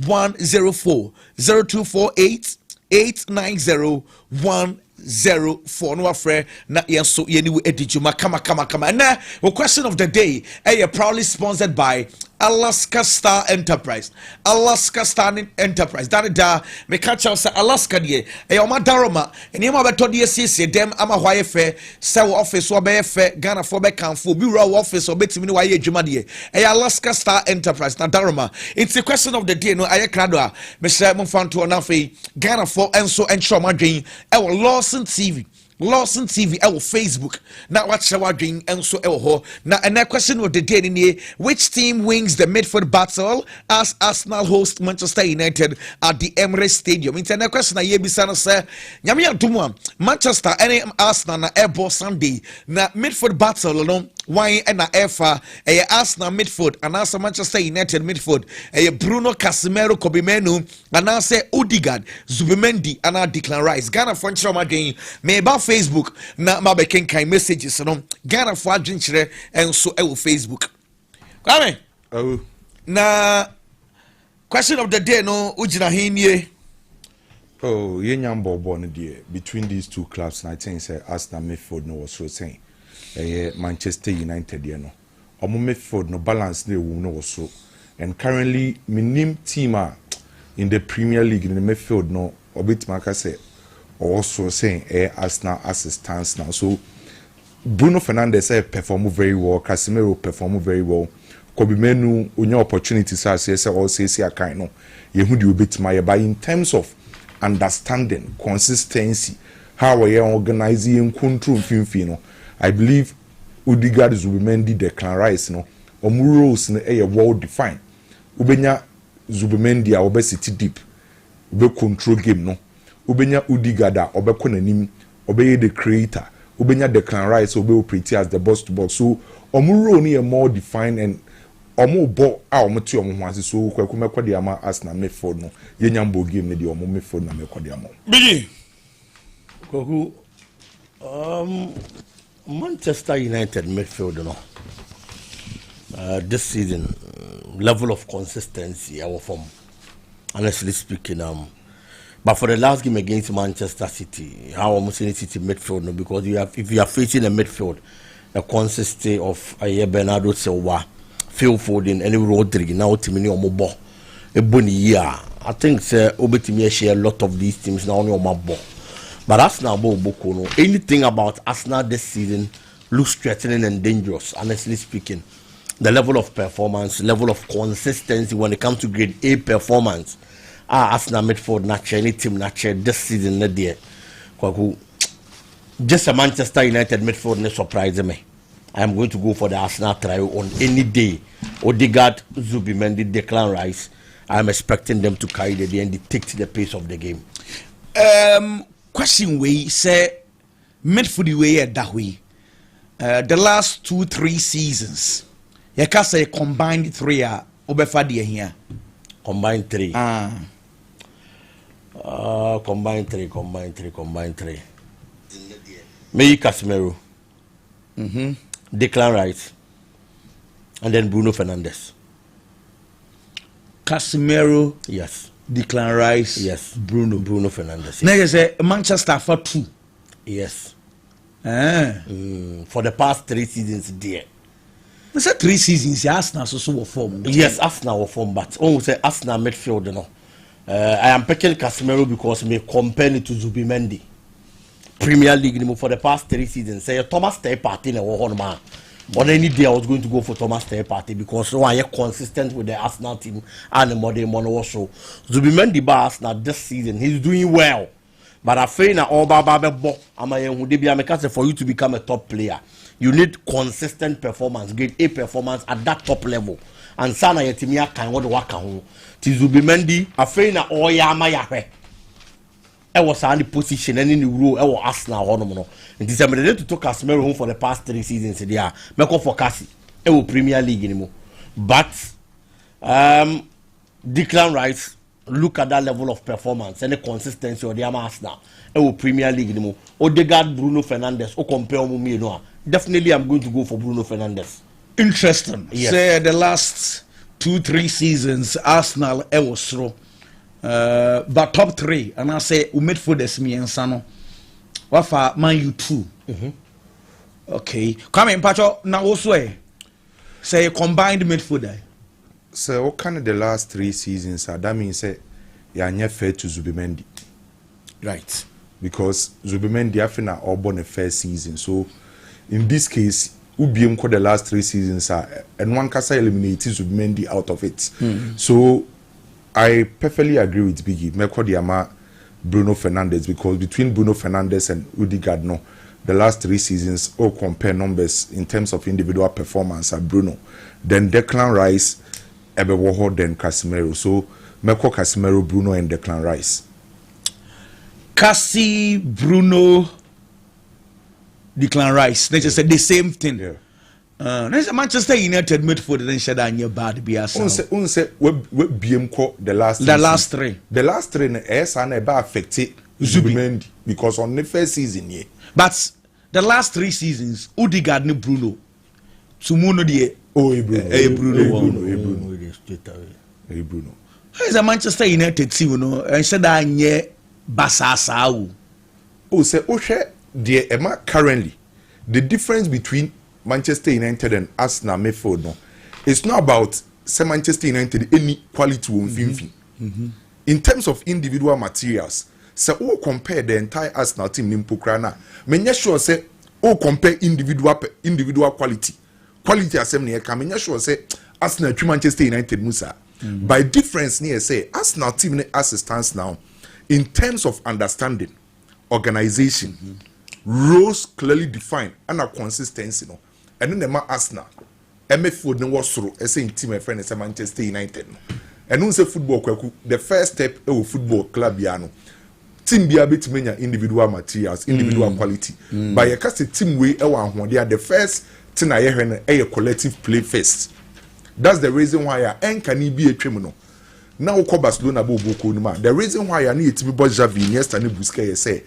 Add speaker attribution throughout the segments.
Speaker 1: 104 0248 890-104. No afraid na yenso yeni we edijuma kama. And now the question of the day proudly sponsored by Alaska Star Enterprise. Alaska Star Enterprise. Da me catch out Alaska die. Oma daroma. Eni ma beto die sisi dem ama hwaye fe se office wo be fe Ghana for be kanfo bi raw office obetimi ni waye adwuma die. Alaska Star Enterprise na daroma. It's the question of the day no aye krado a me say mo fanto na fe Ghana for enso encho madwen Lawson TV. Lawson TV our Facebook. Now watch our dream and so ho. Now and that question of the day in here, which team wins the midfield battle as Arsenal host Manchester United at the Emirates Stadium? Internet question na yebisana say nyame adum Manchester and Arsenal na airborne Sunday na midfield battle no why and na efa Arsenal midfield and also Manchester United midfield Bruno Casemiro Kobimenu and also Odegaard Zubimendi and Declan Rice. Ghana for nchama game me ba Facebook na mabeken kind messages no Ghana for adwenkyere enso Facebook. Kwame.
Speaker 2: Oh.
Speaker 1: Na question of the day no ujina hinie.
Speaker 2: Oh, yenyambo born there between these two clubs. I think say Arsenal midfield no was so saying. Manchester United no. Omo midfield no balance no was so. And currently minim team in the Premier League in the midfield no obit maka say also saying Arsenal as it stands now. So Bruno Fernandes perform very well, Casemiro perform very well. Kobe Menu unya opportunities as say all say kind no. Yehu di obit my by in terms of understanding, consistency, how we are organizing control finfi no. I believe Odegaard Zubimendi Declan Rice no. Omu roles no well defined. Ubenya Zubimendi a obesity deep. Ube control game no. Ubenya Odegaard obeko nanim, obeye the creator. Ubenya Declan Rice obe operate as the boss to boss. So omu role ni more defined and omu bo a omu ti omu hwase so kwaku mekwa de ama Arsenal midfield no. Yenyambo game ne de omu midfield na mekwa de ama.
Speaker 3: Bigi. Kwaku Manchester United midfield no. This season level of consistency our form, honestly speaking but for the last game against Manchester City, how almost any City midfield no, because if you are facing a midfield a consistency of Bernardo Silva, Phil Foden and Rodri now Timini Omobo a bunny year. I think Obetimi share a lot of these teams now on your ball. But Arsenal no, anything about Arsenal this season looks threatening and dangerous, honestly speaking. The level of performance, level of consistency when it comes to grade A performance. Arsenal midfield not any team not this season not there. Just a Manchester United midfield ne surprise me. I am going to go for the Arsenal trio on any day. Odegaard, Zubimendi, Declan Rice. I am expecting them to carry the day and dictate the pace of the game.
Speaker 1: Question we say midfield way that way. The last 2-3 seasons. You can say combined 3 obefa de here.
Speaker 3: Combined 3. Combined 3. Me Casemiro. Declan Rice. And then Bruno Fernandes.
Speaker 1: Casemiro.
Speaker 3: Yes.
Speaker 1: Declan Rice.
Speaker 3: Yes.
Speaker 1: Bruno
Speaker 3: Fernandes. Yes.
Speaker 1: Now you say Manchester for 2.
Speaker 3: Yes.
Speaker 1: For
Speaker 3: the past 3 seasons there.
Speaker 1: We said 3 seasons, Arsenal so form.
Speaker 3: Yes, Arsenal will form, but say Arsenal midfield, no. I am picking Casemiro because me compare it to Zubimendi. Premier League for the past 3 seasons. Say Thomas Stay Party in a man. On any day I was going to go for Thomas Stay Party because I am consistent with the Arsenal team and the modern one also. Zubimendi by Arsenal this season, he's doing well. But I feel now all for you to become a top player. You need consistent performance, grade A performance at that top level. And sana yetimia kan what work on. Tizubimendi, I feel na oyama yahwe. I was on the position and in the role. I was Arsenal honour. And this I'm ready to talk Casemiro home for the past 3 seasons. They are make for Cassie. I will Premier League anymore. But Declan Rice, look at that level of performance and the consistency of the Arsenal. I will Premier League anymore. Odegaard, Bruno Fernandes. Or compare with me, no. Definitely, I'm going to go for Bruno Fernandes.
Speaker 1: Interesting.
Speaker 3: Yes.
Speaker 1: Say the last 2-3 seasons Arsenal was soro but top 3 and I say we midfielders miensa no wafa Man U 2 okay come in pacho na also say combined midfielder
Speaker 2: so what kind of the last 3 seasons that means say you are fair to Zubimendi,
Speaker 1: right?
Speaker 2: Because Zubimendi after all born the first season, so in this case Ubiem the last 3 seasons and one kasa eliminated Zubimendi out of it. So I perfectly agree with Biggie. Meko Diama Bruno Fernandes, because between Bruno Fernandes and Odegaard, no, the last 3 seasons all compare numbers in terms of individual performance at Bruno. Then Declan Rice, Ebewoho, then Casemiro. So Meko Casemiro, Bruno, and Declan Rice.
Speaker 1: Cassie, Bruno, Declan Rice. They just said the same thing.
Speaker 2: Yeah.
Speaker 1: There's a Manchester United midfield then said that bad be as
Speaker 2: Unse we BM ko the last
Speaker 1: 3.
Speaker 2: The last 3 and affected Zubimendi because on the first season yeah.
Speaker 1: But the last 3 seasons Odegaard and Bruno. Sumuno die
Speaker 2: Bruno.
Speaker 1: There's a Manchester United team and said that Basasa.
Speaker 2: Currently the difference between Manchester United and Arsenal midfield no, it's not about say Manchester United any quality in terms of individual materials. So we compare the entire Arsenal team in Pokrana. Menya sure say compare individual quality assembly can menya sure say Arsenal to Manchester United Musa. By difference near say Arsenal team as it stands now in terms of understanding, organization, roles clearly defined and a consistency no. And then the Arsenal, midfield no was through. I say team my friend is Manchester United. And no say football kwaku. The first step of football club piano. Team be a bit many individual materials, individual quality. But you cast a team way they are the first thing I hear a collective play first. That's the reason why I can be a criminal. Now call Barcelona Bobo. The reason why I need to be Javi, Iniesta, and Busquets say.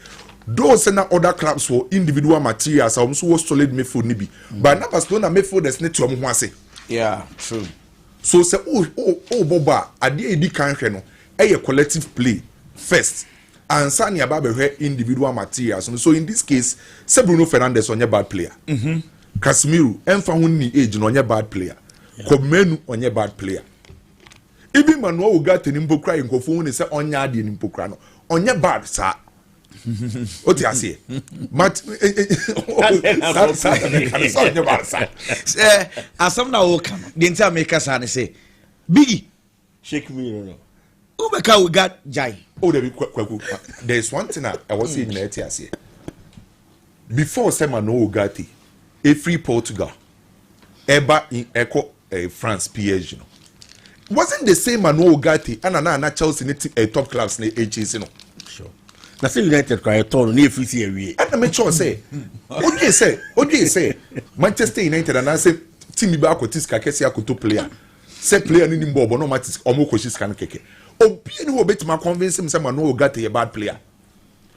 Speaker 2: Those and other clubs for individual materials are also solid midfield nibi. But now Barcelona midfield is not to say.
Speaker 1: Yeah, true.
Speaker 2: So say Boba adi country no a collective play first. And Sani Ababe individual materials. So in this case, say Bruno Fernandes on your bad player. Casemiro Enfa Huni age on your bad player. Komenu on your bad player. Even Manuel got an impokra in Kofun is on yadi in impokrano. On your bad sir. What you say? Mat
Speaker 1: as some now will come. The entire makers say Biggie
Speaker 3: shake me no.
Speaker 1: Ubeka we got Jai.
Speaker 2: Oh, there's one thing I was saying in the before Semano Ugati, a free Portugal, Eba in Echo France PSG. You know. Wasn't the same Manu Ugati and another Chelsea a top clubs in the HCs, you know.
Speaker 3: Sure. Now say United cry told near free away.
Speaker 2: And I make sure say, what do you say? Manchester United and I say team back with this Kakesia to player. Say player in Bobo no matter omo coaches can keke. Obi no bet ma convince him say Manu Ugati a bad player.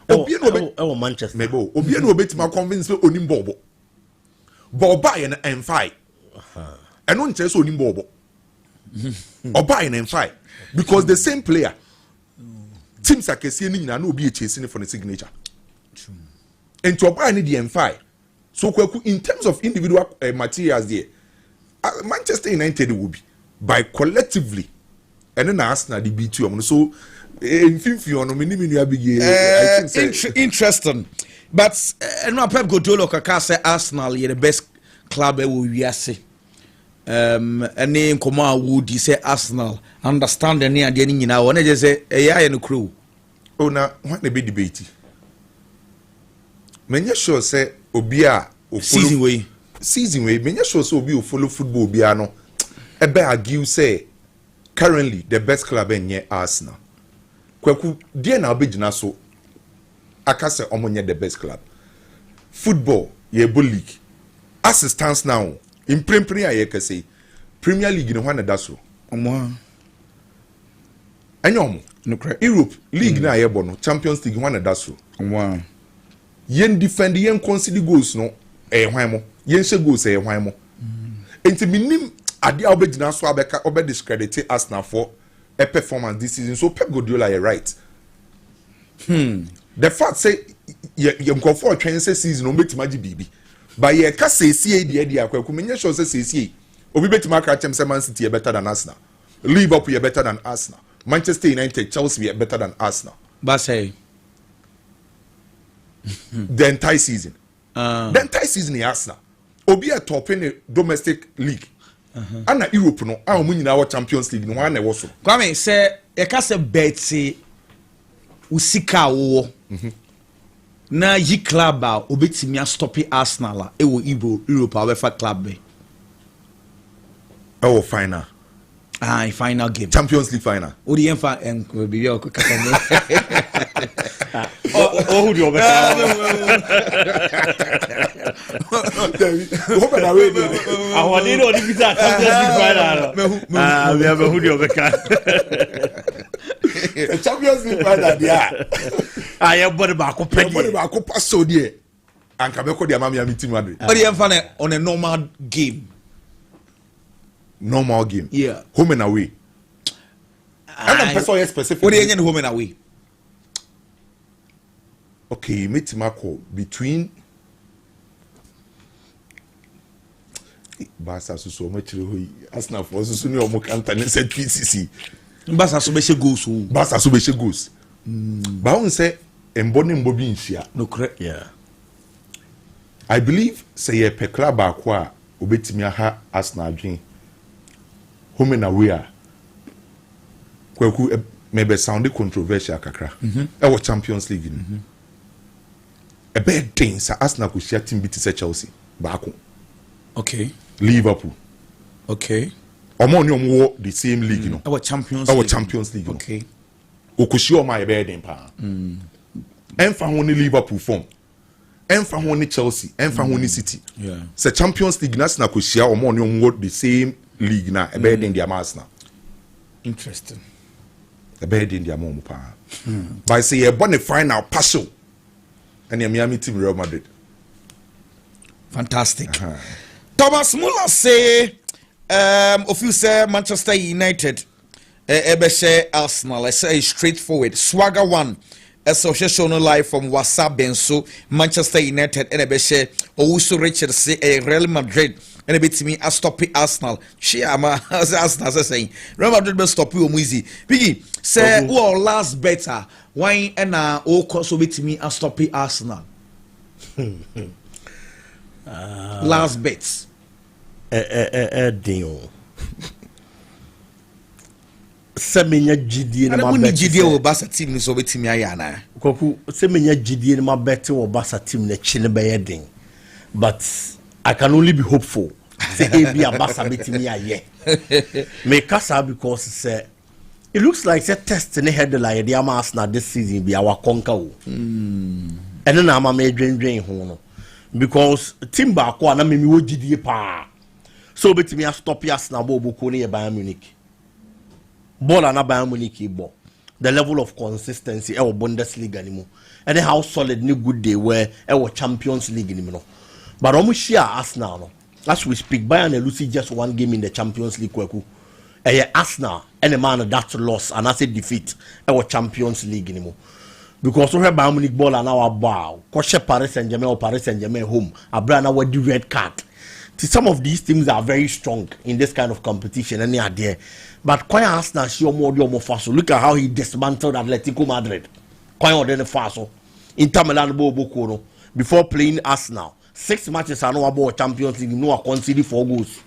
Speaker 2: Obi no bet
Speaker 3: Manchester.
Speaker 2: Mebo. Obi no bet ma convince onim Bobo. Boba and fight. And don't say so onim Bobo. Or buy and fight because the same player teams are kissing no be chasing for the signature and to buy the M5 so in terms of individual materials there Manchester United will be by collectively and then Arsenal the B2 so
Speaker 1: interesting but no Pep Guardiola can say Arsenal is the best club we see. And name Koma would say Arsenal understand the near the ending now. One just say a and crew.
Speaker 2: Oh, now what the be debate? Many sure say Obia
Speaker 1: season way.
Speaker 2: Many sure so be follow football biano. A bear argue say currently the best club in ye Arsenal. Kwaku dear now be so. I can say omonye the best club. Football ye league. As it stands now. In Premier League no one that's so. Anyom
Speaker 1: no correct.
Speaker 2: Europe League na yebo no Champions League one that's so. Yen defend yen concede goals no hwan mo. Yen she goals hwan mo. Enti minim ade a obegyina so abeka obe discredit Arsenal for a performance this season. So Pep Guardiola you're right. The fact say you go for a transfer season no metima gi bibi. But ye ka say dey akwaku menye sure say obi betima ka chem say Man City better than Arsenal. Liverpool better than Arsenal. Manchester United, Chelsea better than Arsenal.
Speaker 1: But say
Speaker 2: the entire season. The entire season in Arsenal. Obi a top in the domestic league. And Europe no, I am our Champions League no one ever so.
Speaker 1: Kwame say e ka say bet usika wo. Na yi club a obetimi a stop Arsenal a e wo Europe a wefa club be.
Speaker 2: Our final.
Speaker 1: Final game.
Speaker 2: Champions League final.
Speaker 1: Odi enfa enko bi yo kaka mo.
Speaker 3: Who do you
Speaker 2: Hope and away.
Speaker 3: I want to know if it's a we have a hoodie of a car.
Speaker 2: Champions League final, yeah.
Speaker 3: I am body back up.
Speaker 2: Body back up, so dear. And Kabeko, the Amami meeting Madrid.
Speaker 1: Odi enfa on a normal game.
Speaker 2: Normal game.
Speaker 1: Yeah.
Speaker 2: Home and away. I'm not specific.
Speaker 1: Odi enye home and away.
Speaker 2: Okay, meet Marco between Barca so much Arsenal for so new Mokanta said PCC.
Speaker 1: Barca so be goals.
Speaker 2: Barca so be goals. But on say emboni mbobi nsia.
Speaker 1: No correct.
Speaker 3: Yeah.
Speaker 2: I believe say ye pe club akwa obetimi aha Arsenal dwen. Home and away. Kwaku maybe sound controversial kakra. Our Champions League. A bad thing, so Arsenal could share team beat Chelsea. Back.
Speaker 1: Okay.
Speaker 2: Liverpool.
Speaker 1: Okay.
Speaker 2: Omonium the same league, you know.
Speaker 1: Our Champions League. Okay.
Speaker 2: Okushio my bed in power. Enfa honi Liverpool form. Enfa honi Chelsea. Enfa honi City.
Speaker 1: Yeah.
Speaker 2: So Champions League Arsenal could share omonium the same league now. A bed in the Arsenal.
Speaker 1: Interesting.
Speaker 2: A bed in the Amon power. But say a bonnet final partial. And the Miami team Real Madrid.
Speaker 1: Fantastic. Thomas Muller say of you say Manchester United Ebeshe Arsenal. I say straightforward. Swagger one. Association live from WhatsApp Benso Manchester United and Ebeshe Owusu Richard say Real Madrid and a bit to me a stop Arsenal. She am Arsenal saying Real Madrid will stop you easy. Biggie say who last better why and all cost bit to me a stop Arsenal. Last bets.
Speaker 3: Deal. Semenya GD
Speaker 1: na ma bet. GD o Barca team so betimi ayana.
Speaker 3: Koku semenya GD na ma bet o Barca team na chi ne be yedin. But I can only be hopeful. Say be a Barca betimi aye. Me kasa because say it looks like a test in the headline the Arsenal this season be our conquer. And then I'm a drain ho because team back na me wo GD pa. So betimi a stop Arsenal bo ko ne Bayern Munich. Ball and Bayern Munich ball. The level of consistency our Bundesliga anymore. And how solid ni good they were our Champions League anymore. But almost share Arsenal no. As we speak, Bayern and Lucy just one game in the Champions League kweku. Arsenal and a man that loss and as a defeat our Champions League anymore. Because we have Bayern Munich ball and our bow. Koshe Paris Saint-Germain or Paris Saint-Germain home. Abrana with the red card. Some of these teams are very strong in this kind of competition and they are there. But quite Arsenal show more fast. Look at how he dismantled Atletico Madrid. Quite ordinary fast. Inter Milan Bobo before playing Arsenal. 6 matches are no about Champions League. No conceded 4 goals.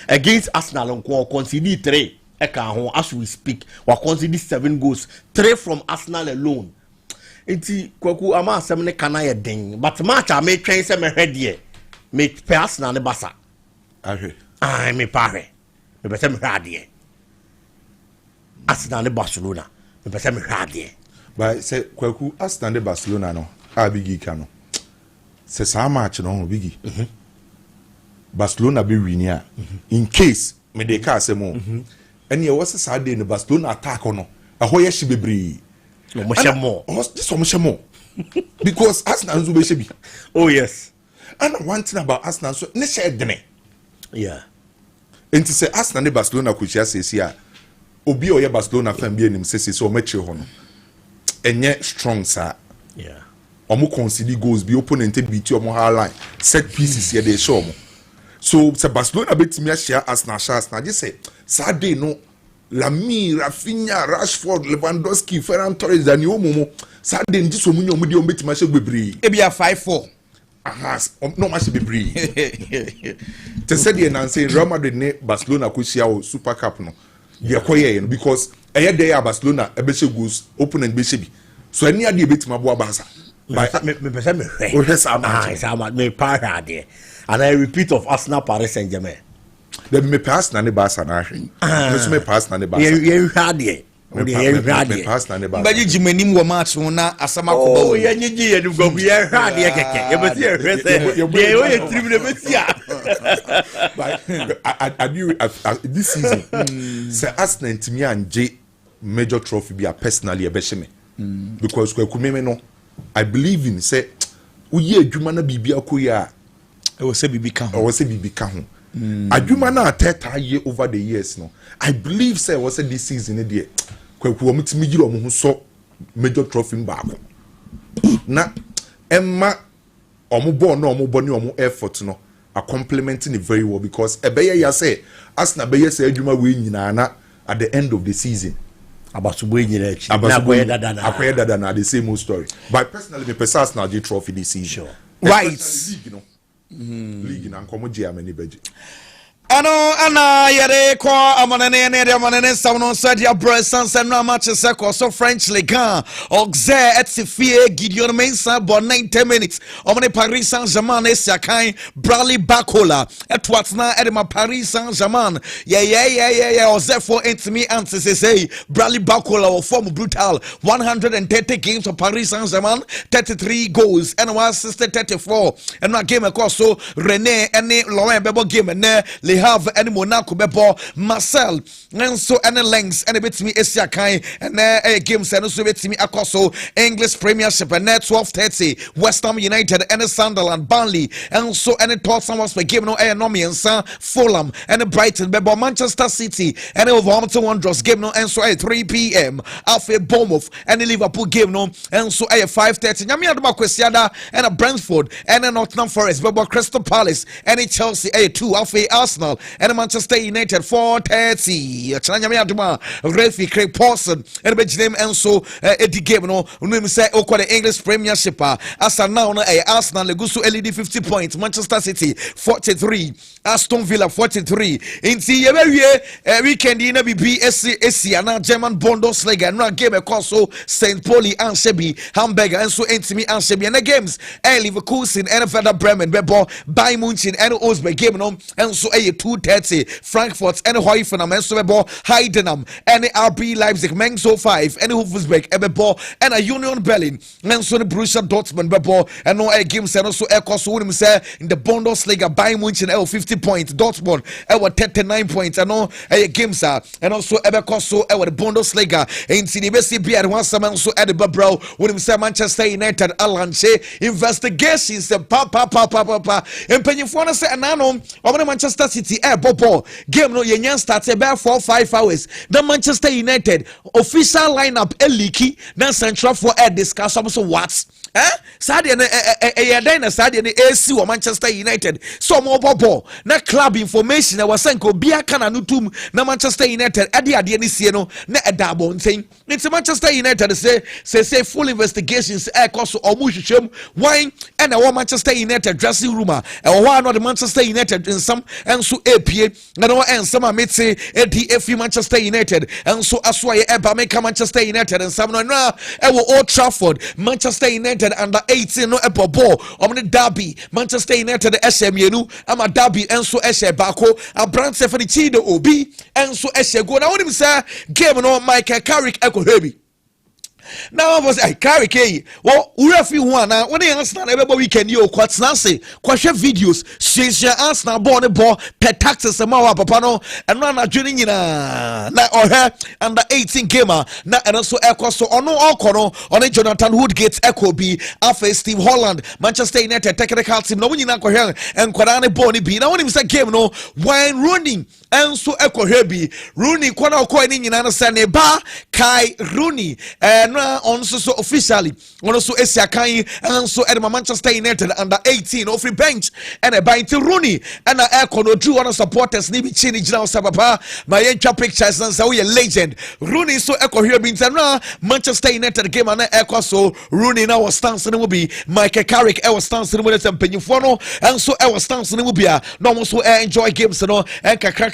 Speaker 3: Against Arsenal, we conceded 3. As we speak, we conceded 7 goals. 3 from Arsenal alone. Iti kwaku ama asem ne kana ye den. But match I make train say me head here. Me pass na ne basa. Ahwe. Me pare. Me pese me hade. Arsenal ne Barcelona. Me pese me hade.
Speaker 2: But say kwaku Arsenal ne Barcelona no. A bigi ka no. Say sa match no ho bigi. Barcelona be win ya. In case me dey ka asem o. Ene ye wose sa dey ne Barcelona attack no. Ahoye hye bebre.
Speaker 3: No mo hye more.
Speaker 2: This one mo hye more. Because Arsenal nzo be hye bi.
Speaker 3: Oh yes.
Speaker 2: And one thing about Arsenal so ne share dene.
Speaker 3: Yeah.
Speaker 2: enti say Arsenal ne Barcelona ko chia sesi a obi o ye Barcelona fan bi anim sesi so o match ho no enye strong sa
Speaker 3: yeah
Speaker 2: omo concede goals bi opponent beat you omo high line set pieces here dey show omo so say Barcelona betimi a share Arsenal just say Saturday no Lami, Rafinha, Rashford, Lewandowski, Ferran Torres, Dani Omomo. Saturday ndi so munyo mudi ombeti ma se bebre.
Speaker 1: E bia 5-4.
Speaker 2: Aha, no ma se bebre. Te said ye nan say Real Madrid ne Barcelona ko share o Super Cup no. Ye koye no because eye dey Barcelona e be se goals opponent be se bi. So any ade beti ma bo Barca.
Speaker 3: Me pese me hwe.
Speaker 2: O hesa ma.
Speaker 3: Sa ma me para there. And I repeat of Arsenal Paris Saint-Germain.
Speaker 2: The me pass na ne Barca na hwe. Me pass na ne Barca.
Speaker 3: Ye hwa there.
Speaker 2: Me pass na ne Barca.
Speaker 1: Baji jimenim wo match ho na asama ko ba.
Speaker 3: Oh, ye nyigi ye go ye hwa there keke. Ye be se hwe se. Ye o ye tribune be sia.
Speaker 2: This season, say Arsenal to me and J major trophy be a personally a besheme. Because we kumeme no, I believe in say uye adwuma na bibia koya.
Speaker 1: I will say bibi ka ho.
Speaker 2: I will say bibi ka ho. Adwuma na ateta ye over the years no. I believe say was say this season e dey. Kwaku omo timi giro omo ho so major trophy mbaako. Na emma omo ball na omo boni omo effort no. Are complementing it very well because ebeye ya say Arsenal beye say adwuma we nyina na at the end of the season
Speaker 3: Abasubo nyina echi na akoye
Speaker 2: dada na the same old story. But personally me pesa Arsenal the trophy this season.
Speaker 3: Sure.
Speaker 1: Right.
Speaker 2: League no. League na nkomo je amani beji.
Speaker 1: Ano ana yere ko amanene ne de amanene samno sadia bresan sanno match se so French Ligue 1 Auxerre etifie Gideon Mensah bon 90 minutes omne Paris Saint-Germain esiakan Bradley Barcola etwatna edema Paris Saint-Germain yeah Auxerre for intimi anti say Bradley Barcola will form brutal 130 games for Paris Saint-Germain 33 goals and was assisted 34 and na game across so René and Laurent Bebo game and they have any Monaco bebo Marcel and so any lengths and a bit me Asia Kai and games and also bit me akoso English Premiership and 12:30 West Ham United and Sunderland Burnley and so any Tottenham was for game no Nomi and Fulham and Brighton bebo Manchester City and Wolverhampton Wanderers game no and so 3 p.m. Alfred Bournemouth and Liverpool game no and so 5:30 nyame adoma kwesiada and Brentford and Nottingham Forest bebo Crystal Palace and Chelsea 2 Alfred Arsenal and Manchester United 4:30. Chanyame aduma Refi Craig Paulson and be name and so Eddie game no we say the English Premiership as now no Arsenal legusu LED 50 points Manchester City 43 Aston Villa 43 inti ye weekend in BBSC and German Bundesliga no game so St. Pauli and Shebi Hamburger and so intimi and Shebi and the games Leverkusen and Werder Bremen bebo Bayern Munich and Osberg game no and so 2:30 Frankfurt and Hoffenheim and so bebo Heidenheim and RB Leipzig Menzo 5 and Wolfsburg bebo and a Union Berlin and so the Borussia Dortmund bebo and no games and also so when say in the Bundesliga Bayern Munich 50 points Dortmund 39 points and no games and also so the Bundesliga in the BCB and one some so at the bro when say Manchester United Alanche investigations pa and penny for say anano Manchester City Bobo game no yenyan start about 4-5 hours. The Manchester United official lineup leaky. Then central for discuss so what? Sadia na Sadia AC or Manchester United. So more Bobo na club information I was saying ko bia kana nutum na Manchester United ade ni sie no na edabo nten. It's Manchester United say full investigations cause omu hwehwem wine and our Manchester United dressing room and one of the Manchester United in some and so APA and some amete ADF Manchester United and so aswaye eba make Manchester United and some no Old Trafford Manchester United under 18 no ebobo omne derby Manchester United SMU ama derby and so bako abrant for the chido obi and so go na wonim say game no Michael Carrick heavy Now I was like, carry K. Well, we have one now. When they understand everybody weekend, you quite nancy, question videos, since your ass now born a ball, pet taxes a mawa papano, and run a journey in a or her under 18 gamer, now and also echo so on no all on a Jonathan Woodgate echo B, after Steve Holland, Manchester United technical team, no winning uncle and Quadane Bonnie B. Now when he was a game, no wine running. And so echo heavy Rooney kwana coin in understand ba Kai Rooney and also so officially on also Asia Kai and so at Manchester United under 18 off the bench and a buying to Rooney and a echo no drew on supporters nibi chini jina sababa my encha pictures and so a legend Rooney so echo here being Manchester United game and echo so Rooney now was stancing will be Michael Carrick was stancing with some penny and so I was stancing will be no so enjoy games and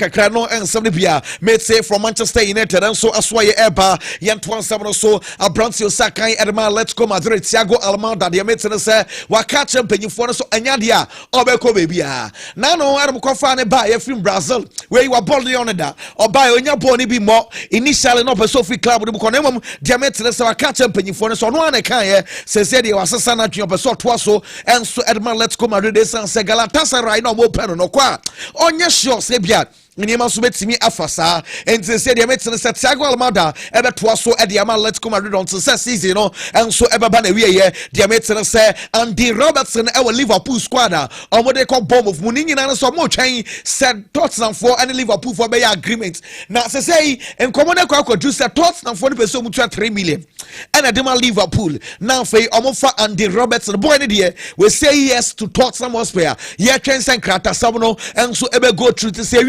Speaker 1: kakra no and somebody bia made say from Manchester United and so aswaye eba yantwan sabno so abranti osakan edema let's go Madrid Thiago Almada de mate say wa catch mpanyifo no so anya dia obeko bebia na no adam kofa ne ba ya from Brazil where you were born on da oba onya ball ni bi mo initially no person free club no ko nemom de mate say wa catch mpanyifo no so no an kan ye say de wasasa na twa person to so and so edema let's go Madrid say Galatasaray no mo pen no kwa onya sure say bia Nima subetimi afasa and say the American Thiago Almada ever twas so at the Amal let's come on to season and so ever ban away the American say Andy Robertson our Liverpool squad on what they call bomb of Munin and so more chain said Tottenham for any Liverpool for bay agreement now say and common just said Tottenham for the person 3 million and a demand Liverpool now for Omofa Andy Robertson boy idea we say yes to Tottenham Hotspur yeah can send Krata Sabono and so ever go through to say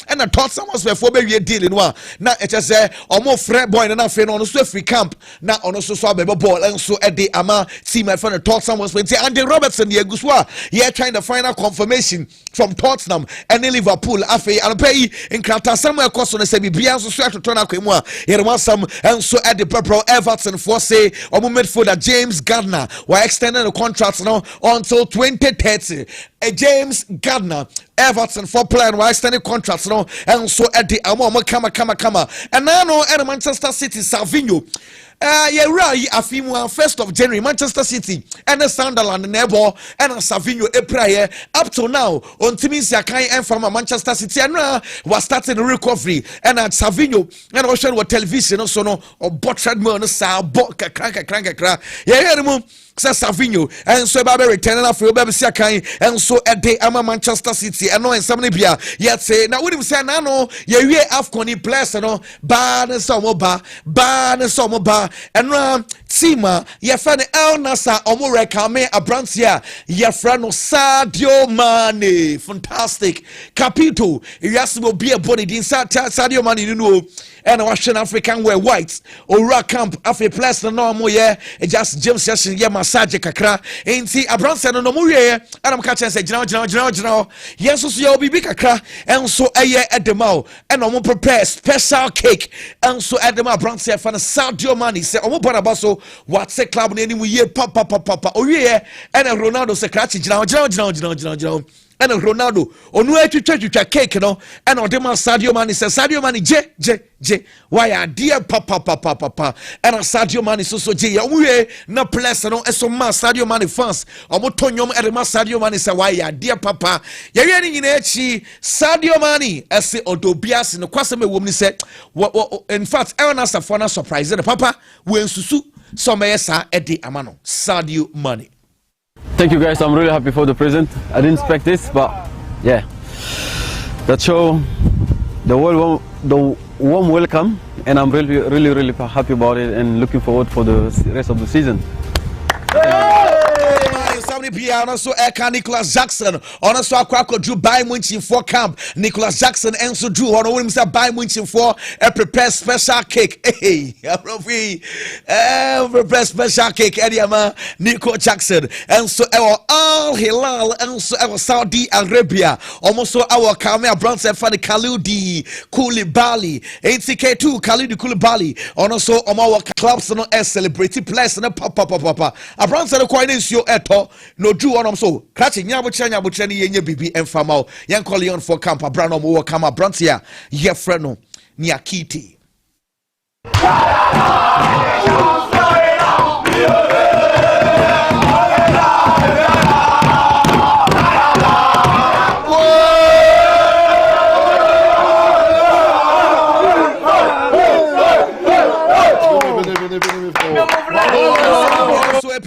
Speaker 1: and I thought someone was before we deal in one. Now it is a almost friend boy and enough on a free camp. Now on also saw baby ball and so at the Ama team my friend thought someone was saying Andy Robertson the Guswa. Yeah, trying to find a confirmation from Tottenham and Liverpool. Afe and pay in Krata somewhere cost on the semi Bianco to turn out here was some and so at the purple Everton for say or midfielder James Gardner were extending the contracts now until 2030. James Gardner Everton for playing while extending contracts now and so at the kama and now at Manchester City Savinho yeah right afimu 1st of January Manchester City and the Sunderland nebo and Savinho April up to now on Timisia Kai and from Manchester City and was starting the recovery and at Savinho and also what television also no or butchered me on the side crank yeah Savinho and so Baby returning after Baby Siakai and so at the Ama Manchester City and no and somebody bia yet say now what him say na no ye Afcon place no ban somoba and Tima ye fan El Nasa omo rekame abrantia ye frano Sadio Mane fantastic capito yes will be a body din Sadio Mane you know and Western African wear whites or rock camp after place no more yeah just James session yeah massage kakra enti abrantia no more yeah and I'm catching say general yes so you be big kakra and so aye at the mouth and omo prepare special cake and so at the abrantia fan Sadio Mane say omo banabaso what's a club name we ye papa oh yeah and Ronaldo say catch general and Ronaldo onu etwetwa cake no and odema Sadio Mane say Sadio Mane je why are dear papa and Sadio Mane so je omuwe na place no eso ma Sadio Mane fans omotonyom edema Sadio Mane say why are dear papa ye wi ani nyina echi Sadio Mane ese odobias no kwasem ewom ni say in fact Ernest Afona surprise the papa we nsusu so meyesa edi amano Sadio Mane.
Speaker 4: Thank you guys, I'm really happy for the present. I didn't expect this, but yeah, that show the warm welcome, and I'm really happy about it and looking forward for the rest of the season.
Speaker 1: Also Nicholas Jackson also akwa drew by Munich for camp Nicholas Jackson and so drew on him say by Munich for a prepare special cake hey prepare special cake Ediama Nico Jackson and so our Al Hilal and so our Saudi Arabia almost our camera bronze for the Khalidi Koulibaly NTK2 Khalidi Koulibaly also our clubs no celebrity place no papa a bronze no coin is your eto no do on so catching nyabucha ni yenye bibi enfamao yan call on for camp abrano mo kama brantia ye freno ni akiti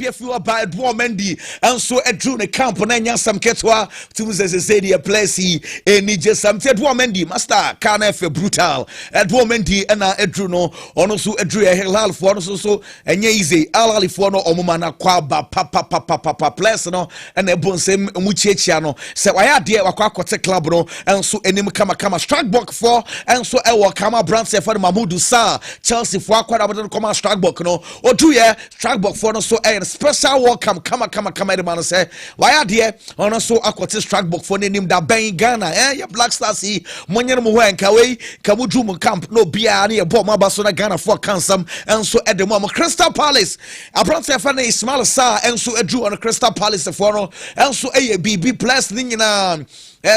Speaker 1: appear few by Mendy and so a drew the camp on any some ketwa to say the place any just some said Mendy master can have brutal at Mendy and a drew no also a drew a halal for so and easy alali for no omana kwaba papa place no and a bon same muchiano so I dear wakwa club no and so enim kama strike block for and so I kama brand for Mahmoud Sa Chelsea for kwada come strike block no or 2 year strike block for no so a special welcome kama the man say why dear on so akwate strike block for name da ben Ghana ya Black Stars yi monyer mo ho enkawe kamudu mo camp no bia na ye ball ma baso na Ghana for cansam and so at the moment Crystal Palace abranteɛ fa na Ismail Sarr and so adru on Crystal Palace for no and so a BB plus ni nyina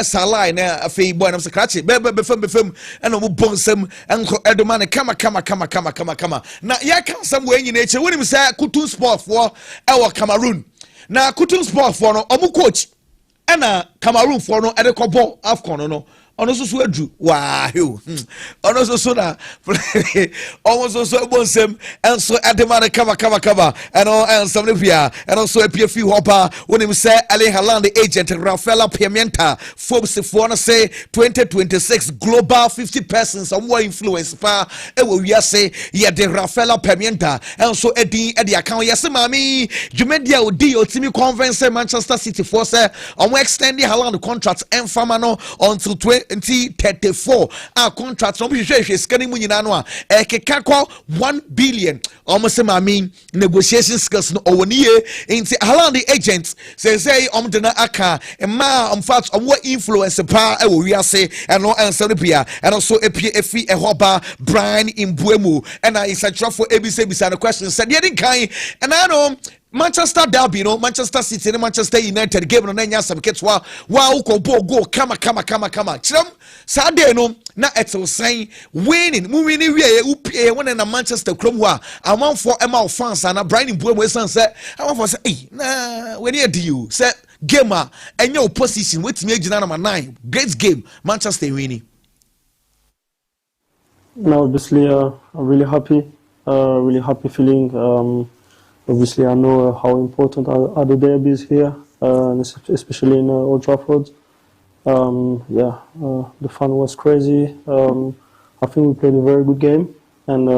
Speaker 1: Salah na afei boy na se krache be fam and no bonsam and edman kama na ya kan sam we nyina eche wonim say Kutun Sport for our Cameroon na Kutun Sport for no omu coach na Cameroon for no edekobɔ AFCON no ono so adru wow ono so na almost so bonsem and so ademane kama and all some pia and also appear few hopper when him say Ali Haaland agent Rafaela Pimenta Forbes for no say 2026 global 50 persons or more influence pa e we say ya de Rafaela Pimenta and so edin e de account yes mami Jumedia odi otimi convince Manchester City for say on extend the Haaland contract and famano until 2034 our contract no be hwehwe scanning mu nyina no a ekeka kwa 1 billion almost mami negotiation skills no owoniye into Haaland the agents say de na aka ma fact what influence pa e wo wiase and no answer bia and also epie efi ehoba Brian Imbuemu and I is a for ABC bisa the question said ye din kan and I know Manchester derby no Manchester City and Manchester United game no nya some ketwa wa uko go kama chiram Saturday no na etel sign winning we upie when na Manchester krom ho a man for Emma fans and Brian Mbuemo san say am for say na when you do say gamer and your position wetimi agina number 9 great game Manchester winning.
Speaker 5: No, obviously I'm really happy feeling. Obviously, I know how important are the derbies here, especially in Old Trafford. The fun was crazy. I think we played a very good game, and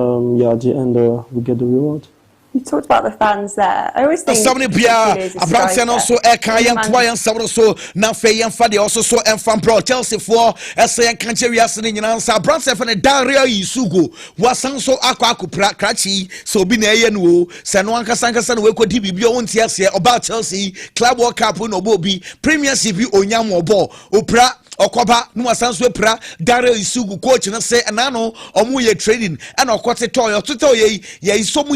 Speaker 5: at the end we get the reward.
Speaker 6: You talked about the fans there. I always think
Speaker 1: somebody bia abranteɛ no so ɛka yɛntoa yɛnsɛm so na afei yɛmfa deɛ ɔso so ɛmfa bro Chelsea for ɛsɛ yɛnka nkyɛ wiase no nyinaa nsa abranteɛ fa ne Dario Isugo wasan so akɔ krachi so obi na ɛyɛ no o sɛ no ankasa no wekɔdi biribi ɔwo nti aseɛ ɔba Chelsea Club World Cup no ɔbɔ obi Premiership onyam ɔbɔ opra Okoba no asanso epra Dario Isugu coach na say anano omu ye training and okote to ye isomu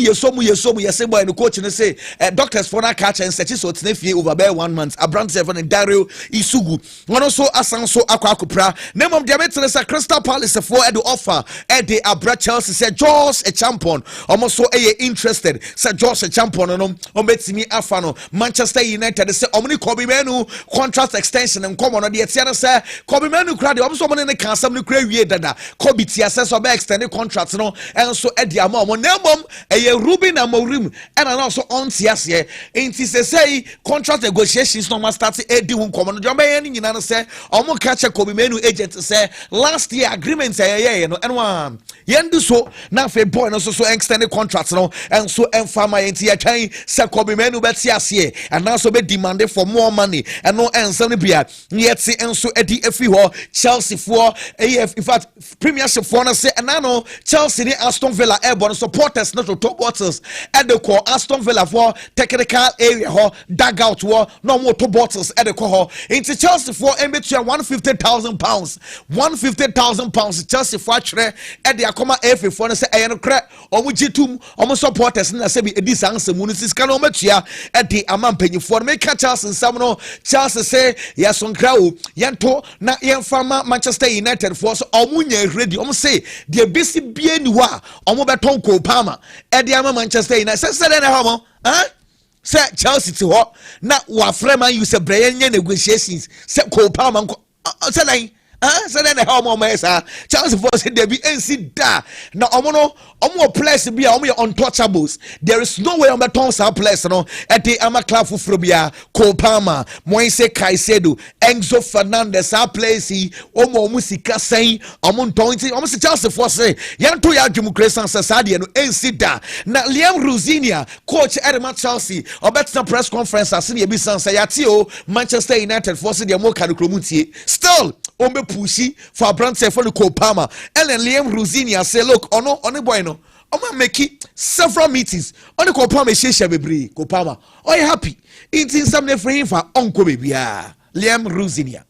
Speaker 1: ye say boy no coach na say doctors for na catch and search so tnefie over by 1 month abrant seven and Dario Isugu one also asanso akopra name of the meeting say Crystal Palace for the offer the abra Chelsea say Josh a champion almost so interested say Josh a champion no ombetimi afa no Manchester United say omni Kobe Menu contract extension and come on the tiana say Kobe Manu crowd, I'm so many cancel the create dada. Kobe TSS or extended contracts, no, and so at the amount of Nelmom, a Rubin and Morim, and also on TSA. Ain't say contract negotiations no must start a doing common. Jamaian in another say, almost catch a Kobe Manu agent to say last year agreements, no, and one. Yen do so now for boy, no, so extended contracts, no, and so and farmer in Tia say Kobe Manu bet TSA, and now so be demanded for more money, and no answer beer, yet see and so at Chelsea for AF in fact Premiership for na say anano Chelsea ni Aston Villa airborne supporters not to top bottles at the core Aston Villa for technical area ho dugout war no more top bottles at the core into Chelsea for MBT £150,000 £150,000 Chelsea for chere at the akoma AF for na say ayen kra omo gitum omo supporters na say bi edis ansem munisis kan omo tua at the amampanyi for make Chelsea some no Chelsea say yes on crowd yento na yemfama Manchester United for so omunya ready say the best bia ni wa omo beton ko pama e de ama Manchester United say na ha mo say Chelsea ti ho na wa frema you say Brian negotiations say ko pama say So then the home mesa Chelsea for say there be NC da na omo players be omo untouchables. There is no way omo turn sa players no at the ama club fufuro bia Kopama Moise Caicedo Enzo Fernandez sa players yi omo sika sen omo ntonti omo se Chelsea for say yanto ya dwumukresan sa de no NC da na Liam Rosinia coach Edema Chelsea obetna press conference asene e bi san say yati o Manchester United for say de mo kanukromutie still ombe pushi for Brandse for the Kopama Ellen Liam Rosinia say look ono boy no Oma make several meetings on the Kopama shesha bebre Kopama are you happy eating something for him for uncle baby Liam Rosinia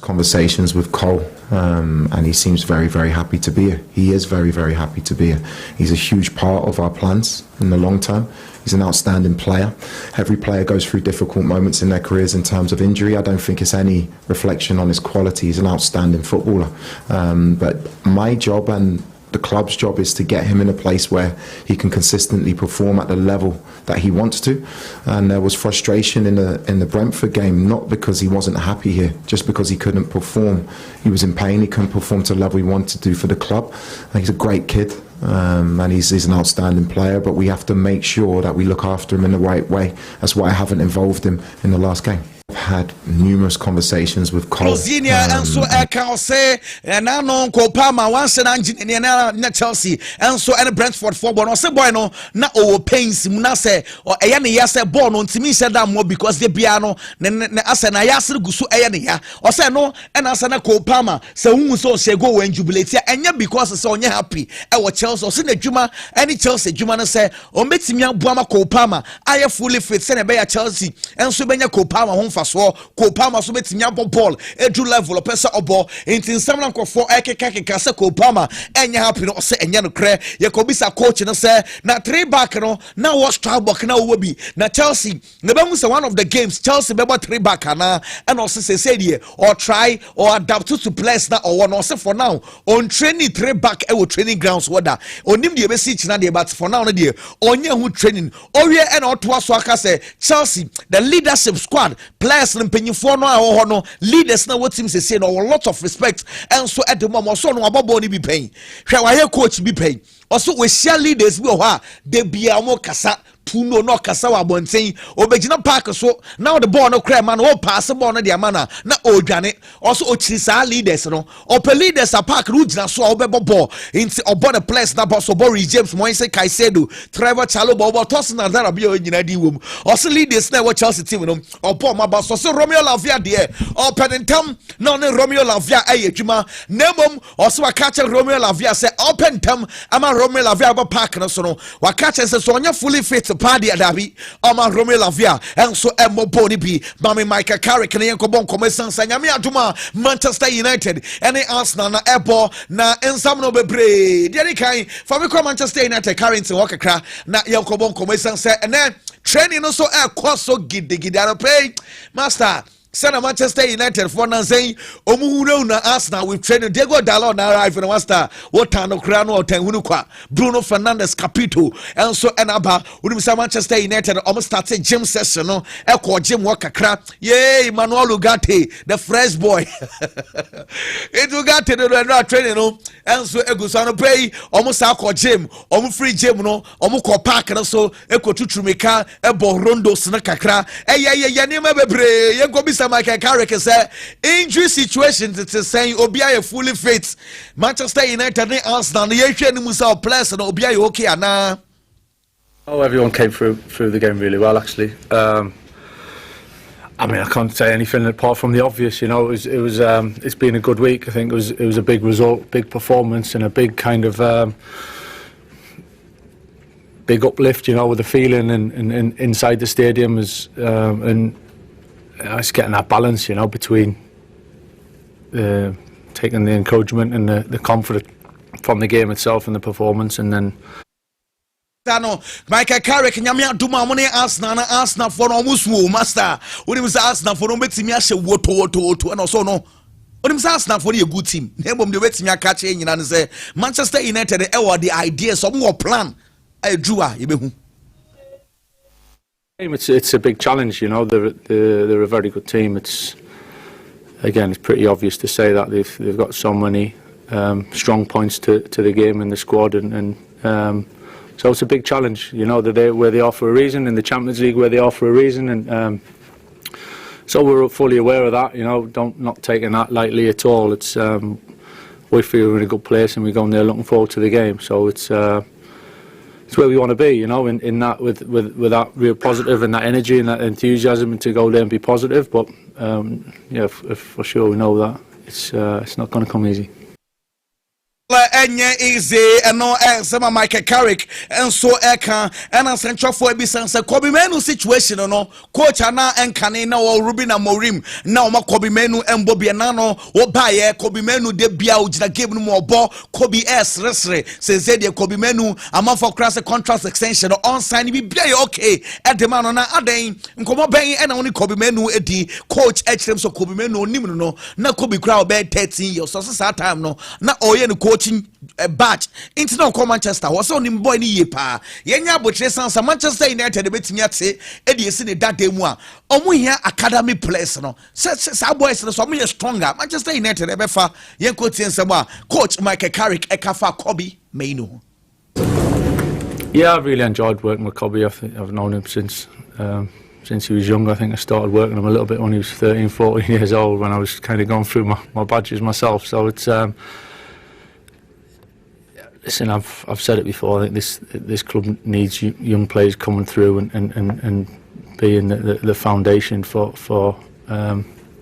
Speaker 7: conversations with Cole and he seems very, very happy to be here. He is very, very happy to be here. He's a huge part of our plans in the long term. He's an outstanding player. Every player goes through difficult moments in their careers in terms of injury. I don't think it's any reflection on his quality. He's an outstanding footballer. But my job and the club's job is to get him in a place where he can consistently perform at the level that he wants to. And there was frustration in the Brentford game, not because he wasn't happy here, just because he couldn't perform. He was in pain. He couldn't perform to the level he wanted to do for the club. And he's a great kid. And he's an outstanding player, but we have to make sure that we look after him in the right way. That's why I haven't involved him in the last game. I've had numerous conversations with Cole.
Speaker 1: and so I can say and I know Kopama once and na Chelsea and so and Brentford for boy no say boy no na o pains mu na say or eya ne ya say ball no ntimi say that more because they bia no na asa na ya sere gusu eya ne ya o say no and asa na Kopama say hu so say go when jubilate enya because say onye happy e wo Chelsea o say na dwuma any Chelsea dwuma no say o metimi aboama Kopama aye fully fit say na be ya Chelsea and so benya Kopama ho so Kopama so betimi abo ball edu level opesa obo intin samna nkofo ekeka se Kopama enya happy no se enya no kre ye ko bisa coach no say na 3 back no na was Strasbourg na wo bi na Chelsea na be mu say one of the games Chelsea be 3 back na and also say there or try or adapt to players na or no say for now on training 3 back e wo training grounds wada onim de be see china de but for now no de onye hu training owie e na oto aso aka say Chelsea the leadership squad players mpanyifo no a no leaders na what team say no a lot of respect and so at the moment so no abobo ni bi pen hwe wa ye coach bi pen also we share leaders bi ho a de bia mo kasa tuno no kasa wa bonten obegina park so now the ball no cry man o pass ball no dia man na odwane also ochisa leaders no ope leaders a park rugina so obebo ball into obon the place na boss obori James Moise Caicedo Trevor Chalobah obo toss na dara bia onyina di wom also leaders na we Chelsea team no opo ma boss so Romeo Lavia there open tam no Romeo Lavia ayedwuma nemom also wa catch Romeo Lavia say open tam ama Romeo Lavia ba park no so no wa catch say so onya fully fit party adabi ama Romeo Lavia and so embo ni bi mami Michael Carrick na yenko bon komesan sanyame aduma Manchester United and Arsenal na ebo na ensam no bebre de kan for me Manchester United current wakakra na yenko bon komesan say and training no so so gidi pay master Sana Manchester United for now saying Omuhuro na Arsenal with training Diego Dalot na arrive in master what no crano or ten hunukwa Bruno Fernandes Capito and so enaba unimsa Manchester United almost started gym session no eko gym wakakra yay Manuel Ugarte the fresh boy it Ugarte no training no and so egusano pay almost akọ gym free gym no ko park no so eko tutrumeka ebo rondo sna kakra ya ni bebre yenko bisa Michael Carrick say injury situation it is saying Obia fully fit Manchester United and Arsenal ye hwe ni musa players and Obia okay ana.
Speaker 8: Oh, everyone came through the game really well actually. I mean, I can't say anything apart from the obvious. You know, it's been a good week. I think it was a big result, big performance, and a big kind of big uplift. You know, with the feeling and inside the stadium is and it's getting that balance. You know, between taking the encouragement and the confidence from the game itself and the performance, and then.
Speaker 1: Michael Carrick nyame aduma mo ne Arsenal for no musu master when was Arsenal for no betimi ahye woto and also no when was Arsenal for a good team nebom de betimi aka che nyina ne say Manchester United e were the ideas some more plan adua ye behu.
Speaker 8: It's a big challenge, you know. They're a very good team. It's again, it's pretty obvious to say that they've got so many strong points to the game and the squad, and so it's a big challenge. You know, they're where they are for a reason, in the Champions League where they are for a reason, and so we're fully aware of that. You know, not taking that lightly at all. It's we feel we're in a good place, and we're going there looking forward to the game. So it's where we want to be, you know, in that with that real positive and that energy and that enthusiasm, and to go there and be positive. But yeah, for sure we know that it's not going to come easy.
Speaker 1: Enye easy and no some Michael Carrick and so eka and central for ebisanse Kobe Menu situation no coach ana enkane na wo Ruben Amorim na o Kobe Menu embobi na no wo baye Kobe Menu de bia ugina game no mo bo Kobe S resre se de Kobe Menu ama for cross contract extension on sign bi bia okay e de man na aden nkomo ben e na woni Kobe Menu edi coach hrem so Kobe Menu onim no na Kobe kra o be 13 years so that time no na oye no coaching a batch into no come Manchester was on him boy ni ye pa yenya botre sansa Manchester United betimi ate e de esi ne dada mu a omo hia academy players no sa boys no so mo stronger Manchester United e be fa yen coach nsem a coach Michael Carrick e ka fa Kobe Mainu.
Speaker 8: Yeah, I've really enjoyed working with Kobe. I've known him since he was young. I think I started working him a little bit when he was 13, 14 years old, when I was kind of going through my badges myself. So it's listen, I've said it before. I think this club needs young players coming through and being the foundation for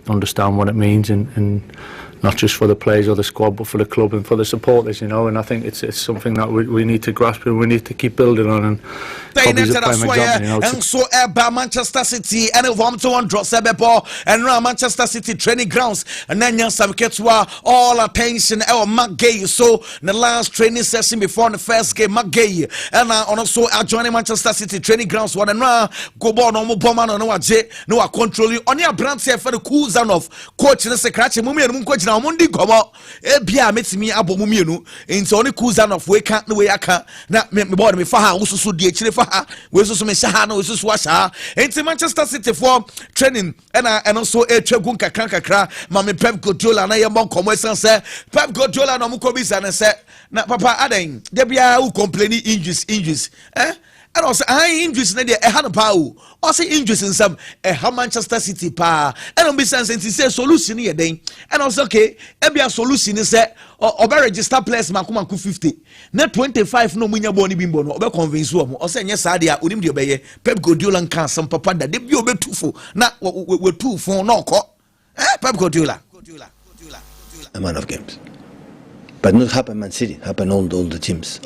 Speaker 8: understand what it means, and not just for the players or the squad, but for the club and for the supporters, you know. And I think it's something that we need to grasp and we need to keep building on. And Kobe's a prime example, you know.
Speaker 1: And so Manchester City and a warm to one draw Sebebo and Manchester City training grounds and then some Ketwa all attention our McGay. So the last training session before the first game McGay and also joining Manchester City training grounds one and go born no bomber no controlling on your brand for the Kuzanov coach the secretary mummy coach now Mundi Gomo Ebia metimi abomu mienu into only Kuzanov we can't no way aka na me board me fa ususu die chire fa we susu me sha na ususu washa into Manchester City for training and also a twegu kakra ma me Pep Guardiola na ye mon komo say Pep Guardiola no mu ko bisa na say na papa aden de bia who complaining injuries and also injuries na dey e ha no pa o also injuries in some Manchester City pa and on be sense say solution here den and also okay e bia solution is say obe register players makumanku 50 na 25 no munya boni bimbo no obe convince wo o say nye sa dia onim de obeye Pep Guardiola nkan some papa da de bi obetufo na we tufo no ko Pep Guardiola
Speaker 9: a man of games, but not happen Man City, happen all the teams.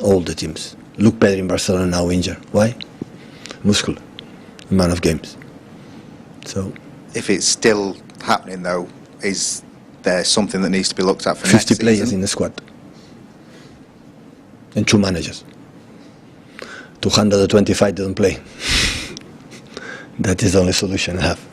Speaker 9: Look, Pedro in Barcelona now injured. Why? Muscular. A man of games. So,
Speaker 10: if it's still happening though, is there something that needs to be looked at for
Speaker 9: 50
Speaker 10: next
Speaker 9: players
Speaker 10: season?
Speaker 9: in the squad and 2 managers. 225 don't play. That is the only solution I have.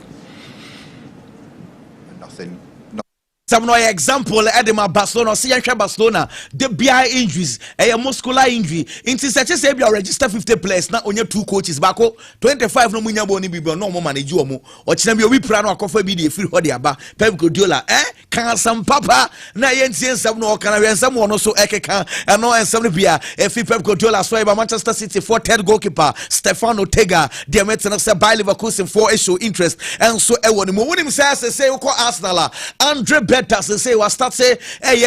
Speaker 1: Some no example Edema Barcelona see Barcelona the BI injuries a muscular injury into such as say register 50 players na only 2 coaches bako 25 no munya boni bibo no mo manage omo o china bi obi pra no akofa bi de free hodi aba Pep Guardiola kan some papa na yentie nsam no kana we nsam no so ekeka no nsam no bia Pep Guardiola so by Manchester City for third goalkeeper Stefano Tega de metin say by Leverkusen for show interest and so e woni mo wonim say ko Arsenal Andre Better say was start say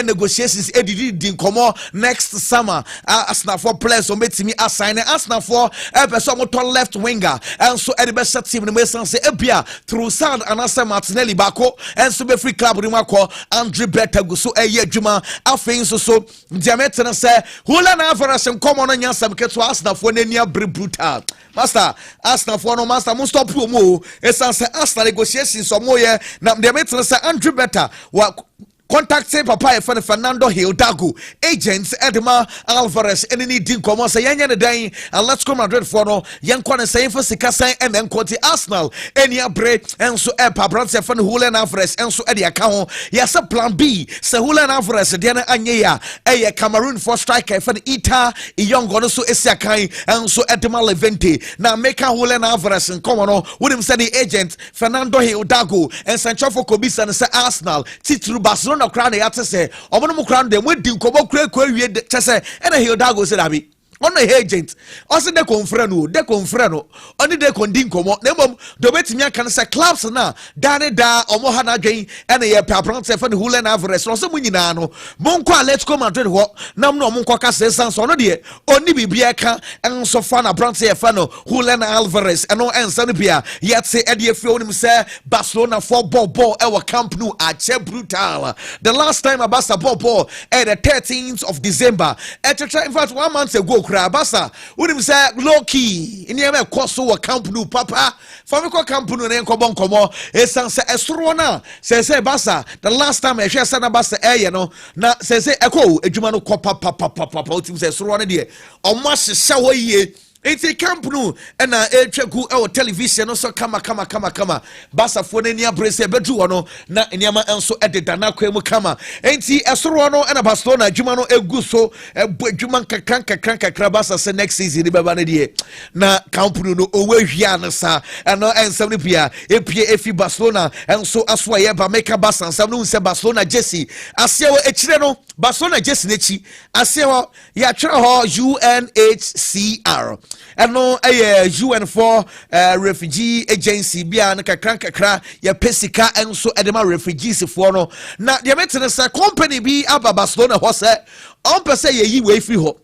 Speaker 1: negotiations edidi nkomo next summer Arsenal for players on betimi assign Arsenal for person to left winger and so the best team no mesan say ebia through sound and Asa Martinelli bako and so be free club ni mako Andre Better go so adwuma afin so diameter say hula na average come on nyasam keto Arsenal for nania brutal master Arsenal for no master must stop mo esan say Arsenal negotiations so mo ye na diameter say Andre Better contact papa e Fernando Hidalgo agents Edma Alvarez any din komo say yanya ne dan Atletico Madrid for no yankwa ne say for sika san and then Arsenal any abre enso e pabrant se fan Julian Alvarez enso e de aka ho yesa plan B se Julian Alvarez de na anye ya e Cameroon for striker fan Ita Iyongo no so esiakan enso Edma Levente na make Julian Alvarez nkomo no wonim say the agent Fernando Hidalgo and Sancho for Kobisa ne say Arsenal titru Barcelona no crown ya say omo no crown dem we di nkomo kura wie say and Hidalgo say abi on the agent also de confreno only de kondin komo na mom do betimi aka say clubs na dane da omo ha na dwen and ye pabrant say for Julian Alvarez no so munyina no monko Atletico Madrid ho nam no monko ka say sans no de oni bibia ka enso fa na brant say fa no Julian Alvarez eno ensa no bia yet say e de afio nim say Barcelona for ball e wa Camp Nou ache brutal the last time Barca ball at the 13th of December in fact 1 month ago Basa, wouldn't say low key in the course of Camp Nou, Papa. Famico Camp Nou and Cobon Como, Essence Estrona, says Basa, the last time I share Sana Basa air, you know, now says Echo, a Jumano Papa, says Rona dear, or must shower ye. It's a Camp Nou and a television also kama Basa for near brace bejuano na nyama enso edit na kwemu kama enti esoro no na Barcelona Jumano eguso Juman kakranka krabasa se next season ni baba ne die na Camp Nou no owe hia na sa eno ensam ne pia epie efi Barcelona enso aso ye ba make Barca ensam no se Barcelona jersey asewo ekire no Barcelona jersey nechi asewo ya twere ho UNHCR and no UN4 refugee agency bia na kakra ya pesika enso edema refugees for no na de metene say company bi aba Barcelona ho say on pese ye yi we free ho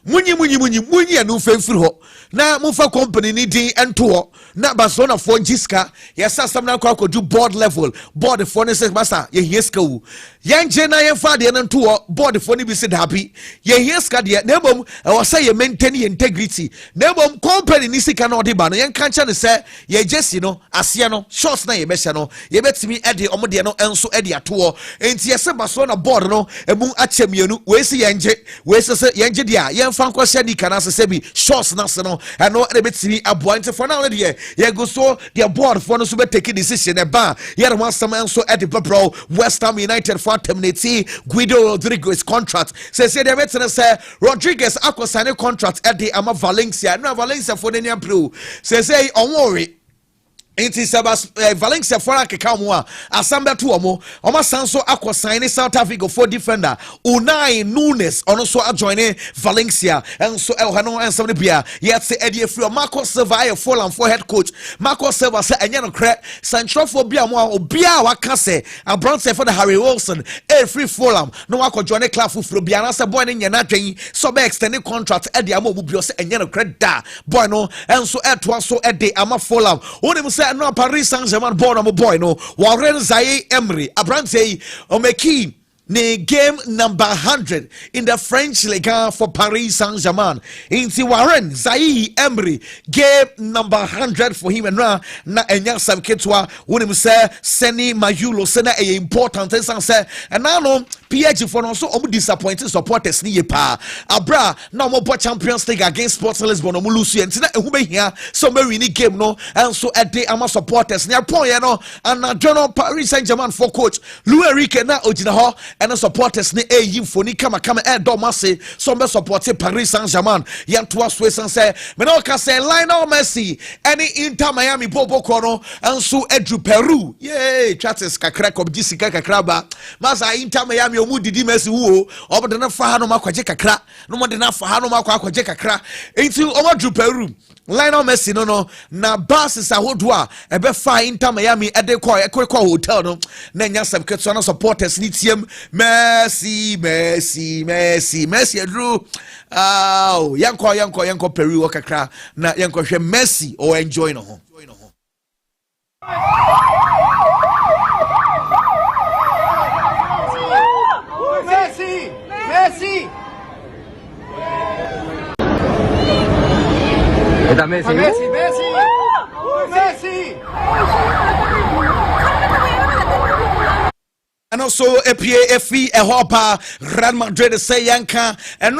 Speaker 1: munyi anu free ho na mufa company ni din ento na Barcelona for jiska yesa sam na kwa do board level board for ne say masa ye hieska wu yanje na ye fa de ento board for ne bi se happy ye hieska de na bom e say ye maintain integrity na bom company ni sika na odi ba no ye kan cha ne say ye jesi no ase no shots na ye be no ye betimi e de omo de no enso e de ato enti ye say Barcelona board no emu achemienu we se yanje we se yanje de a ye fan kwa sha di kana se bi shots na se no eno e betimi aboante for na de ye go so the board for no so be take decision e ba ye de wasam enso e de bro West Ham United for terminate Guido Rodriguez contract say de betene say Rodriguez akosane contract e de ama Valencia no Valencia for any pro say on worry Inti Sabas Valencia for Akakamwa, Asamba to Omo, Oma Sanso Aqua signing South Africa for defender, Unai Nunes, also joining Valencia, and so El Hano and Samibia, yet say Eddie Free, Marco Silva, Fulham for head coach, Marco Silva, and Yano Crack, Sancho for Biamoa, or Bia Wakase, and Bronze for the Harry Wilson, free Fulham, no one could join a club for Biana Saboy in Yanaki, so by extended contract at the Amo Bubios and Yano Crack da, Bueno, and so at once so at the Ama Fulham, only say no Paris Saint-Germain born a boy no Warren Zaye Emery Abrante Omeki ne game number 100 in the French Ligue for Paris Saint-Germain. Inti Warren Zaye Emery game number 100 for him and na enya sam ketwa wonim say Seni Mayulo sena e important say and now no PH for no so disappointing supporters ni pa abra na mo Champions League against Sports Lisbon mo lusu entina ehu be hia so me win game no and so e dey ama supporters ni apon ye no and John Paris Saint-Germain for coach Luis Enrique na ogina ho and supporters ni yimfoni kama do mase so be support Paris Saint-Germain yanto aso esan say me no ka say Lionel Messi any Inter Miami bobo kono and so edu Peru yay chates kakra ko gisika kakra ba masa Inter Miami omu didi Messi wo obo na fa ha no makwaje kakra no mo de na fa ha no makwaje kakra enti omo du Peru Lionel Messi no na basis ahodo a ebe fa Inter Miami e de call hotel no na nya sam ketso na supporters ni tiem Messi Drew yanko Peru wakakra na yanko hwe Messi o enjoy no ho Messi
Speaker 11: Está Messi.
Speaker 1: Messi. and also APA Hopa Real Madrid say Yanka and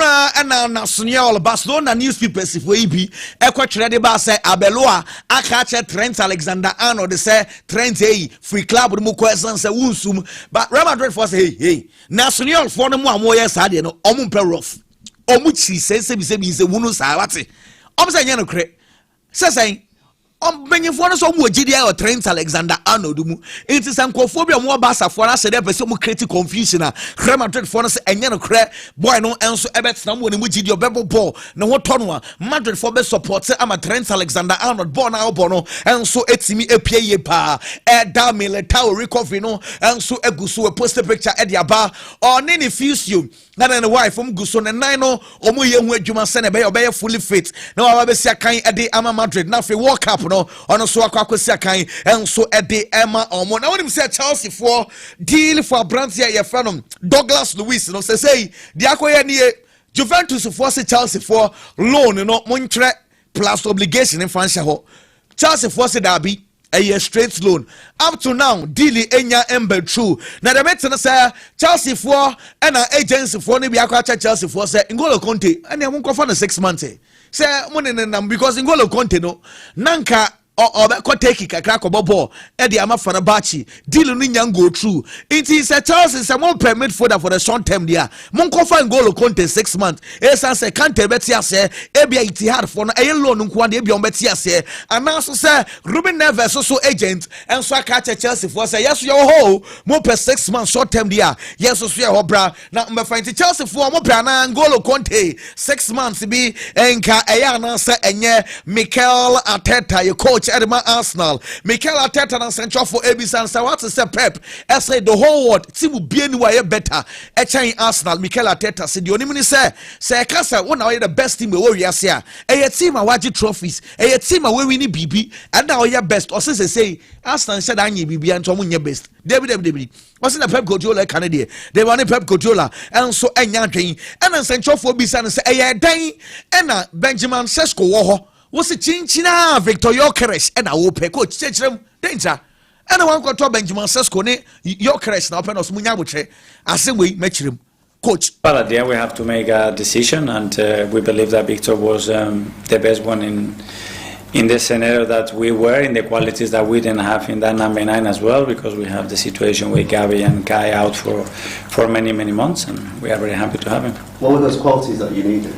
Speaker 1: National Barcelona newspapers if we be Equatorial Basa Abeloa Akacha Trent Alexander-Arnold they say Trent free club with Mukwesa say Wusum but Real Madrid for say hey National for the more years had no Omunperof Omuchi says say wunu sawate say no cre say Benifone so mu GDI or Trent Alexander-Arnold mu it is ankophobia mo basa for na say dey person mu create confusion na Real Madrid for na say enye no kre boy no enso ebet na mo ne mu GDI obebo ball na ho to no a Madrid for be support ama Trent Alexander-Arnold ball na obo no enso etimi epie ye pa da Militao recovery no enso eguso we post picture e dia ba on any fuse na the wife from guso na nine no omo ye hu adwuma se na be obey fully fit na wa be sia kan e de ama Madrid na fe World Cup no ono so akwakosia kan enso e de ema omo na wonim say Chelsea for deal for Brantia ye friend Douglas Luiz no say di akoye ne Juventus for say Chelsea for loan no montre plus obligation in France ho Chelsea for say that be a straight loan up to now deal enya ember true na the meeting say Chelsea for and agency for ne bi akwacha Chelsea for say N'Golo Conte and e won for 6 months say money nam because N'Golo Conte no nanka or take kakra ko bobo e de ama Fenerbahce deal no nyan go through it is a Chelsea say mon permit for the short term there mon ko fa N'Golo Conte 6 months e say Kante beti ase e bia Itihad for no e loan nko ade e bia on beti ase anaso say Ruben Neves so agent and so aka Chelsea for say yes your ho mon per 6 months short term there yes so your bra na me find Chelsea for mo bra na N'Golo Conte 6 months bi enka e ya na say enye Mikel Arteta your coach Edema Arsenal Mikel Arteta and central for Eben say what is say Pep I say the whole world team will be anywhere better e chain Arsenal Mikel Arteta said you only say kasa one now the best team we are here a team a waji trophies a team a we win BB and now your best or say Arsenal said anyi BB and to best David was in a Pep Guardiola Canada they want Pep Guardiola and so enya dwen and central for Bisa say e dan and Benjamin Sesko wo what's a chinchina Victor Gyökeres and I will pay coach them danger and I want to Benjamin Sesko ne Gyökeres now pen os munyabuche as we match him coach.
Speaker 11: Well, at the end we have to make a decision and we believe that Victor was the best one in the scenario that we were in the qualities that we didn't have in that number 9 as well because we have the situation with Gavi and Kai out for many months and we are very happy to have him.
Speaker 12: What were those qualities that you needed?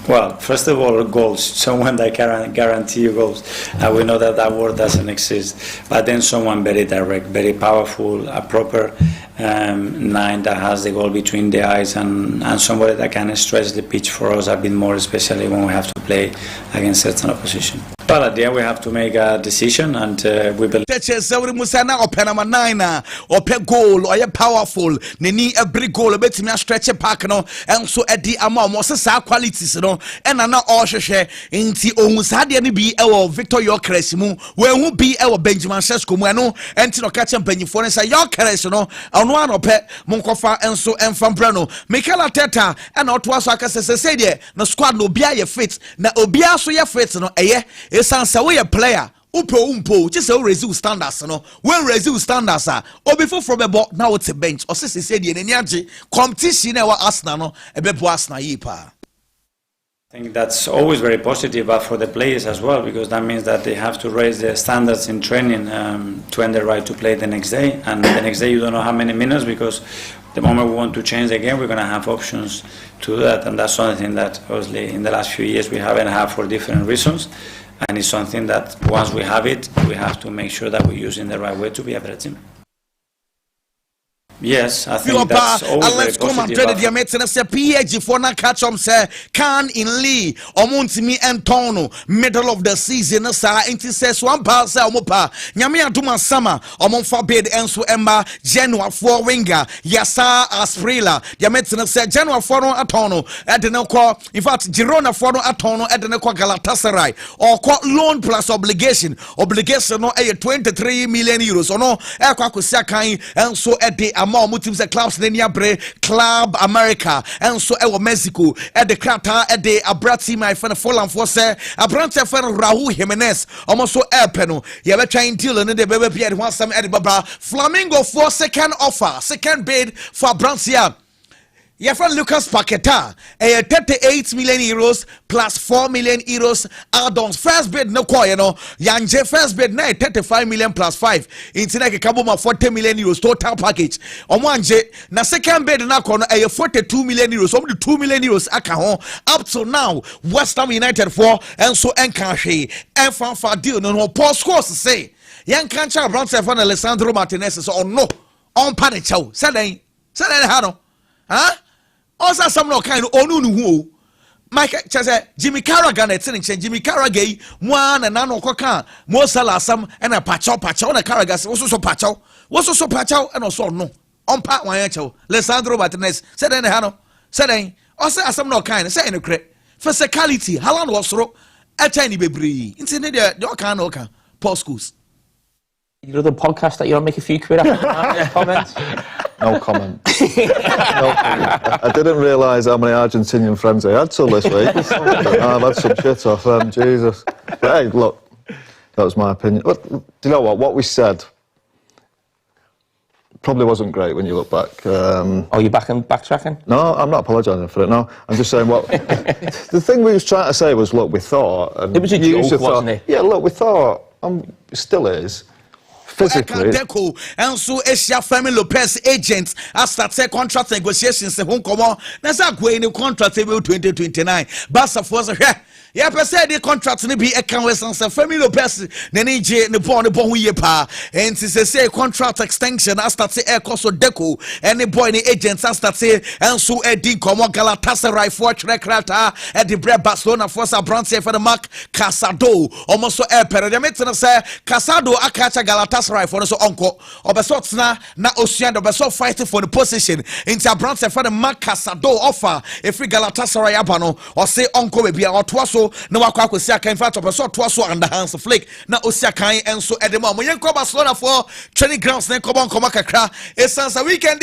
Speaker 11: Well, first of all, goals. Someone that can guarantee you goals. We know that word doesn't exist. But then someone very direct, very powerful, a proper 9 that has the goal between the eyes and somebody that can stretch the pitch for us a bit more, especially when we have to play against certain opposition. But at the end we have to make a decision and we believe
Speaker 1: Musana or Panama 9 or pe goal or powerful nini every goal bet me stretch park no and so at the amount sa qualities no and na all share inti omusade ne bi e Victor Gyökeres mu we hu bi e Benjamin Sesko mu no enti no catch mpanyifo ne say Gyökeres no ono anope monkofa enso emfambra no Mikel Arteta and oto so aka say de na squad no bia ye fit na obia so ye fit no eye esansa we a player umpo just say resist standards no when resist standards or before from a ball now it's a bench or say the energy competition e wa Arsenal no e be bo Arsenal yi pa.
Speaker 11: I think that's always very positive, but for the players as well, because that means that they have to raise their standards in training to earn the right to play the next day. And the next day you don't know how many minutes, because the moment we want to change the game, we're going to have options to do that. And that's something that obviously in the last few years we haven't had for different reasons. And it's something that once we have it, we have to make sure that we use it in the right way to be a better team. Yes, I think that's always
Speaker 1: let's come and trade the meeting say PG for na catch say can in Lee omuntimi entono middle of the season sa inti says one pass omopa nyame aduma sama omonfa bid enso emba January for winger Yasa Asprilla the meeting say January for no atono edene ko in fact Girona for no atono edene ko Galatasaray or ko loan plus obligation no 23 million euros or no e kwa kosia kan enso ede ama omo team say clubs na nia bre Club America enso e wo Mexico e de krata e de abrati my friend Fulham for say abrante friend Raul Jimenez omo so airpe no ye be trying deal no de be be pia de one some e de baba Flamingo for second offer second bid for Brancia. Your friend Lucas Paqueta, 38 million euros plus 4 million euros add-ons. First bid no quite, you know. Yanje first bid na 35 million plus 5. Internet kabuma 40 million euros total package. Omwanje na second bid na kono 42 million euros. Only 2 million euros aka up to now. West Ham United for and so encash and for deal no post course say. Young cancha Bronze for Alessandro Martinez so no on panichow. Say hano. Huh? Also, some no kind of onu Mike Chase Jimmy Carragher at Jimmy Carragher, one and nano coca, more salasam and a pacho and a Carragher was also pacho and also no. On part one echo, Alessandro Martinez said any hano, said also some no kind, say in a crate. For security, how long was ro a tiny baby? Incident, your can oka, post schools.
Speaker 13: Your other podcast that you don't make a few quid after comments?
Speaker 14: No comment. I didn't realise how many Argentinian friends I had till this week. I've had some shit off them, Jesus. But hey, look, that was my opinion. But, do you know what? What we said probably wasn't great when you look back.
Speaker 13: Are you backtracking?
Speaker 14: No, I'm not apologising for it, no. I'm just saying what... the thing we was trying to say was, look, we thought... And
Speaker 13: it was a joke, wasn't it?
Speaker 14: Yeah, look, we thought... it still is... physically.
Speaker 1: And so Asia Family Lopez agents has started contract negotiations in Hong Kong. That's a going to contract till 2029. Basa force yeah, per se the contract ni be a canvas and Family Lopez nene je ne bon ye pa and say contract extension as start say air cost deco and the boy the agents as start say and so Eddie Komo Galatasaray for Trekrata at the Bre Barcelona for Sabranche for the Mark Casado almost so air per the meeting say Casado akacha Galatasaray for so uncle obeso na Ocean obeso fighting for the position in Sabranche for the Mark Casado offer if free Galatasaray abano or say uncle be or twaso na wakwa kwesi aka in fact obeso twaso under hands flick na osiakan enso edema mo yenko Barcelona for training grounds na kobo kakra esansa weekend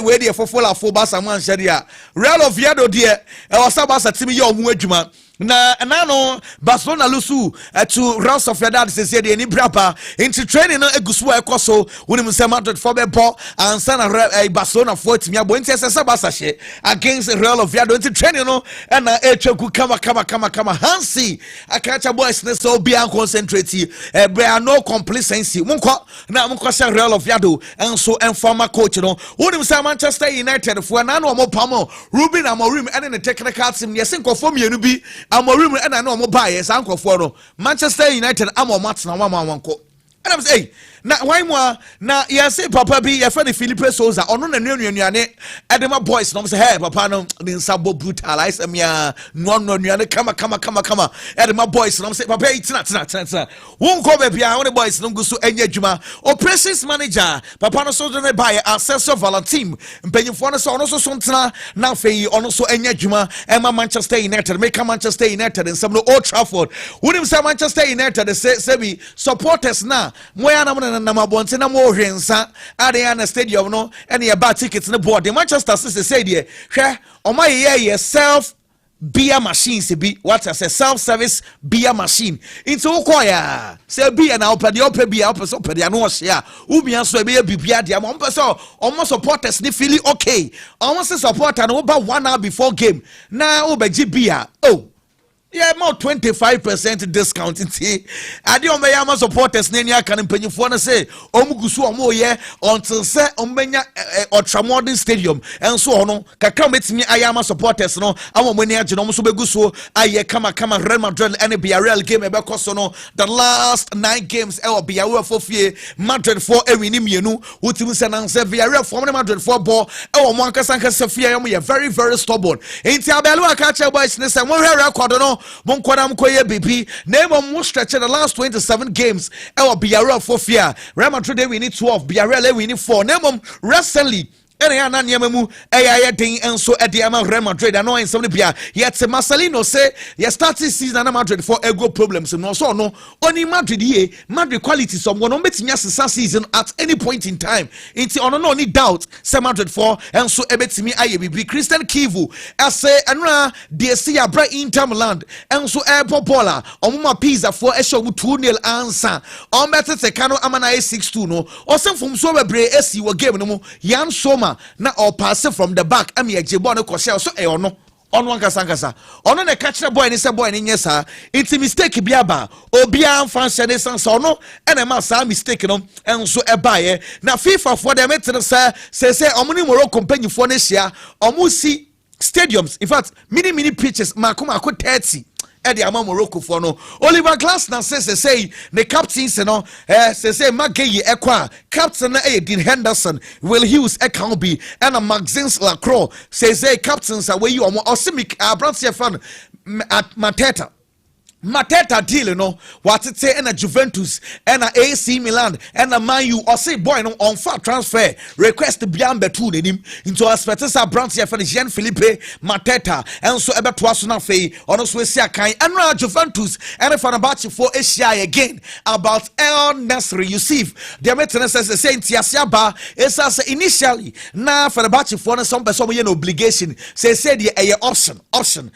Speaker 1: we dey for Barca man sharia Real Oviedo there e wasabasa team ye omu adwuma na no Barcelona lusu to Real Sociedad say dey ni brapa into training no egusu ekoso woni mse Madrid for be ball and sana Barcelona for team ya bo into say Barca she against Real Oviedo into training no and na etweku kama Hansi akacha boys ne so be concentrate there no complacency munko say Real Oviedo and so informer coach no woni mse Manchester United for na no mo pamo Ruben Amorim and the technical team yes nko mienu bi Amorim and I know mo buy yes anko for no Manchester United amo match na wanko and I'm say na why mo na yes papa bi ye fa the Felipe Souza ono na nuane edema boys no say hey papa no the sabo brutalize am ya no nuane kama edema boys no say papa tina won ko be bia won boys no guso enya djuma operations manager papa no so dey buy accessor Valentin mpenyifo no so ono so tina na fei ono so enya djuma ema Manchester United make Manchester United in some no Old Trafford won say Manchester United say be supporters na moya na mabonte na mo hwensa ade na stadium no ene ye ba tickets ne board the Manchester City say there hwe o ma ye self beer machines be what I say self service beer machine into ukoya say beer na open beer open so open no share ubia so be bibia dia mo so almost supporters ni feel okay almost supporter no ba 1 hour before game na obeji beer oh yeah, more 25% discount in tea. I don't know supporters nenia can pay you for say Omugusu Omo ye until say Omenya Ultramodern Stadium and so on. Kakam me Ayama supporters no Amomania Genomusu Begusu aye kama Real Madrid and be a real game about Cosono. The last 9 games will be a for fear Madrid for a winning you who team say via real for Madrid for ball or Monka Sanka Sofia very stubborn. In Tiabelua catcher boys and one record no. Monkwadam Koye BP name on stretch the last 27 games will be a real for fear. Real Madrid we need 12 be a real we need 4 name recently ene ya na niam mu eya den enso ede ama Real Madrid ano ensem ne bia yet Marcelino say ye starting season na Madrid for ego problems no so no oni Madrid ye Madrid quality some no betinya sesa season at any point in time inti ono no ni doubt say Madrid for enso ebetimi aye bibi Christian Kivu ase enra de see abra Inter Milan enso airport baller omuma pizza for e show 2-0 answer on better te kano amana 6-2 no osemfum so bebre esi wo game no mu Yan Soma na or pass from the back ami ejebo no kwose so e ono ankasa ono na catch the boy ni say boy ni nyesa it's mistake biaba obia fancy ne sense ono ena ma sa mistake no enso e bae na FIFA for them it say omuni Morocco company for ne hia omu si stadiums in fact mini pitches makoma 30 Eddie ama Morocco for no Oliver Glasner say the captains no say Magaye Ekwa captain Dean Henderson Will Hughes account be and a Maxence Lacroix say captains away you Osimic Abrantia fan at Mateta deal no what it say in a Juventus and a AC Milan and a Man U or say boy no on far transfer request beyond betu him into a Spetesa Brantia for Jean Philippe Mateta and so about Wasuna Fay on us we see a kind and Juventus and if Fenerbahce for Asia again about El Nasri Yusuf the maintenance as Saint Yasiaba is as initially now Fenerbahce for some obligation say the option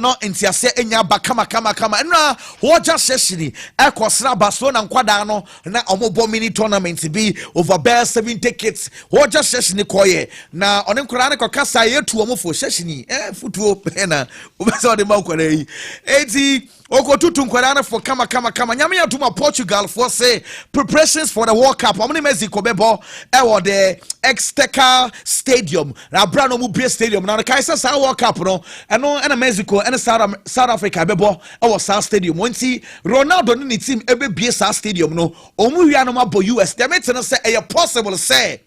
Speaker 1: no in Tiasia enya bakama na woja seshini ekosra Barcelona nkwada no na omobo mini tournament bi over bare 7 tickets woja seshini koye na one nkora ne kokasa yetu omofo seshini futuo na obesa de makwara yi eti okotutu nkwara na for kama nyame ya tuma Portugal for say preparations for the World Cup omni Mexico bebo ewo the Exteca Stadium na brano mu bie stadium na kaisa sa World Cup no eno na Mexico and South Africa bebo ewo sa stadium wonti Ronaldo ni team ebe bie sa stadium no omu wia no mabo US dem it no say e possible say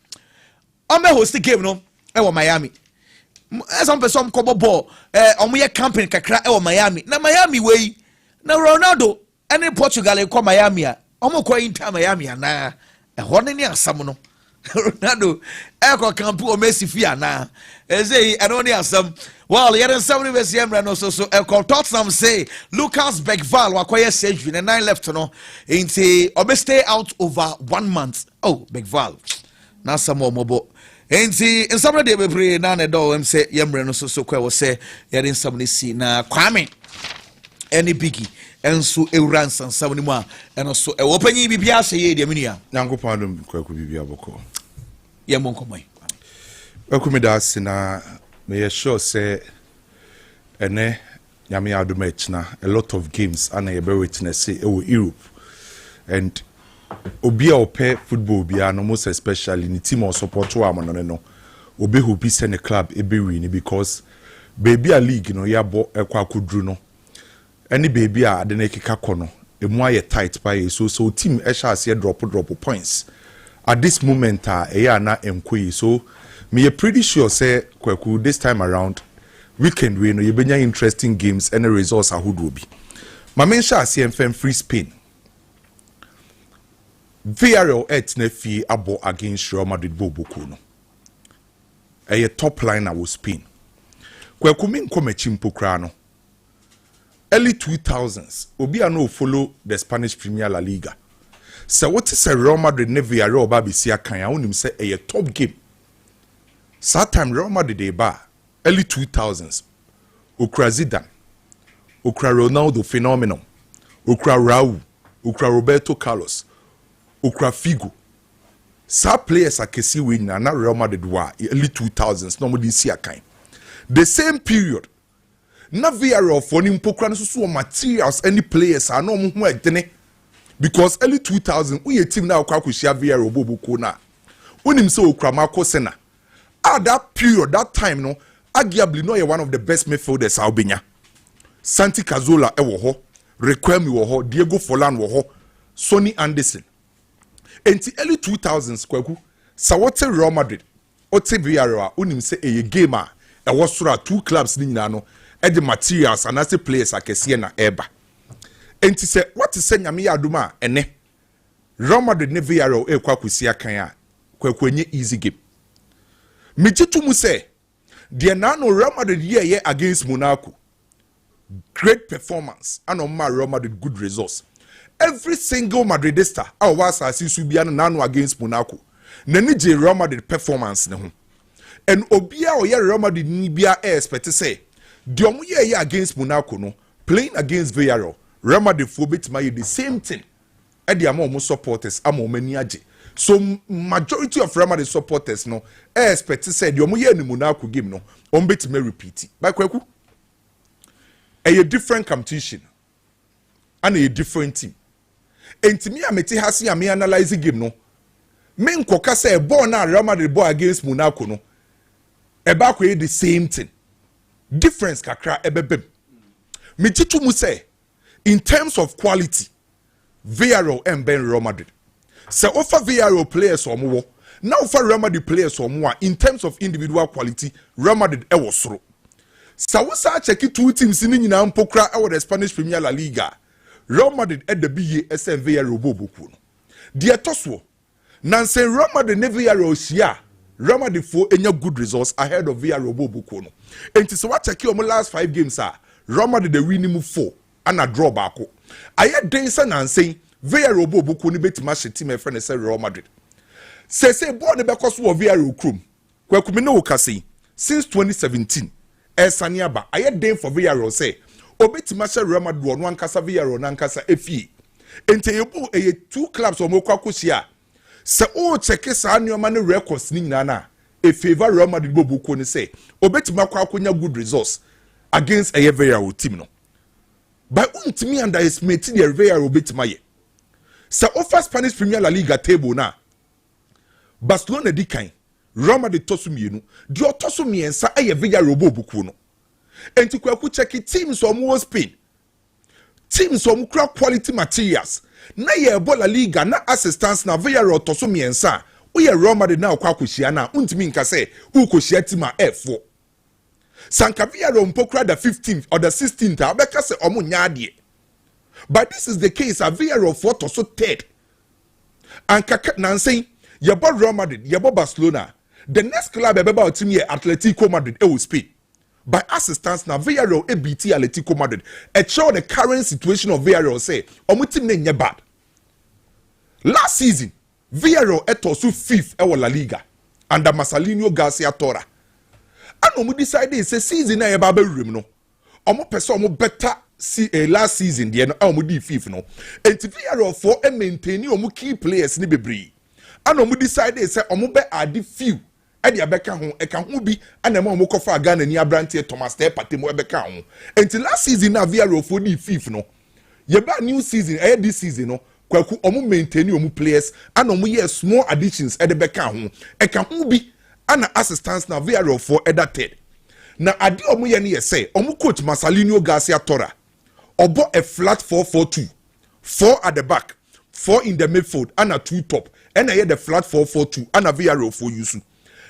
Speaker 1: ome host game no ewo Miami some person kobo ball omu ye camping kakra ewo Miami na Miami wey na Ronaldo any Portugal e kwa Miami a omo kwa Inter Miami na ho ne ni asam no Ronaldo e kwa campu o Messi fia na ezei eno ni asam well yeren somebody we see emra no so e kwa Tottenham say Lucas Bergvall wakoye surgery na 9 left no inti obe stay out over 1 month Bergvall na samo mobo inti in somebody dey bebre na ne do em say yemre no so kwa wo say yeren somebody see na Kwame any biggie enso ewran sansam ni mu a eno so e wopanyi bibia hye ye de menua nyankopon adom kwaku bibia boko ye mon komai akumida sina me sure say ene nyame adom echna a lot of games ana ye be witness e wo Europe and obi a ope football bia no most especially ni team or support wa no no obi who be send a club e be win because baby a league no ya bo ekwa kudru no any baby a de na keka kono emu aye tight by so team eshas ye drop points at this moment na enkoyi so me pretty sure say kwaku this time around weekend we no ye benya interesting games and the results ahodo bi ma mensha ase emfem free Spain VRL et na fi abo against Real Madrid boboko no top line was Spain kwaku min komachi mpokra no early 2000s obi no follow the Spanish Premier La Liga so what is a Real Madrid ne Villarreal ba bisia kan ya onim say a top game that time Real Madrid dey ba early 2000s okra Zidane okra Ronaldo phenomenon okra Raul okra Roberto Carlos okra Figo sa players akesi we na Real Madrid wa early 2000s no mo dey see akan the same period na Villarreal for ni mpokra no so materials any players are no ho edene because early 2000 we team na akwa kwhia Villarreal boboko na onim se okra Marco Senna at that period that time no arguably no one of the best midfielders Albania Santi Cazorla wo ho Requiem wo ho Diego Forlan wo ho Sonny Anderson enti early 2000s kwaku sawote Real Madrid ote Villarreal onim se game a was sort two clubs ni nyina no the materials and as the players akese na eba enti se what is say nyame aduma ene Real Madrid ne Villarreal kwa kwesi akan a kwakwenye easy game
Speaker 2: Mijitu mu say the nano Real Madrid year against Monaco. Great performance and on my Real Madrid good results. Every single Madridista was Subiano nano against Monaco. Nenije Real Madrid performance ne ho. And Obia or Real Madrid Nibia expect to say the year against Monaco no playing against Villarreal. Real Madrid for bit the same thing. And the amount supporters amo many aje. So majority of Real Madrid supporters no expect to say the year ni Monaco game no on bit me repeat it. By kweku a different competition and a different team. And to me ameti hasi ame analyze game no. Men koka say ball na Real Madrid ball against Monaco no. Eba kwe the same thing. Difference kakra ebebem. Mijitu mu say in terms of quality, Villarreal and Ben Real Madrid. So offer Villarreal players or more. Now offer Real Madrid players or more. In terms of individual quality, Real Madrid was through. So we start checking two teams in the Spanish Premier La Liga. Real Madrid at the BA SM Villarreal Bobo. Dear Toswo, Nancy Real Madrid ne Villarreal shia. Real Madrid for any good results ahead of Villarreal Bobo. And to so what check your last 5 games are. Real Madrid the winning 4 and a draw back. I had Denson and saying Villarreal Bobo kuni beti match team my friend say Real Madrid. Say born the because of Villarreal krum. Kwa kumino ukasi since 2017. Saniaba I had den for Villarreal say obeti match Real Madrid one kasa Villarreal nankasa FE. Ente yebo 2 clubs or mokwa kusia. Se o check sa nneoma ne records ni nyana e favor Real Madrid Bobo kuni say obeti makwa akunya good results against a Villarreal team no. By untimi underestimate the Villarreal betimaye. Sa offer Spanish Premier La Liga table na. Barcelona di kan. Real Madrid tosu mienu. Di otosu miensa eye Villarreal bobuku no. Enti kwaku check teams omo Spain. Teams omo kra quality materials. Na ye La Liga na assistance na Villarreal tosu miensa. Oye Real Madrid na kwaku hia na untimi nka say ukohia team a F4. Sanka Villarreal mpokra the 15th or the 16th abeka se omo nyaade. But this is the case of Villarreal for to so third. And kaka nansay yebo Real Madrid yebo Barcelona. The next club about team here Atletico Madrid will Spain. By assistance na Villarreal beat Atletico Madrid. It show the current situation of Villarreal say omo team ne nye bad. Last season Villarreal etosu 5th e La Liga under Marcelino Garcia Tora. And omo decide say season na yeba be room no. Omo person omo better see last season the no omo di 5th no. And Villarreal for maintain omo key players ni bebre. And omo decide say omo be add few e dia beka ho e ka ho bi and omo kofa Ghana ni Abrante Thomas Te Patemo e beka ho. And last season na Villarreal for di 5th no. Yeba new season this season no kwaku omo maintain omo players and omo ye small additions e de beka ho. E ka ho bi ana assistance na Villarreal for edited. Na adi omo ye ne say omo coach Marcelino Garcia Tora obo a flat 4-4-2. 4 at the back, 4 in the midfield and a 2 top. And I had the flat 4-4-2 and a Villarreal for use.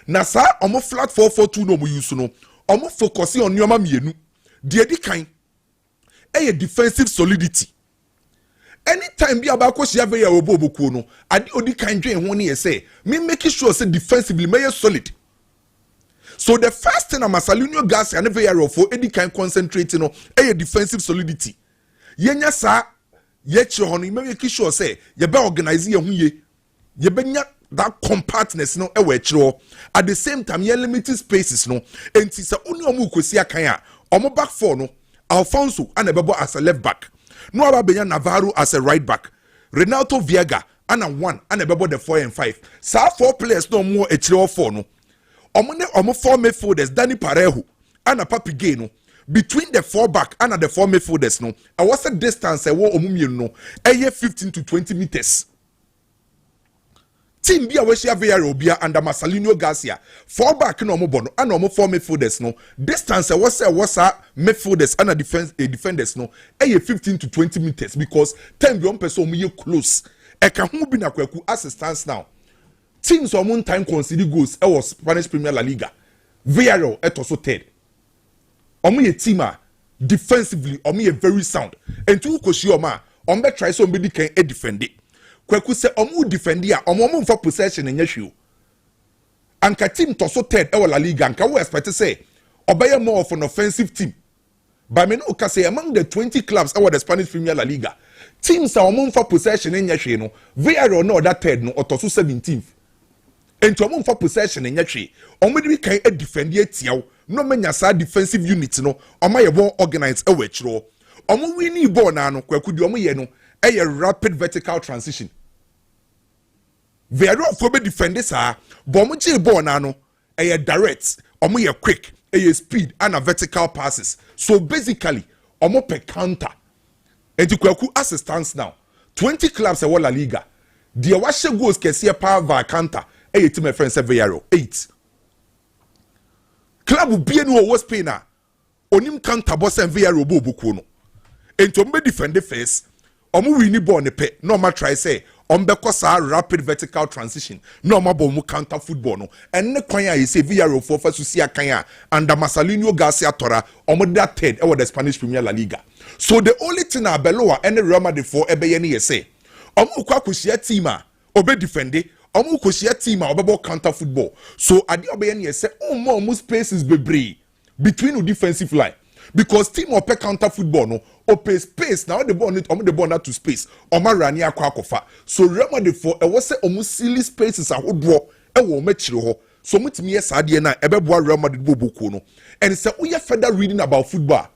Speaker 2: Na sa omo flat 4-4-2 no mo use no. Omo focusing on nyoma mienu. Die di kan a defensive solidity. Anytime bi abako shia Villarreal bobo no, adi odi kan dwen ho ne say me making sure say defensively may solid. So the first thing Marcelino Garcia and Villarreal for edi kan concentrating on a defensive solidity. Yenya sa yechi ho no make sure say ye be organize ye hu ye. Ye benya that compactness no e we chiro. At the same time ye limited spaces no. Enti sa oni omu kwesi akan a omo back four no Alfonso and Ebebo as a left back. No Ababenya Navarro as a right back. Renato Viega and a 1 and Ebebo the 4 and 5. Sa 4 players no more a chiro 4 no. Omo 4 midfielders Danny Parejo and a Papi Gay no. Between the 4 back and the 4 midfielders no. I was a distance I want omu no. 15 to 20 meters. Team bia we share Villarreal bia under Marcelino Garcia 4 back no mo bono and no 4 midfielders no distance was midfielders and defenders no 15 to 20 meters because 10 beyond person we close e ka hu bi na kwaku assistance now teams on time concede goals e was Spanish Premier La Liga Villarreal et also third omo ye team a defensively omo ye very sound and to koshi oma on be try so be kan e defend it kwaku se omo defend ya omo mfa possession nya hwe anka team to so third e La Liga anka we expect say obey more of an offensive team. But me no ka say among the 20 clubs e the Spanish Premier La Liga, teams are among for possession in yahwe no, Villarreal no that third no otoso 17th. Enti among for possession in yahwe, omedi kan e defend ye tiaw, no menya sa defensive unit no, oma ye bon organized e we chiro. Omo winning ball na no kwaku di omo ye no a rapid vertical transition. Villarreal for be defend this but omo je ball na no a direct, omo ye quick, a speed and a vertical passes. So basically, omo per counter. And to kwaku as it stands now, 20 clubs e La Liga. The washe goals can see a power via counter. A team of friends Villarreal 8. Club will be no was payna. Onim counter boss and Villarreal bo bukuno. And to me defend the face. Omo wini ball ne pe. No ma try say. Ombeko sa rapid vertical transition. No ma bo mu counter football no. And ne kwanya yi say Villarreal for first to see a kanya. And the Marcelinho Garcia Tora. Omo that third. Ewa the Spanish Premier La Liga. So the only thing a below any Real Madrid for ebe yeni say. Omo kwa kushia team obe defende. Omo kushia team obebo counter football. So adi obe yeni say omo spaces bebre between the defensive line. Because team ope counter football no ope space now the ball need the ball not to space oma rani akwa kofa. So Real Madrid for e was say omo silly spaces ahodro e wo mechire ho. So mutimi yes ade na ebeboa Real Madrid bobuko no. And say we further reading about football.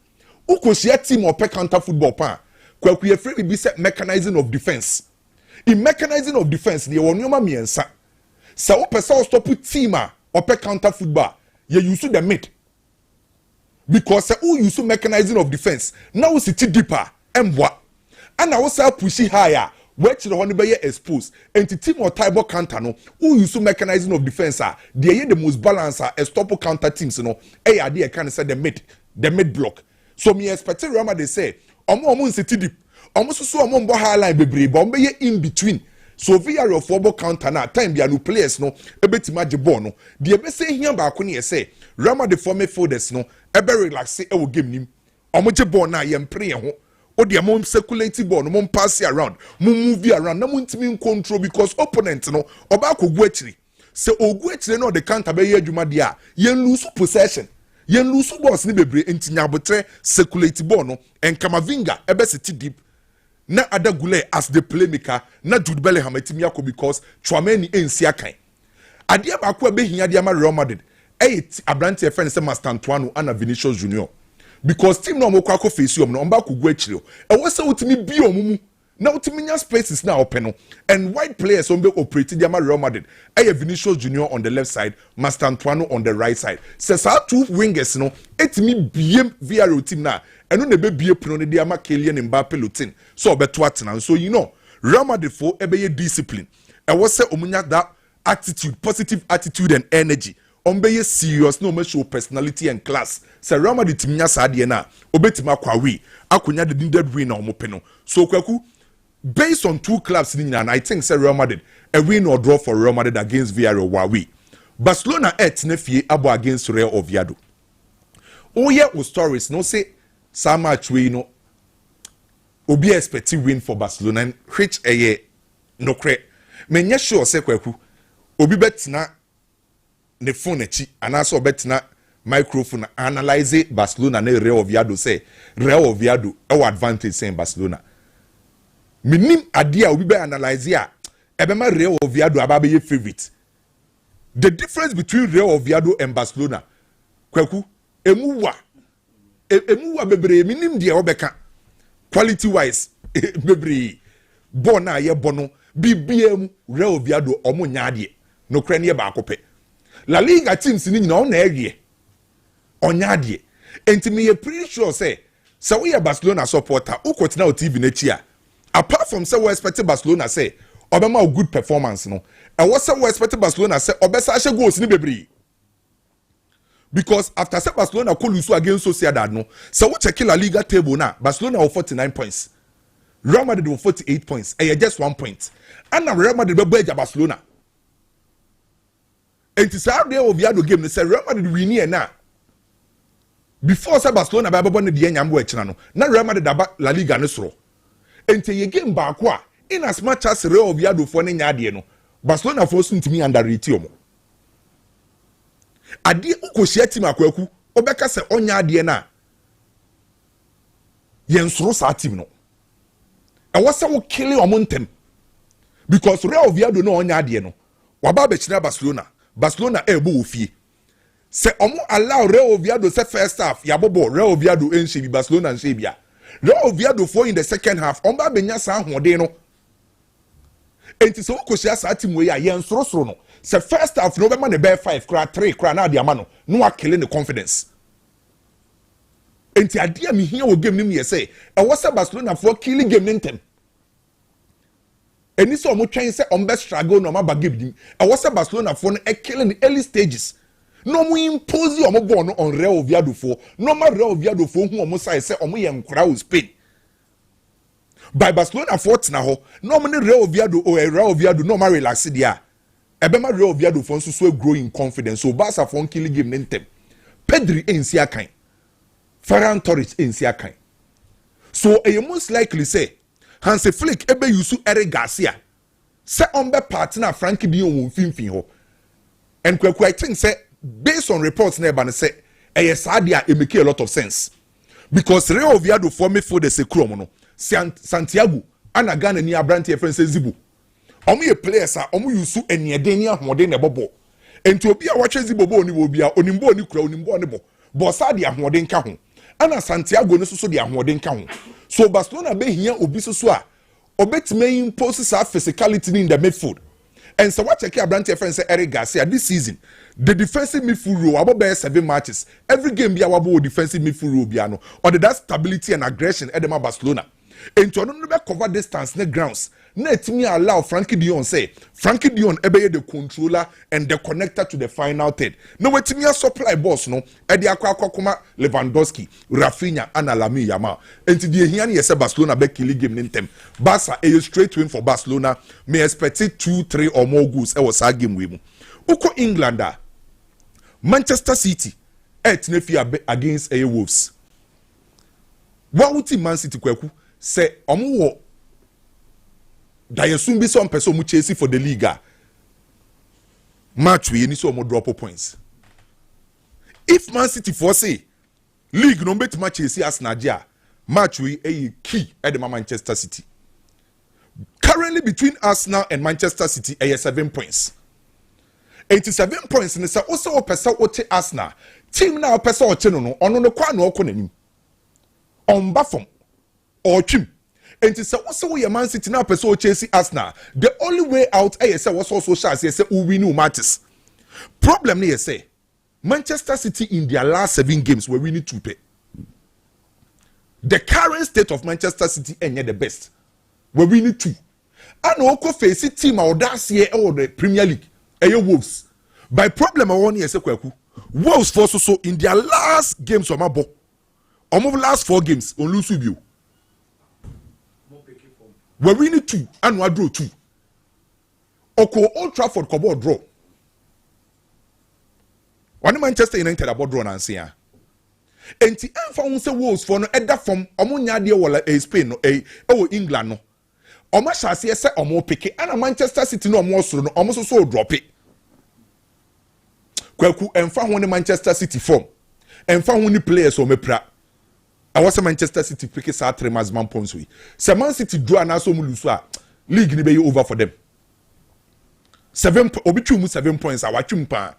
Speaker 2: Ukoshia team ope counter football pa. Kwaku ye free be say mechanizing of defense. In mechanizing of defense ne won nyoma miensa. Sa wo pesa stop team ope counter football. You use the mid. Because who use mechanizing of defense now we sit deeper and what and now we push higher which the one be exposed and the team or type counter no who use mechanizing of defense they are the most balanced stop counter teams you know they can say the mid block. So me expect Real Madrid say omo sit deep omo so omo mbo high line bebre but omo in between. So Villarreal for counter na time bia no players no ebetima je ball no de be say hia ba ko ne say Real Madrid for midfielders no ebe relax e wo game nim omo je ball na ye mpre ho o de mo circulate ball no mo pass around mo move around na mo ntimi control because opponent no oba kogu akiri say ogu akiri no the counter be ye adwuma de a ye lose possession ye lose balls ni bebre entinya botre circulate ball no and Kamavinga ebe sit deep na Adagule as the playmaker na Jude Bellingham etimi akọ because Tchouaméni ensi akan ade ba ko be hia de ama Real Madrid abrante friend say Master Antoine and Vinicius Junior because team no mo kwa ko face no mba ko gu akire e wo se utimi bi omumu na utimi nya spaces na open no and wide players on be operate de ama Real Madrid Vinicius Junior on the left side Master Antoine on the right side say sa two wingers no etimi biem Villarreal team na eno na be bie puno ne de ama Kylian Mbappe lutin so obeto atena so you know Real Madrid for ebeye discipline e wo se omunya that attitude positive attitude and energy ombeye serious no show personality and class se Real Madrid timnya sa de na obetima kwawe akonya the needed win na omopeno so kwaku based on two clubs in and I think say Real Madrid a win or draw for Real Madrid against Villarreal Wawi Barcelona nefie abo against Real Oviedo oye o stories no say some match we no obi expect win for Barcelona which no cre menya sure say kwaku obi betina ne phone echi anaso betina microphone analyze Barcelona na Real Oviedo say Real Oviedo e advantage say Barcelona minim ade a obi be analyze a ebema Real Oviedo ababe ye favorite. The difference between Real Oviedo and Barcelona kwaku emuwa bebre minim de obeka quality wise bebre bon na ye bono bibiem Real Oviedo omo nyaade no kra ne ba akope La Liga teams ni nyina on na ewie onyaade enti me pretty sure say so we are Barcelona supporter ukoti na o TV na chi a apart from say we expect Barcelona say obema good performance no and what say we expect Barcelona say obesa ashe goals ni bebre because after say Barcelona ko lose against Sociedad no so we check La Liga table na Barcelona have 49 points Real Madrid have 48 points and just 1 point and now Real Madrid be beja Barcelona and to say Real Oviedo game they say Real Madrid win here na before say Barcelona be born the nyambo echina no na Real Madrid aba La Liga ne soro enti ye game back a in as much as Real Oviedo for ne nyaade no Barcelona for so ntimi underrate omo ade ukohia team akwaku obeka se onya ade na yensoro sa team no e wo se wo kill omontem because Real Oviedo no onya ade no waba be kira Barcelona ebo ofie se omo allow Real Oviedo se first half yabobo Real Oviedo enche bi Barcelona enche bia Real Oviedo for in the second half omba benya sa ahode no enti so ukohia sa team we ya yensoro no se first half no be man be 5 kra 3 kra na de ama no akele ne confidence enti ade am hia wo game nim ye say e wo se Barcelona for killing game ntem eni so mo twen se on be struggle no ma ba game dim e wo se Barcelona for no e killing the early stages no mo impose o mo ball no on Real Oviedo for no ma Real Oviedo for hu o mo sai se o mo ye nkra o Spain by Barcelona for tina ho no mo ne Real Oviedo o Real Oviedo no ma relax dia Ebema Real Oviedo for so growing confidence so Barca for killing game ntem Pedri ensi akan Ferran Torres ensi akan so e most likely say Hansi Flick ebe yusu Eric Garcia say on be partner Frankie de Jong won finfin ho and kwaku I think say based on reports na eba say e sadia e make a lot of sense because Real Oviedo for midfield the sekrom no Santiago ana Ghana ni Abrante friend Zibu omo ye players a omo yusu enieden ni ahode na bobo enti obi a wache Zibo bo ni obi a onimbo ni kura onimbo ni bo sadia ahode nka ho ana Santiago no so de ahode nka ho so Barcelona be hia obi so a obetime impose sa physicality in the midfield and so what check Abrante friend say Eric Garcia this season the defensive midfield role about 7 matches every game be our defensive midfield role biano or that stability and aggression at the Barcelona into no be cover distance ne grounds na etimi allow Frankie de Jong say Frankie de Jong ebe the controller and the connector to the final third no wetimi supply boss no e de akwa Lewandowski Rafinha and Lamine Yamal enti de hia ne say Barcelona be kill game ntem Barca a straight win for Barcelona may expect 2-3 or more goals e was game we mu uko England Manchester City etnefi against Wolves what would Man City kwaku say omo Dayesun be some person mu chase for the league match we ni so mo drop points if Man City for say league no bet match chase as Nigeria match we a key at the Manchester City currently between Arsenal and Manchester City 7 points 87 points in say also person ote Arsenal team na person ote no ono no kwa na okonanim on bafom or trim and it's also your Man City now person chase Arsenal the only way out is was also chance say we win matches problem here say Manchester City in their last 7 games were winning 2 pay the current state of Manchester City and the best we're winning 2 and oko face team audacity or the Premier League Wolves by problem I want here say kwaku Wolves for so in their last games of my ball almost last 4 games on lose you we winning 2 and we draw 2 oko Old Trafford kobo draw one Manchester United about draw nansi ya enti enfa won say Wolves for no eda from omo nya de wala Spain no England no omo chance say omo pick and Manchester City no omo soro no omo so drop it kwaku enfa won Manchester City form enfa won players o mepra I was a Manchester City pick sa 3 maximum points we se Man City draw na so mu lose a league ni be over for them 7 obi twu 7 points a watwum pa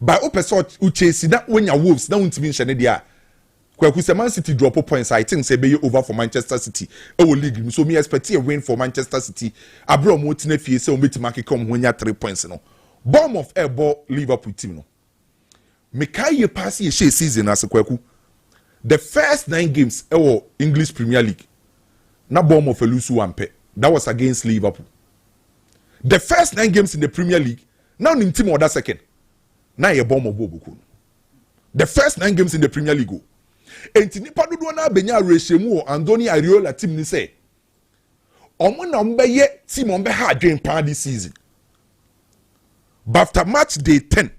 Speaker 2: by opesa u chase na wenya Wolves na untimi nhye dia kwaku se Man City drop points I think say be over for Manchester City e wo league so me expect a win for Manchester City abro mo tina fie se o metima kekom ho nya 3 points no bomb of airball Liverpool team no me kai ye pass ye season as kwaku the first 9 games English Premier League na bomb of lose 1 pay that was against Liverpool the first 9 games in the Premier League now in team order second na ye bomb of bobuku the first 9 games in the Premier League enti nipa dodo na benya reshemu Andoni Areola team ni say omo na mbeye team ombe ha adwen pa this season but after match day 10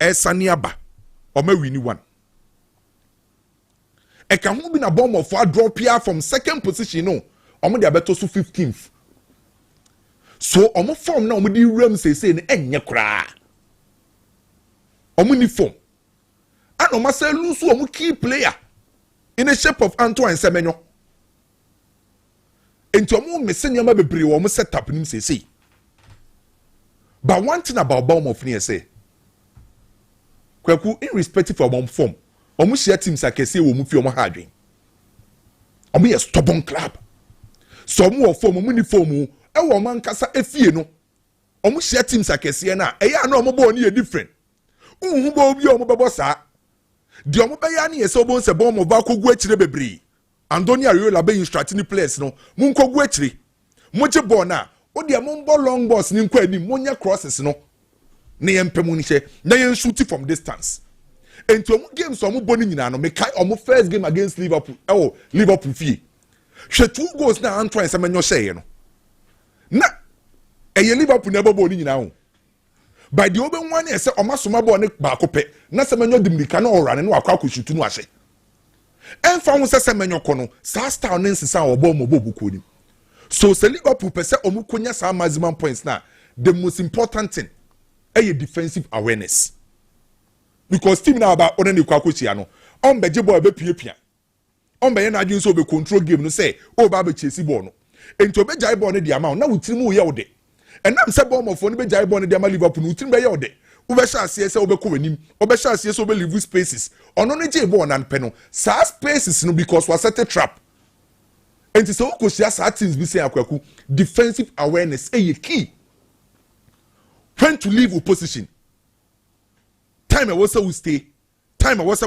Speaker 2: Esaniaba omo win 1 e can who be na bomb of drop here from second position no omo dey beto so 15th so omo form na omo di ram say na enye kra omu ni form and o ma say lose omu key player in the shape of Antoine Semenyo enti omu mese nyama bebre omu set up nim say but one thing about Bournemouth ni say kwaku irrespective of omu form omu share teams akese wo mu fi omu hadwen omu ye stubborn club so omu form omu ni form e wo man kasa efie no omu share teams akese na eya na omu bo ni different unhu bo obi omu bebo saa di omu be ya ni yese obo nse bo omu ba kogu akire bebre Anthony Ariola be instructing the players no mun kogu akire mo je ball na o dia mo ball long balls ni nkwa ni mo nya crosses no na yempemu ni hye na yen shoot from distance enti omu games omu boni nyina no me kai omu first game against Liverpool Liverpool fie hwe 2 goals na Antoine Semenyo share no na eye Liverpool na babo ni nyina ho by the oben one say omasoma ball ne ba kope na Semenyo dimrika na orane no akwa akoshutu no ahye enfa ho se Semenyo kono sa star ne nsisa obo mo bobuko ni so se Liverpool pese omu konya sa maximum points na the most important thing a defensive awareness because team now about only kwakochia no on beje ball be pia on be na adwin so be control game no say o ba be chase ball no enti obe jai ball no the amount na wutiri mu ye ode enam se ball mo fo no be jai ball no the amount Liverpool no wutiri be ye ode ube sha ase se obe ko wanim obe sha ase se obe leave spaces ono no jai ball na npe no sa spaces no because was set a trap enti so ko sia sa teams bi say akwaku defensive awareness e key when to leave opposition time I was so stay time I was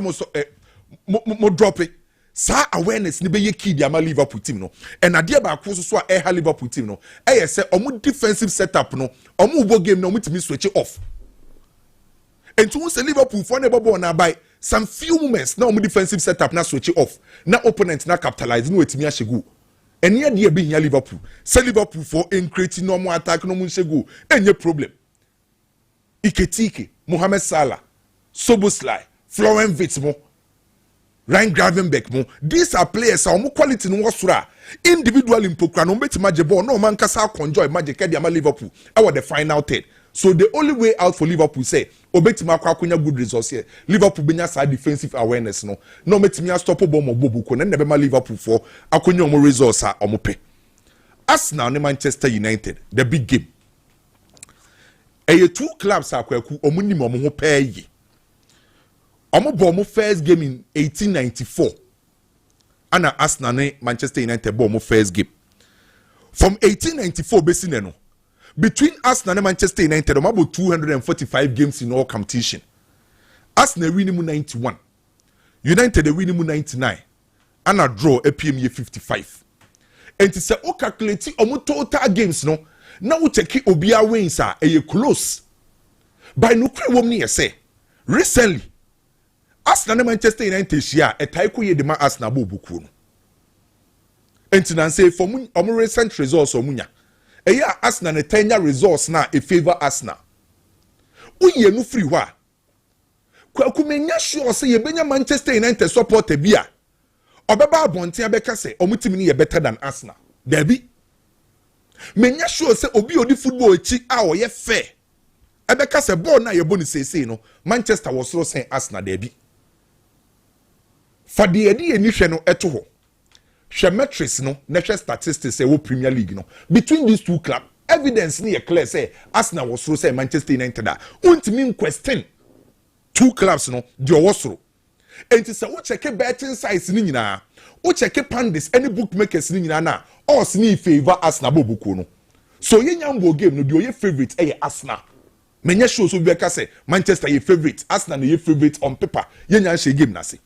Speaker 2: mo drop it sa awareness ni be ye key the ama Liverpool team no and ade ba ko so a Liverpool team no e say omu defensive setup no omu bo game no omu timi switch it off and to say Liverpool for na ball na by some few moments na omu defensive setup na switch it off na opponent na capitalize no etimi a shegu and here dey be here Liverpool say Liverpool for creating normal attack no mu shegu enye problem Iketike, Mohamed Salah, Soboslai, Florent Wirtz mo, Ryan Gravenberch mo. These are players are more quality no wasura. Individual impokra no beti maje ball no man kasa conjoy maje kedi ama Liverpool. Our the final third. So the only way out for Liverpool say obeti makwa kunya good results here. Liverpool benya sa defensive awareness no. No beti me stop ball mo bobu ko na nebe ma Liverpool for akunya mo results a omope. Arsenal ne Manchester United, the big game. Two clubs akwaku omunim omo ho payi omo bo mo first game in 1894 ana Arsenal ne Manchester United bo mo first game from 1894 besine no between Arsenal and Manchester United about 245 games in all competition. Arsenal win mu 91 United win mu 99 and a draw a PM 55 and to say o calculate omo total games no now we check obia wins are a close by no kre wom ne say recently Arsenal and Manchester United share a taiko ye de ma Arsenal bo buku no enti say for omo recent results omunya eya Arsenal ne tenya results na e favor Arsenal uye no free wa kwa kumenya sure say ye benya Manchester United supporter bia obeba abonten abeka say omo team ni ye better than Arsenal debi menya sure say obi odi football echi a wo ye fair ebeka say ball na ye boni say no Manchester was so saying Arsenal debi for the edi eni hwe no eto ho hwe metrics no na hwe statistics say wo Premier League no between these two clubs evidence ni ye clear say Arsenal was so say Manchester United da untimi question two clubs no the owosoro enti say wo check betting sites ni nyina wo check pandits any bookmakers ni nyina na us ni favor Arsenal bobuko no so ye nyambo game no the oye favorite eh Arsenal menya show so be ka say Manchester ye favorite Arsenal ye favorite on paper ye nya she game na say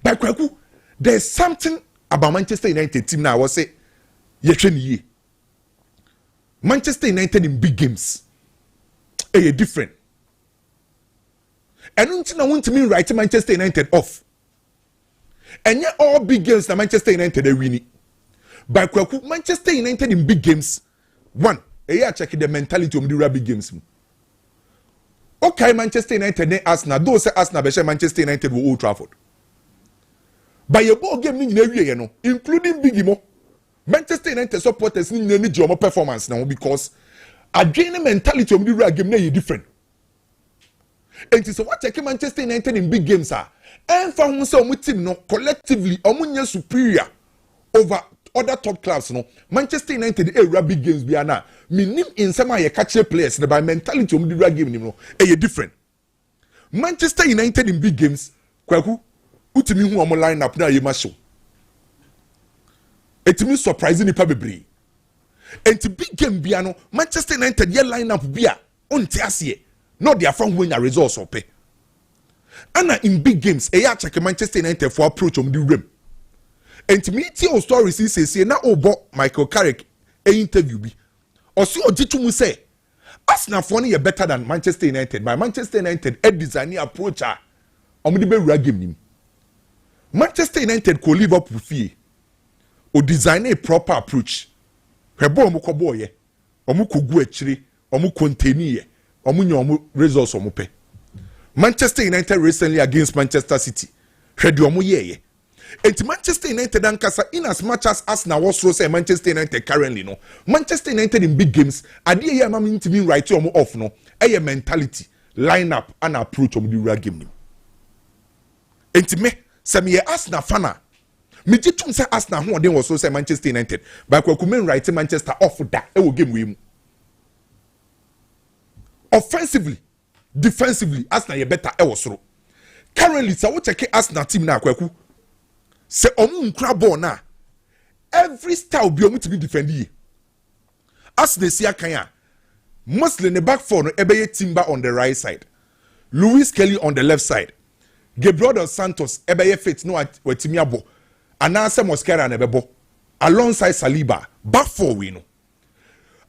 Speaker 2: by kwaku there's something about Manchester United team now I was say ye hwe ni ye Manchester United in big games eh different and until I want to mean right Manchester United off and yet all big games that Manchester United are winning. By kwaku Manchester United in big games one check the mentality of the big games okay Manchester United ne Arsenal though say Arsenal be share Manchester United with Old Trafford by your ball game ni nyina wie no including big mo Manchester United supporters ni nyina ni jomo performance now because adwene mentality of the game na different And so what take Manchester United in big games are and for whom some team no collectively omunya superior over other top clubs no. Manchester United big games be na minim in some ye catch players by mentality the game no different. Manchester United in big games kwaku utimi hu omo line up na ye ma show. Etimi surprising nipa bebre. And big game be no Manchester United ye line up bia onti ase. Not their fun win a results or pay. And in big games, check Manchester United for approach on the rim. And to me, tell stories is say now Michael Carrick interview be. Or see or Jitu say, Arsenal funny better than Manchester United. By Manchester United, design approach on the be game. Manchester United could live up with fee or design a proper approach. Hebo omuko boye, omuko gu echiri, omuko continue. Results omupe. Manchester United recently against Manchester City. Hwede omu ye. And Manchester United ankasa in as much as Arsenal was so say Manchester United currently no. Manchester United in big games ade ye am intimi right omu off no. Eye mentality, line up and approach omu di game nim. Enti me se me Arsenal fana. Me jitum say Arsenal ho den was so say Manchester United. Ba kwa kumen right Manchester off da e wo game we mu. Offensively, defensively, Arsenal ye better e wosoro. Currently, so we check Arsenal team na kwaku. Se omu nkra ball na. Every style be omu to be defended. Arsenal si akanya. Mostly in the back four no ebeye Timber on the right side. Luis Kelly on the left side. Gabriel dos Santos ebeye fit no wetimi abo. Anase Mosquera na ebebo. Alongside Saliba, back four we no.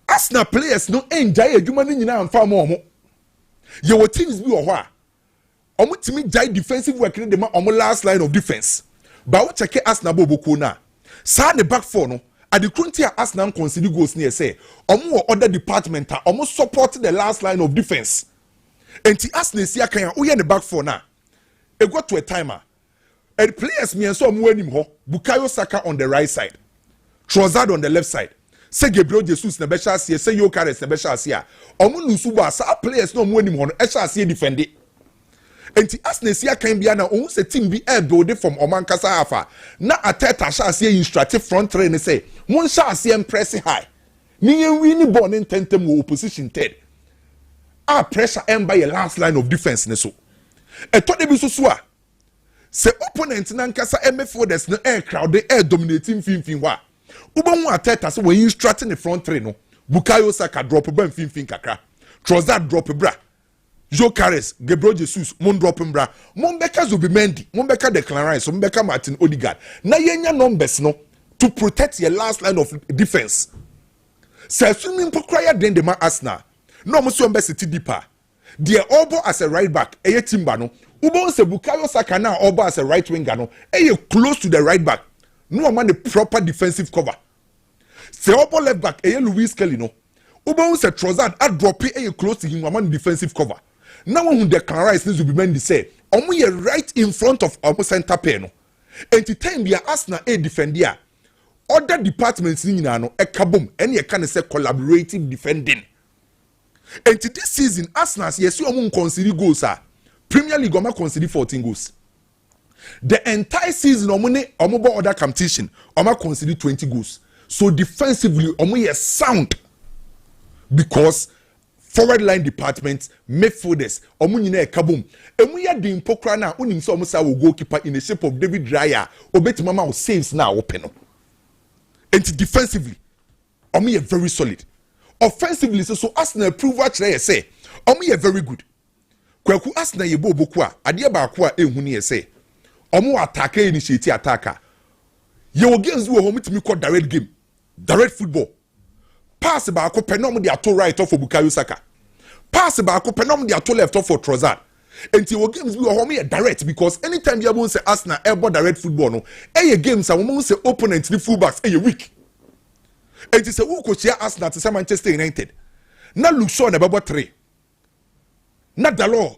Speaker 2: Arsenal players no enjoy adwuma ni nyina amfa mo omo. Ye wo teams bi wo ho a. Omo timi jai defensive work ni de ma omo last line of defense. Ba wo check Arsenal boboko na. Sa the back four no, at the crunty Arsenal concede goals ni say, omo wo other department a omo support the last line of defense. Enti Arsenal si akan wo ye the back four na. E got to a timer. And players me so omo anim ho. Bukayo Saka on the right side. Trossard on the left side. Say Gabriel Jesus na besha asie, say Yo Carres na besha asie. Omo lusu ba sa players no mo anim ho no esha asie defend it. Enti Arsenal sia kan bia na ohun se team bi build from Omankasa afa. Na Ateta sha asie instructive front three ne say, "Mon sha asie press high. Ni yen win ball in tentem wo opposition third. Ah pressure by your last line of defense ne so. E to de bi so a. Se opponent na nkasa midfielders no crowd dominating fin ho a. Ubon Ateta so when you strating the front three no. Bukayo Saka drop ban fin kakra. Trossard drop bra. Joe Carres, Gabriel Jesus, mon drop bra. Mon beka Zubimendi, mon beka Declan Rice, mon beka Martin Odegaard. Na yenya numbers no to protect your last line of defense. Se swimming pokraya den de ma Arsenal. No mo so mbesi deeper. The Obo as a right back, eye Timber no. Ubon se Bukayo Saka na Obo as a right winger no. Eye close to the right back. No man the proper defensive cover. Se Obo left back, eye Luis Kelly no. Ubon se Trossard a drop eye close to him man defensive cover. Now when the Declan Rice needs to be meant to say, omo ye right in front of omo center pair no. And to time be Arsenal a defender. Other departments in no e kabom and ye can say collaborative defending. And to this season, Arsenal yes you omo concede goals are. Premier League omo concede 14 goals. The entire season omo other competition omo concede 20 goals. So defensively omo ye sound because forward line department, midfielders, omunyina kabum. Emu ya di mpokra na unim so omusa wo goalkeeper in the shape of David Raya. Obeti mama saves na open. And defensively, omu ye very solid. Offensively, so Arsenal prove what they say. Omu ye very good. Kwaku Arsenal ye boku a ade ba ko a ehunu ye say. Omu attack initiate attacker. Ye wo games wo homu timi call direct game. Direct football. Pass ba ko penom de ato right off for Bukayo Saka. Pass ba ko penom de ato left off for Trossard. Enti wo games bi wo home direct because anytime you want say Arsenal airborne direct football no, games a wo say opponent the fullbacks weak. Enti say wo ko chia Arsenal to say Manchester United. Na Lawson na bebo 3. Na Dalot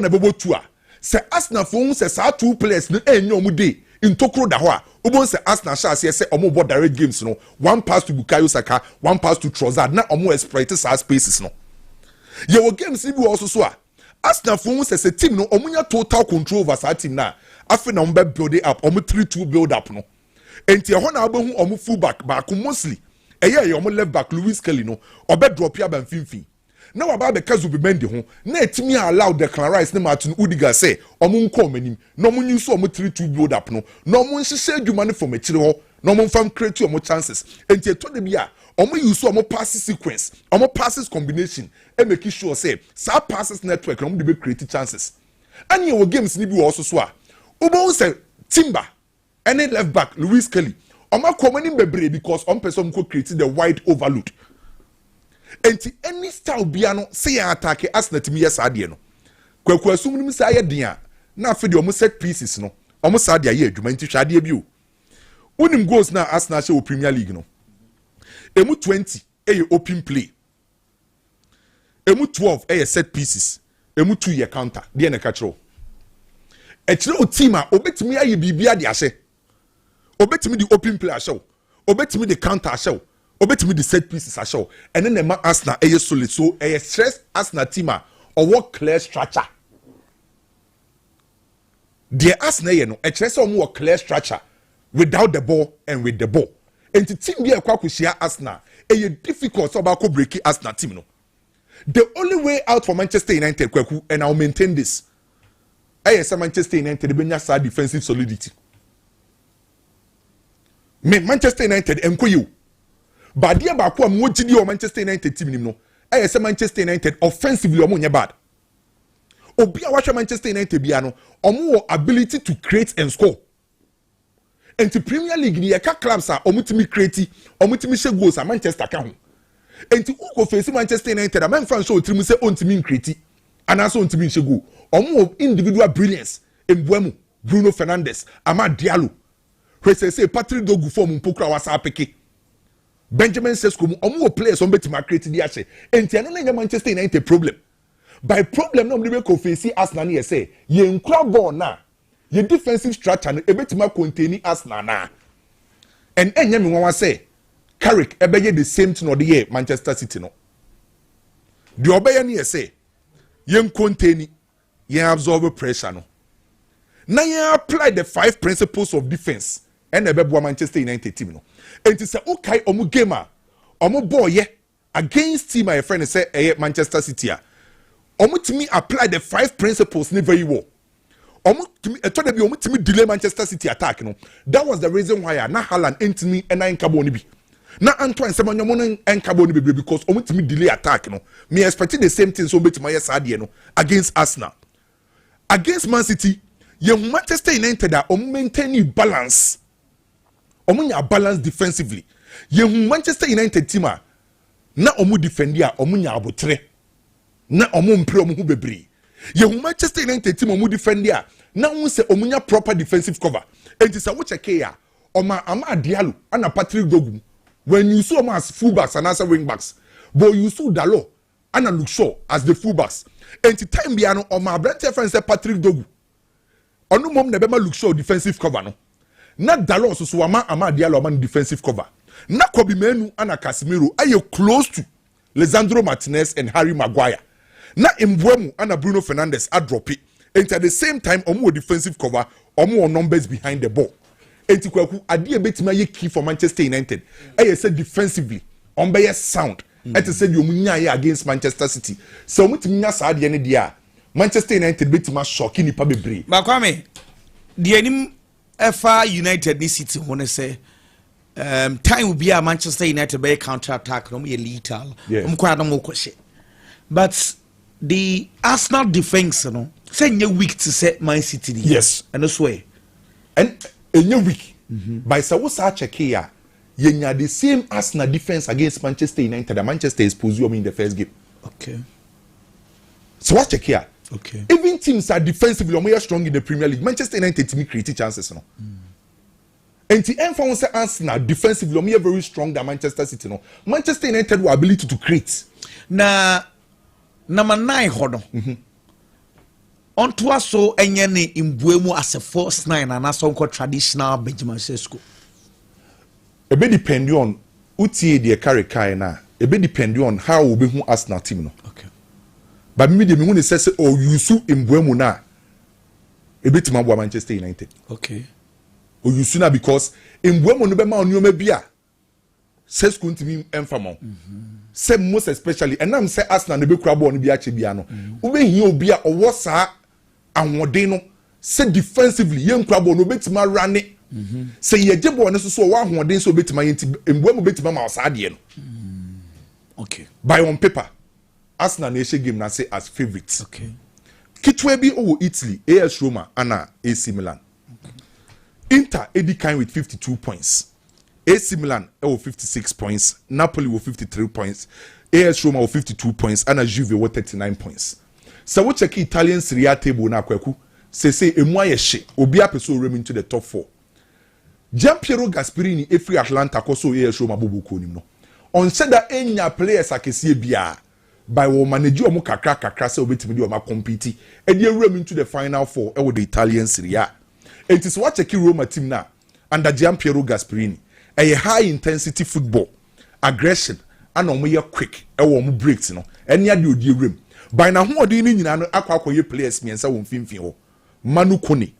Speaker 2: na bebo 2 a. Say Arsenal for say sa two players no omu dey in Tokro da ho a. Ubon se Arsenal sha say omo board direct games no. One pass to Bukayo Saka, one pass to Trossard. Na omo exploit sa spaces no. Ye wo games bi also so a. Arsenal for say a team no omunya total control over that team na afi na mbe build it up 3-2 build up no enti e ho na abehu omu full back mostly eye omu left back Lewis Kelly no obe drop ya ban finfin na waba be kazu be bend ho na etimi allow Declan Rice na Martin Udiga say omu nko manim na omu nyuso omu 3-2 build up no na omu nhihye adwuma ne from akire ho na omu fam create omu chances enti eto de bia omu use omu passes sequence omu passes combination e make sure say sa passes network omu de be create chances ani wo games ni bi wo so so a ubo say Timber any left back Lewis Kelly omu komani bebre because on person ko create the wide overload enti any style bia no say ya attack Arsenal timi yes ade no kwaku asum nim say ya den a na afi de omu set pieces no omu sa ade ya adwuma enti hwade bi o unim goals na Arsenal she o Premier League no emu 20 eye open play emu 12 eye set pieces emu 2 ye counter de na ka kiro e kire o team a obetimi aye bibia de ahye obetimi di open play ahye obetimi di counter ahye obetimi di set pieces ahye ene na ma Arsenal eye solid so eye stress Arsenal team a work clear structure the Arsenal ye no e kire say omo clear structure without the ball and with the ball and the team be akwa kushia Arsenal e difficult so ba ko break Arsenal team no the only way out for Manchester United kwaku and I'll maintain this say Manchester United be nya defensive solidity me Manchester United enkoyu but dia ba ko am wogidi o Manchester United team nim no say Manchester United offensively omo nya bad obi a watch Manchester United bia no omo ability to create and score. And the Premier League ni eka clubs are omutimi create omutimi she goals a Manchester ka ho enti uko face Manchester United a man fan show trim say ontimi create and also ontimi she goal omo individual brilliance embuamu Bruno Fernandes Amad Diallo say Patrick Dogu form mpokra wasa apeke Benjamin Sesko mu omo players on betima create di ache enti eno na Manchester United problem by problem no mbe ko face Arsenal ni say ye nkura ball na your defensive structure no ebetima contain Arsenal na and enye me wan say Carrick ebeye the same thing or the year Manchester City no the obeye ni say yen contain yen absorb pressure no na yen apply the 5 principles of defense and ebebo Manchester United team no enti say okay omu game a omu ball ye against team my friend say Manchester City a omu timi apply the 5 principles ni very well omutimi delay Manchester City attack no that was the reason why na Haaland entimi and nkabo ni bi na Antoine Semenyo no nkabo ni bi because omutimi delay attack no me expect the same thing so betima yes ade no against Arsenal against Man City ye Manchester United a maintain balance omunya balance defensively ye Manchester United team a na omu defend a omunya abotre na omu mpre omu hu bebre ye Manchester United team omu defend there na won say omunya proper defensive cover and say wo check ya oma Amad Diallo and Patrick Dogu when you saw them as fullbacks and as wing backs but you saw Dalot and Luke Shaw as the fullbacks and the time bia no oma brand friend say Patrick Dogu onu mom na be ma Luke Shaw defensive cover no na Dalot so ama Amad Diallo man defensive cover na Kobe Menu and Casemiro are you close to Lisandro Martinez and Harry Maguire na Mbwemu and Bruno Fernandes are drop it and at the same time omu defensive cover omu numbers behind the ball enti kwaku ade betima ye key for Manchester United say defensively on be sound say the omu nya against Manchester City so omu timinya sa ade ne dia Manchester United betima shocking nipa bebre
Speaker 1: ba kwame the enim FA United ni City won say time will be a Manchester United by counter attack no ye lethal kwa na mo kwhye but the Arsenal defense no say you weak to set Man City
Speaker 2: yes
Speaker 1: and that's way
Speaker 2: and you weak by so what check here you the same Arsenal defense against Manchester United and Manchester is position in the first game
Speaker 1: okay
Speaker 2: so what check here
Speaker 1: okay
Speaker 2: even teams are defensively more strong in the Premier League Manchester United to create chances no and the end for say Arsenal defensively more very strong than Manchester City no Manchester United will ability to create
Speaker 1: na number 9 hono onto aso enye ne Mbwemu as a false 9 and aso nko traditional Benjamin Sesko
Speaker 2: e be depend on utie de carry kai na e be depend on how we be hu Arsenal team no
Speaker 1: okay
Speaker 2: but me de me hu ne say o yusu embuamu na ebetima bo Manchester United.
Speaker 1: Okay.
Speaker 2: O yusu na because embuamu no be ma onioma bia says kuntimi emfamo. Say most especially and I'm say Arsenal ne be kura ball no bi ache bia no. Ube hi obi a owo saa anwode no say defensively yen kura ball no betima rane. Say ye je ball no so wa ahoden so betima yenti embuamu betima ma saa de no.
Speaker 1: Okay.
Speaker 2: By on paper Arsenal na game na say as favorites.
Speaker 1: Okay.
Speaker 2: Kitwe bi over Italy, AS Roma and AC Milan. Okay. Inter edi kind with 52 points. AC Milan with 56 points. Napoli with 53 points. AS Roma with 52 points. And Juve with 39 points. So we check Italian Serie A table na kweku. Say emu ayeshe obi apeso rem into the top 4. Gianpiero Gasperini efri Atlanta koso AS Roma bobo nim no. On said that enya players akese bia by wo manage omo kakra say obetimi de omo compete e dey rem into the final 4 with the Italian Serie A. It is what check Roma team na under Gianpiero Gasperini. A high intensity football, aggression, and omo ye quick e wo omo breaks no. Enya de odi rem. By na ho odi ni nyina no akwakoye players miensa wo mfimfin ho. Manu Kone,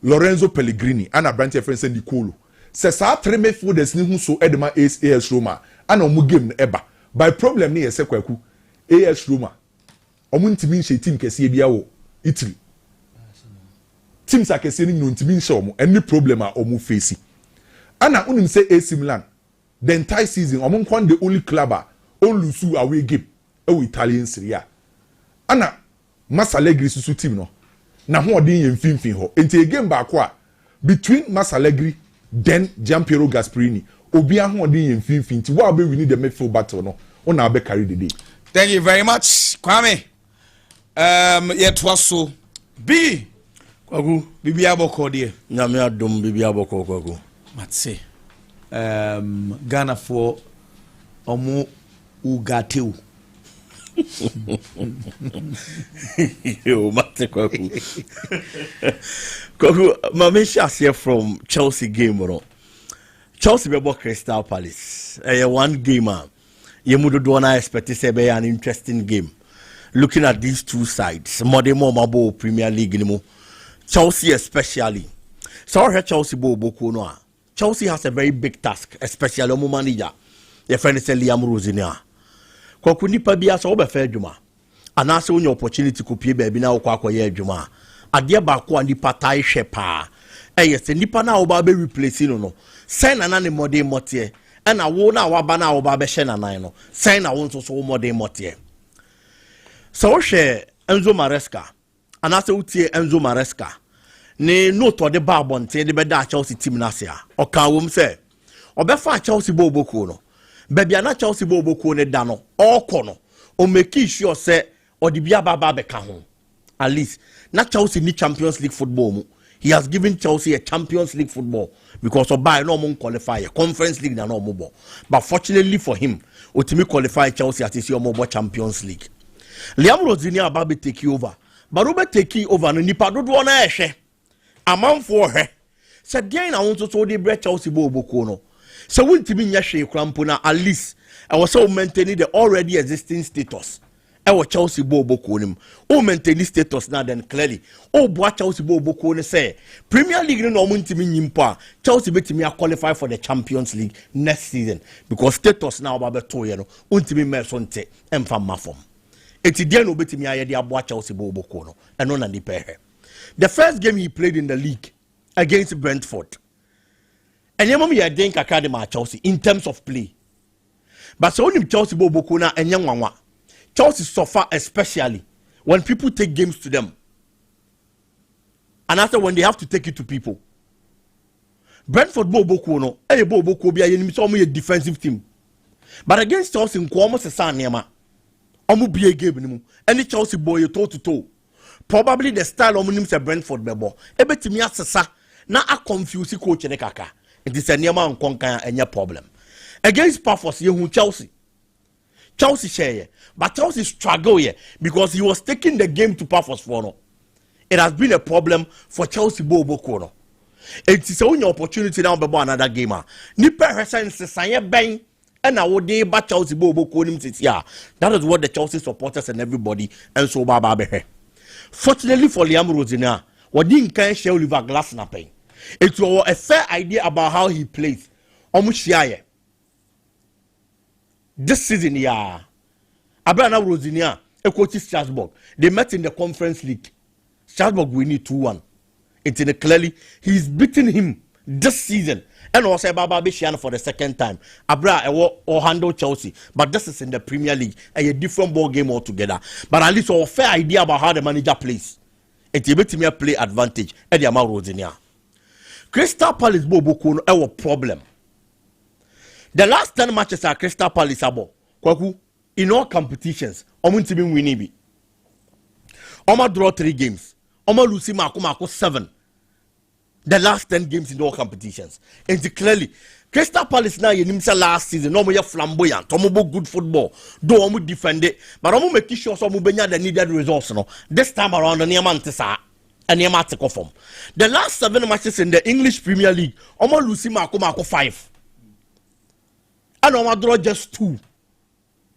Speaker 2: Lorenzo Pellegrini, and a branch of friends and Nicolo. Says our 3 midfielders ni who so Edema AS Roma, and omu game eba. By problem ni esekweku AS Roma. Omu ntimi nche team kesi bia wo Italy. Teams akesi ni ntimi nche omu any problem a omu face. Ana unim say AC Milan. The entire season omu nkwan the only club a on lusu away game e Italian Serie A. Ana Masalegri susu team no. Na ho odin ye mfimfin ho. Enti game back a between Masalegri then Gianpiero Gasperini. Obi a ho odin ye mfimfin ti wa be win the midfield battle no. Ona be carry the day.
Speaker 1: Thank you very much, Kwame. Yet was so. B. Kwagu, Bibi Aboko dear.
Speaker 3: Nyame adom Bibi Aboko kwagu.
Speaker 1: Matse. Ghana for Omo Ugateu.
Speaker 3: Yo, mate kwagu. Kwagu, mame share from Chelsea game no. Chelsea be Crystal Palace. One game Yemudo do not expect to be an interesting game. Looking at these two sides, Modern Mabo Premier League anymore. Chelsea especially. So Chelsea Bobo no. Chelsea has a very big task, especially Omo manager. Your friend is Liam Rosinia. Kwakuni pabia so be fair juma. And also when your opportunity to pay baby na okwa ye juma. Adia ba ko ani patai shepa. Yes, nipa na oba be replace no. Sign anane Modern Motie. And I won our banner over Beshena Nino. Sign I want to so more than Motier. So share Enzo Maresca. And I say Enzo Maresca. Ne no to the barbon say the beda Chelsea team nasia. Or can say. Or befa Chelsea Bobo Kono. Baby ana Chelsea Bobo Kone dano. Or kono. Or make sure say or the biaba beka home. At least not Chelsea need Champions League football. He has given Chelsea a Champions League football because of by no qualifier, Conference League na no more. But fortunately for him, Otimi qualify Chelsea as his more Champions League. Liam Rosinia Babi take over, but Robert take over no nipa do do na ehwe. Amam for her. Said again I want to so the bread Chelsea Bobo Kono. So wintimi nya hwe krampona at least I was so maintaining the already existing status. Ewo Chelsea Bobo Konim. O maintain this status now then clearly. O boa Chelsea Bobo Kone say Premier League no muntimi nyimpa. Chelsea betimi qualify for the Champions League next season because status now ba beto ye no. Untimi mesonte emfa mafom. Eti dia no betimi aye dia boa Chelsea Bobo Kono. Eno na ni pehe. The first game he played in the league against Brentford. And yemom ye den kakade ma Chelsea in terms of play. But so onim Chelsea Bobo Kona enye nwanwa. Chelsea suffer especially when people take games to them. And after when they have to take it to people. Brentford Bobo no, Bobo be a defensive team. But against Chelsea, Nkwamo Sesa Nema, Omu be a game, any Chelsea boy toe to toe. Probably the style of Munim's a Brentford bebo. Ebetimia Sesa, na a confusing coach in Kaka. It is a Nema and Konka and your problem. Against Paphos, you Chelsea. Chelsea share, but Chelsea struggle here because he was taking the game to Paphos for no. It has been a problem for Chelsea Bobo Kono. It is only opportunity now to another gamer. Nipa Hesen Sesanya Bang, and I would day ba Chelsea Bobo Konim Titia. That is what the Chelsea supporters and everybody and so Baba. Fortunately for Liam Rosina, what didn't can share Oliver Glass napping. It was a fair idea about how he plays. Omushiaye. This season, yeah. Abraham Rosinia, a coach Strasbourg. They met in the Conference League. Strasbourg winning 2-1. It's in clearly he's beating him this season. And also Baba Bishian for the second time. Abra or handle Chelsea. But this is in the Premier League. A different ball game altogether. But at least a fair idea about how the manager plays. It's able to play advantage. Eddie Amar Rosinia. Crystal Palace Bobo Kono a problem. The last 10 matches are Crystal Palace abo. Kwaku in all competitions, omun team winning bi. Oma draw 3 games. Oma lose mako 7. The last 10 games in all competitions. And clearly, Crystal Palace now yenimsa last season. No more flamboyant. Omo good football. Do omo defend it. But omo make sure so omo benya the needed results. No. This time around, the Niamantesa. And Niamatico form. The last 7 matches in the English Premier League, omo lose mako 5. And omo draw just 2.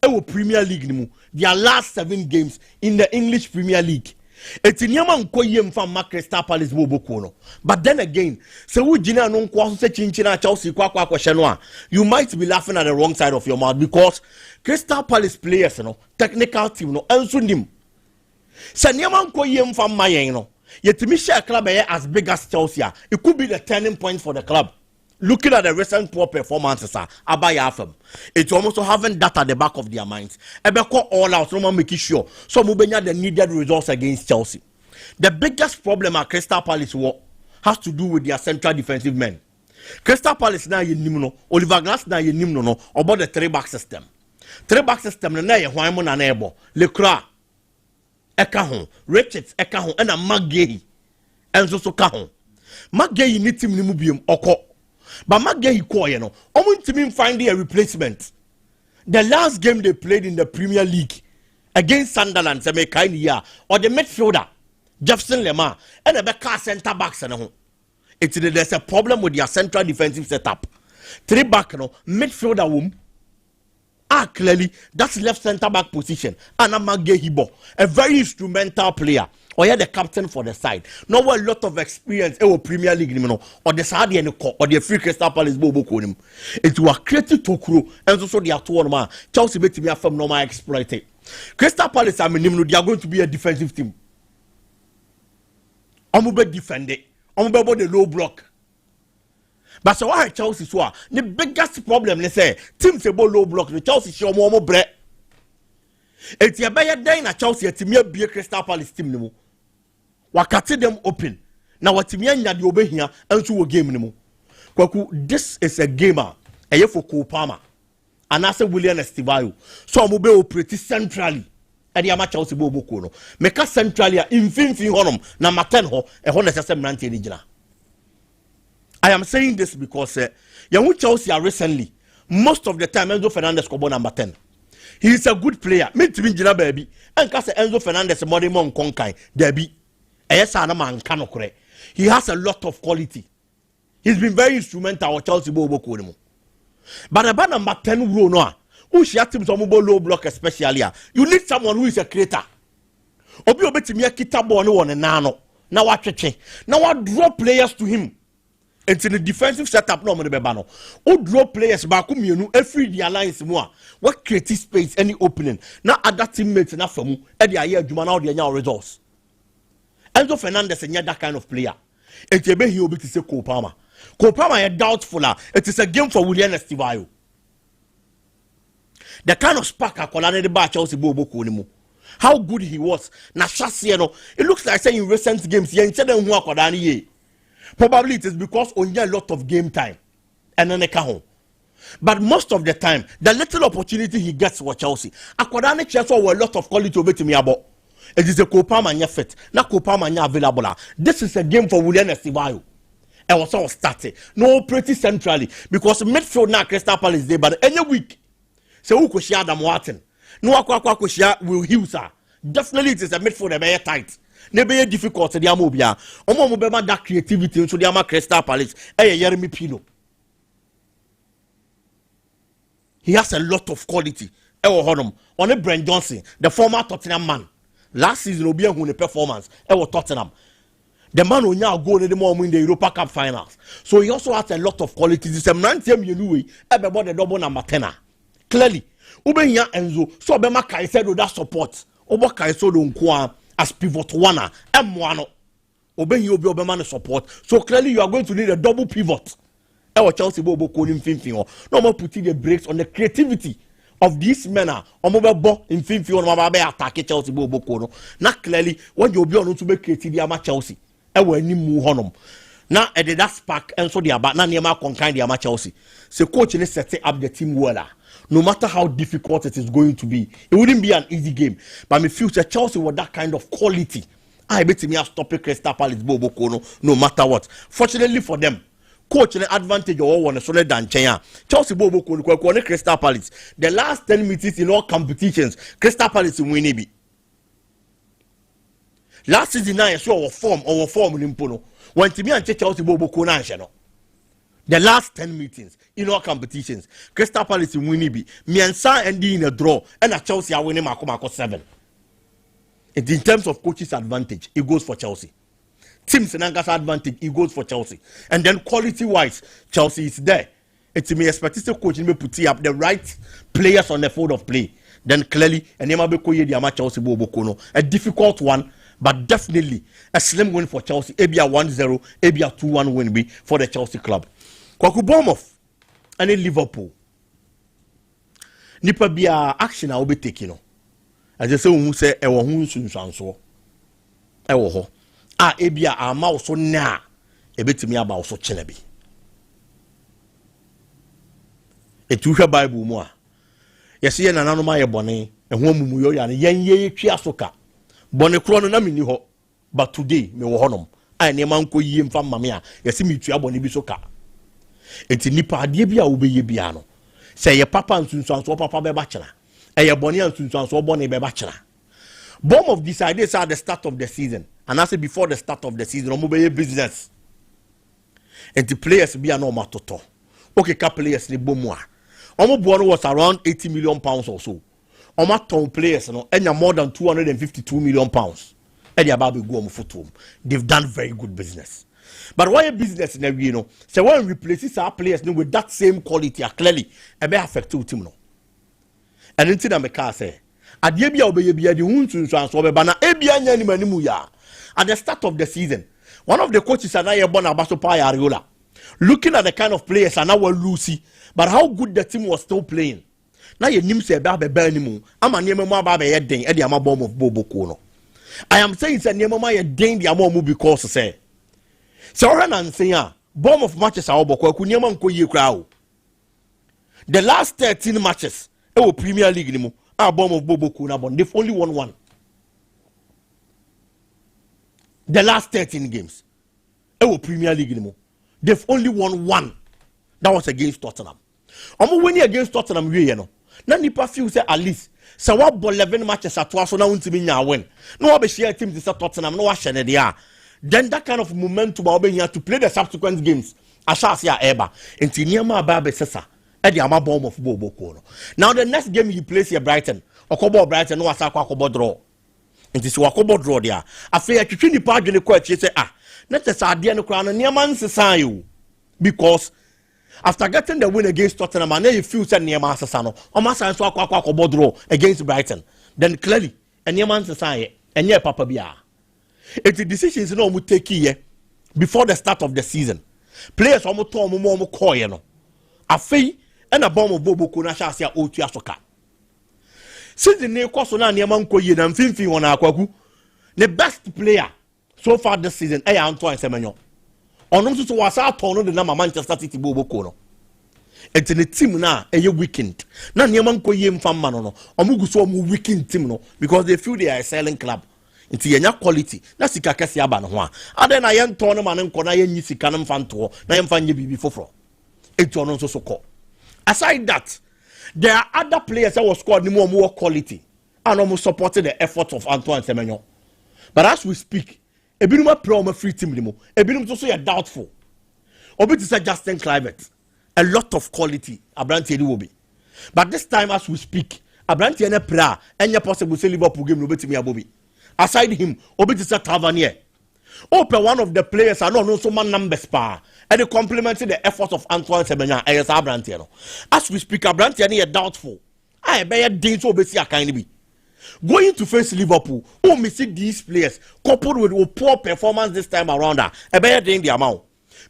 Speaker 3: Ewo Premier League their last 7 games in the English Premier League. It's in Yaman Koyem from Crystal Palace Bobo. But then again, so we Gina non kwase chinchina Chelsea kwa you might be laughing at the wrong side of your mouth because Crystal Palace players, technical team, and nim. So Yaman Koyem from Mayen, yet me share club as big as Chelsea. It could be the turning point for the club. Looking at the recent poor performances, Abayafem, it's almost having that at the back of their minds. Ebeko all out, no one making sure. So Mubenya the needed results against Chelsea. The biggest problem at Crystal Palace has to do with their central defensive men. Crystal Palace now you nimno, Oliver Glass now you nimno no about the 3-back system. 3-back system na ye hwan na ebo. Lecra Ekahon, Richards Ekahon, and a Magay. And so Kahon. Magay ni team ni mubium oko. But Magay Koye no, omun team finding a replacement. The last game they played in the Premier League against Sunderland, or the midfielder Jefferson Lemar and the back centre backs. There's a problem with their central defensive setup. 3-back no midfielder womb. Clearly that's left centre back position. And Magay Hibo, a very instrumental player. Or the captain for the side. No a lot of experience in Premier League or the Saudi or the Free Crystal Palace Bobo Konim. It was created to crew and also they are 2-1. Chelsea bet me from normal exploited. Crystal Palace they are going to be a defensive team. Omube defend it. Omube the low block. But so why Chelsea so the biggest problem they say teams about low block the Chelsea show more bread. It's a better day na Chelsea team be a Crystal Palace team wakati them open na watimi anya de obehia anso wo game nimo kwaku this is a gamer eye for Kopama and as William Estivayo so mo be operate centrally e de ama Chelsea bo boko no meka centrally in finfin honom na maten ho e ho na sese mrante ni gina. I am saying this because you Chelsea recently most of the time Enzo Fernandez kobo number 10. He is a good player. Me timi gina baby and ka se Enzo Fernandez mo de mon konkai debi. He has a lot of quality. He's been very instrumental with Chelsea Bobo Kono. But about number 10 row no, who she has some low block especially. You need someone who is a creator. Obi obeti me kita ball no one nano. Now what cheche. Now what draw players to him. It's in the defensive setup no money bebano. Who draw players back mienu every the alliance more. What creative space any opening. Now other teammates na from e dia year juma now the results. Enzo Fernandez is that kind of player. It's a bit he will be to say Kopama. Kopama is doubtful. It is a game for William Estivayo. The kind of spark I call the bar Chelsea Bobo Konimu. How good he was. Na Shasiano. It looks like saying in recent games, probably it is because only a lot of game time. And then home. But most of the time, the little opportunity he gets for Chelsea, Akwadani Chelsea a lot of quality over to me about. It is a Kopama fit, not Kopama available. This is a game for William Estivayo. I was all started. No pretty centrally because midfield now Crystal Palace there, but any week. So who could share them Martin? No Aqua share will use her. Definitely it is a midfield a very tight. Never difficult to the Amobia. Omo Mobema that creativity into the Ama Crystal Palace. Jeremy Pino. He has a lot of quality. Ewo honum. On Brent Johnson, the former Tottenham man. Last season, Obi who performance. Ewo Tottenham. The man who now go in the more win the Europa Cup finals. So he also has a lot of quality. This is a man team you know. About the double number 10. Clearly, Ubenya Enzo. So Obema Kaisedo that support. Oba Kaisedo Nkwa as pivot one. M1. Obenya Obi Obema support. So clearly you are going to need a double pivot. Ewa Chelsea Bobo Kolim Finfin. No more putting the brakes on the creativity of these men. Omobo in Finfin. Omobe attack Chelsea Bobo Kono. Not clearly when you be on to be creative. Chelsea. Ewe ni mu honum na ede that spark enso dia ba na niema konkan dia ma Chelsea so coach is setting up the team well no matter how difficult it is going to be. It wouldn't be an easy game, but me feel Chelsea with that kind of quality I bet me stop Crystal Palace Bobo Kono no matter what. Fortunately for them, coach the advantage of one so than Chenya. Chelsea Bobo Kono Crystal Palace the last 10 meetings in all competitions Crystal Palace win it. Last season, I saw our form in Impono. When to me and Chelsea Bobo Konan, the last 10 meetings in all competitions, Crystal Palace in Winniby, Miansa and in a draw, and a Chelsea are winning Marco 7. And in terms of coach's advantage, it goes for Chelsea. Team Senanga's advantage, it goes for Chelsea. And then quality wise, Chelsea is there. It's me expect to coach me put up the right players on the field of play. Then clearly, and Chelsea Bobo Kono, a difficult one. But definitely a slim win for Chelsea. Maybe a 1-0, maybe a 2-1 win be for the Chelsea club. Kwaku Bournemouth and Liverpool. Nipa be a action I will be taking. As I say, who say ewo hu sunsanso. Ewo ho. Ebia ama so na ebetimi aba so chelebe. Etuhwe Bible mu a. Yesi ye nananom aye bone, ehwo mumuyo ya ne yenye twa soka. Bone kro no na mini ho, but today me wo honom ai ne man ko yie mfa mame a yesi metua bone bi so ka enti nipa ade bi a wo beye bia no se ye papa nsunsuanso papa be ba kira ye bone nsunsuanso bone be ba kira. Bournemouth decided at the start of the season, and I say before the start of the season omo be business enti players bia no matoto okay ka players ni bomu a omo bono was around 80 million pounds or so. Oma ton players no enya more than 252 million pounds. Eddie Ababe go on foot. They've done very good business. But why a business in every so when we replace our players no, with that same quality clearly e be affect team no. And until that make say adie bia obeye bia di hunsun so anso be bana e bia nya ni manimu ya. At the start of the season, one of the coaches and I born Abaso Ariola looking at the kind of players and now Lucy, but how good the team was still playing. Now you nim say ba ni mu ama niam mu aba be ye den e de ama bomb of Bobo Kono. I am saying say niam ma ye den de ama mu because say ora na nsen a bomb of matches a obokwa ku niam nko yie kra o. The last 13 matches e wo Premier League ni mu a bomb of Bobo Kono bon they've only won one. The last 13 games e wo Premier League ni mu they've only won one. That was against Tottenham. Omo winning against Tottenham we no. Na nipa feel say at least say what 11 matches at so na untimi nya win. No we be share team to say Tottenham no wa share there. Then that kind of momentum we be here to play the subsequent games. Ashasi ya eba. Enti niama aba be sesa. E di ama bomb of Bobo Kono. Now the next game he plays here Brighton. Okobo Brighton no asa kwa akobo draw. Enti si wakobo draw there. Afei atwitwi nipa adwene kwa tie say na tese ade no kra no niama nsesa yo. Because after getting the win against Tottenham, and then you feel that Niema Sasano, or Massa so aqua draw against Brighton, then clearly, and Niema Sasai, and yeah, Papa Bia. It's the decisions no mu take here before the start of the season. Players almost told me more coy, a fee and a bomb of Bobo Kunashasia Otia Soka. Since the name Kosona Niaman Koyin and Finfi on Aquaku, the best player so far this season, Antoine Semenyo. Ono so was out on the number Manchester City Bobo Kono. It's in the team now a weekend. Na niaman ko yem fam man no. Omugu so mu weekend team no because they feel they are a selling club. It's yenya quality. Na sika kese aba no ho a. Ade na yen to no man nko na yen sika no mfanto na yen fanye bibi foforo. It's ono so ko. Aside that, there are other players that was scored more quality and almost supported the efforts of Antoine Semenyo. But as we speak, Ebinuma pro ma free team limo. Ebinum so you doubtful. Obi to say Justin Climate. A lot of quality. Abrante will be. But this time as we speak, Abranti ene pra enya possible say Liverpool game no betimi abobi. Aside him, obeti sa Tavernier. Open one of the players I know so man numbers pa. And they complementing the efforts of Antoine Semenyo and Abranti no. As we speak, Abranti ene doubtful. I be a day so obeti akani bi. Going to face Liverpool, who may see these players coupled with poor performance this time around, a better than the amount.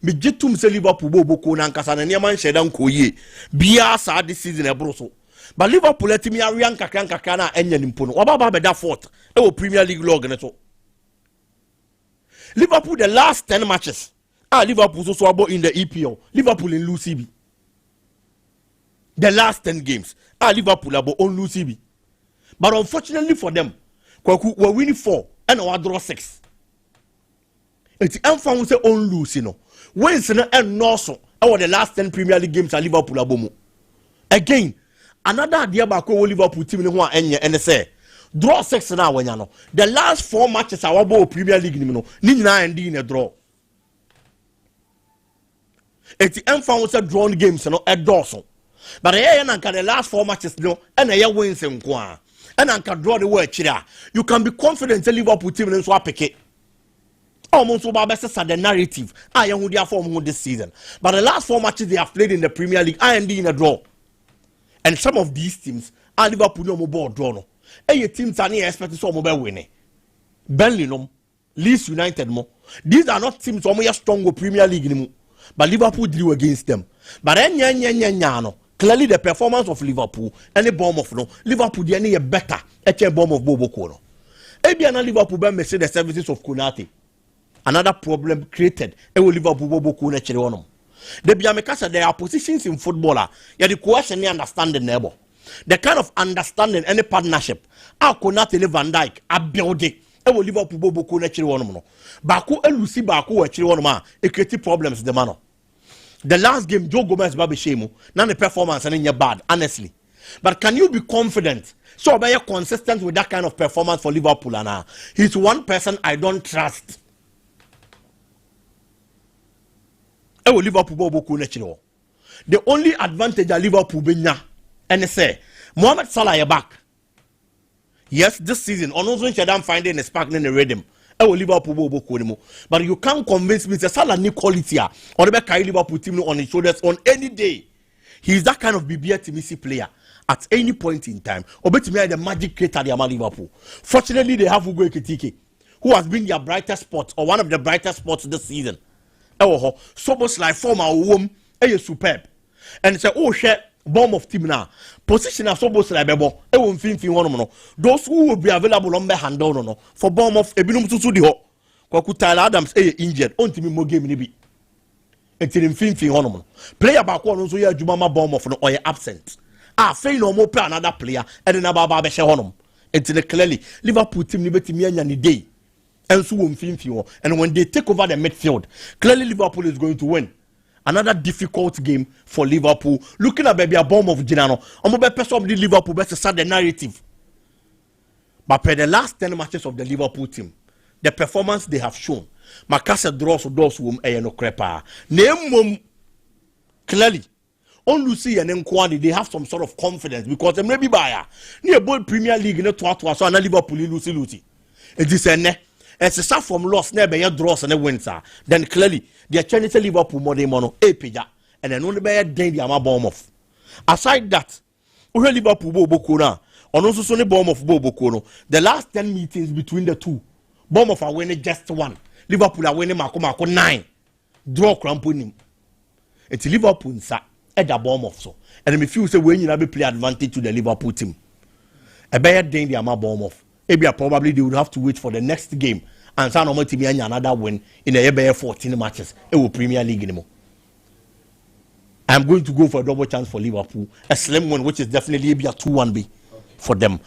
Speaker 3: Me jitum say Liverpool boko na nkasa na niaman shedan koye. Bia sa this season e broso. But Liverpool let me arian kakran na enya nimpo no. Oba be da fourth e wo Premier League log ne so. Liverpool the last 10 matches. Liverpool so abo in the EPL. Liverpool in lose CB. The last 10 games. Liverpool abo on lose CB. But unfortunately for them, we're winning 4 and we draw 6. It's unfound say on lose, you know. Wins and Lawson over the last 10 Premier League games at Liverpool abomo. Again, another idea about Liverpool team and say draw 6 now when you know. The last 4 matches our Premier League ni and in a draw. It's unfound say drawn games at Dawson. But the last 4 matches and a wins and kwa. And I can draw the word chira. You can be confident that Liverpool team and swap it. Almost about the narrative. I am who they are forming this season. But the last 4 matches they have played in the Premier League, I am in a draw. And some of these teams are Liverpool no more draw. No. And your teams are not expecting some mobile winning. Burnley no, Leeds United mo. These are not teams who are strong Premier League anymore. But Liverpool drew against them. But no. Clearly, the performance of Liverpool and the Bournemouth, no, Liverpool they are better at a Bournemouth Bobo. Eben and Liverpool may say the services of Konate. Another problem created. Liverpool Bobo Kona Chironum. The Biamekasa, there are positions in footballer. Yeah, the question is understanding neighbor. The kind of understanding and the partnership. Konate Van Dijk, Abiode, Liverpool Bobo Kona Chironum. Baku and Lucy Baku Chironuma, it created problems the man. The last game, Joe Gomez Babi Shemu, none the performance and in your bad, honestly. But can you be confident? So be consistent with that kind of performance for Liverpool and he's one person I don't trust. Liverpool the only advantage that Liverpool benya and say Mohamed Salah back. Yes, this season, on also Shadam finding a spark in the rhythm. But you can't convince me that Salah need quality or the carry Liverpool team on his shoulders on any day. He's that kind of BBA TMC player at any point in time. Or bet me the magic creator they are Liverpool. Fortunately, they have Ugo Ekitike, who has been their brightest spot or one of the brightest spots this season. So much like former womb, superb. And say, oh shit. Bomb of team now. Position as almost like Bebo. Those who will be available on the hand down for bomb of Ebinum to the hot. Kwaku Tyler Adams injured. On to me more game maybe. Until in fin player back one also ya Jumama bomb of no or absent. Fail no more play another player and another Baba Shahonum. Until clearly Liverpool team liberty me and day. And so and when they take over the midfield, clearly Liverpool is going to win. Another difficult game for Liverpool. Looking at baby a bomb of Ginano. I'm about person of the Liverpool best to start the narrative. But per the last 10 matches of the Liverpool team, the performance they have shown, Makasa draws those whom no crepa. Name clearly. On Lucy and Nkwani, they have some sort of confidence because they may be buyer. Near both Premier League in the so and Liverpool Lucy. It is a and it's a from loss never your draws and a winter. Then clearly they are trying to Liverpool more than mono pija and then only by a day they are bomb off. Aside that, we Liverpool Bobokona on also Sonny bomb of Bobokono. The last 10 meetings between the two, bomb of are winning just 1. Liverpool are winning Mako 9. Draw cramping. It's Liverpool sir at the bomb of so. And if you say when you have a play advantage to the Liverpool team, a bad day they are bomb off. Maybe probably they would have to wait for the next game and sign another win in the EBA 14 matches. It will Premier League anymore. I'm going to go for a double chance for Liverpool. A slim one, which is definitely a 2-1B for them.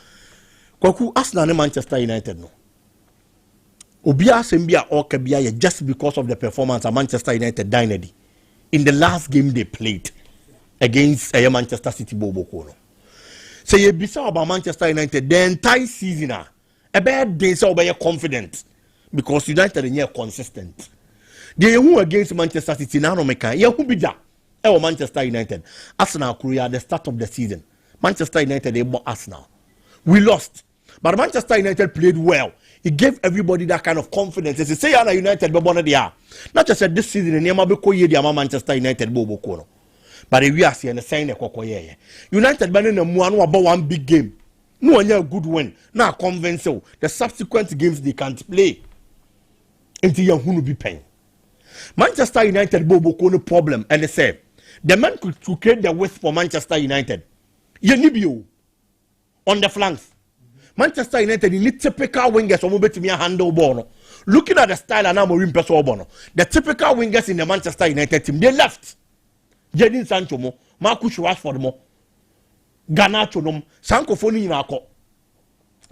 Speaker 3: Kwaku Arsenal and Manchester United no. Obia Sembia or Kabia just because of the performance of Manchester United dynasty in the last game they played against Manchester City Bobo. So you be about Manchester United the entire season. A bad day so be confident because United are consistent. They who against Manchester City now no make ya who be that. Manchester United Arsenal Korea at the start of the season. Manchester United, they bought Arsenal. We lost. But Manchester United played well. It gave everybody that kind of confidence. They say, United, not just said this season, Manchester United, but we are seeing the sign of United banning about one big game. No one a good win. Now convince you the subsequent games they can't play. Until you who be paying. Manchester United no problem. And they say the man could create the width for Manchester United. You on the flanks. Manchester United need typical wingers or to me a handle ball. Looking at the style and now the typical wingers in the Manchester United team, they left. Jadon Sancho mo, Marcus Rashford mo, Garnacho nom, Sanko Foni Nako.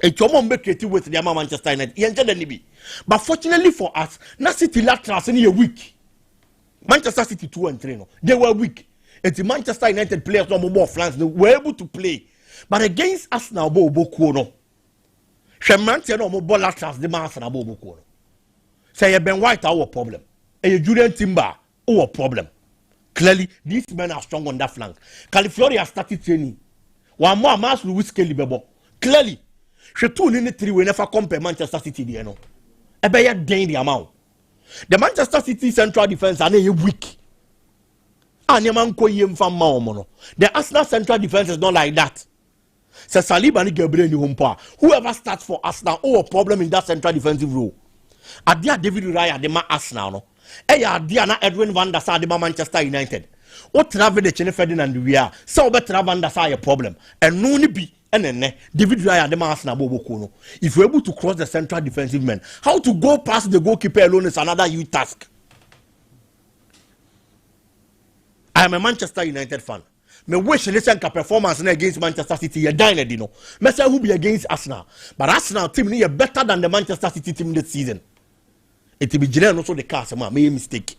Speaker 3: A chomo make creative with the Manchester United. But fortunately for us, na City laterals in a week. Manchester City 2 and 3 no, they were weak. And the Manchester United players no more flanks, they were able to play. But against us now, no. Shemantia no more laterals the man na bo no. Say Ben White our problem. And Julian Timber our problem. Clearly, these men are strong on that flank. California started training. One more mass Louis Kelly Bebo. Clearly, she 2 in 3 will never compare Manchester City. You know, a better gain the amount. The Manchester City central defense are weak. The Arsenal central defense is not like that. Say Saliba and Gabriel whoever starts for Arsenal, a problem in that central defensive role. Adia David Raya, the man Arsenal. No? Diana Edwin van der Sar, the Manchester United. O travel the Chene Ferdinand we are. So better van der Sar a problem. And no be and then David Raya, the man Arsenal Bobo. If you're able to cross the central defensive man, how to go past the goalkeeper alone is another huge task. I am a Manchester United fan. Me wish listen ka performance against Manchester City you dine dino. Me say who be against Arsenal. But Arsenal team ni better than the Manchester City team this season. It will be general also the case man made a mistake.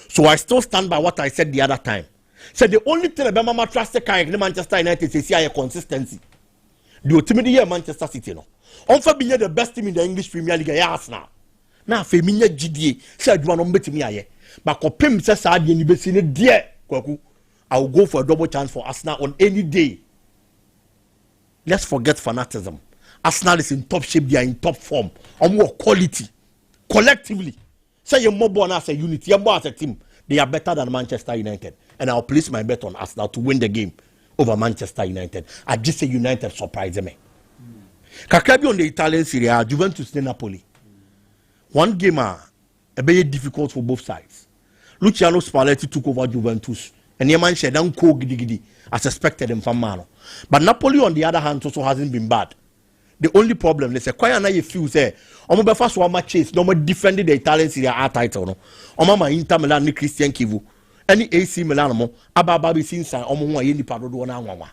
Speaker 3: So I still stand by what I said the other time. Said the only thing about Mama trust the Manchester United is see consistency. The ultimate year Manchester City no. On for being the best team in the English Premier League Arsenal. Now for me GDA said you want to bet me aye. But kopim says sad you be seen dear kwaku. I will go for a double chance for Arsenal on any day. Let's forget fanaticism. Arsenal is in top shape. They are in top form. On more quality. Collectively. Say you're more born as a unit. You're more as a team. They are better than Manchester United. And I'll place my bet on Arsenal to win the game over Manchester United. I just say United surprise me. Kakabi on the Italian Serie A, Juventus and Napoli. One game a very difficult for both sides. Luciano Spalletti took over Juventus. And your man said, don't go giddy as expected in Famano. But Napoli, on the other hand, also hasn't been bad. The only problem, they say, quite a few say, Omo first one match chase, no more defended the Italian Serie A title. No, Omo Inter Milan, ni Christian Kivu, any AC Milan, mo, Ababi since Omo Yeni Parodo na Wawa.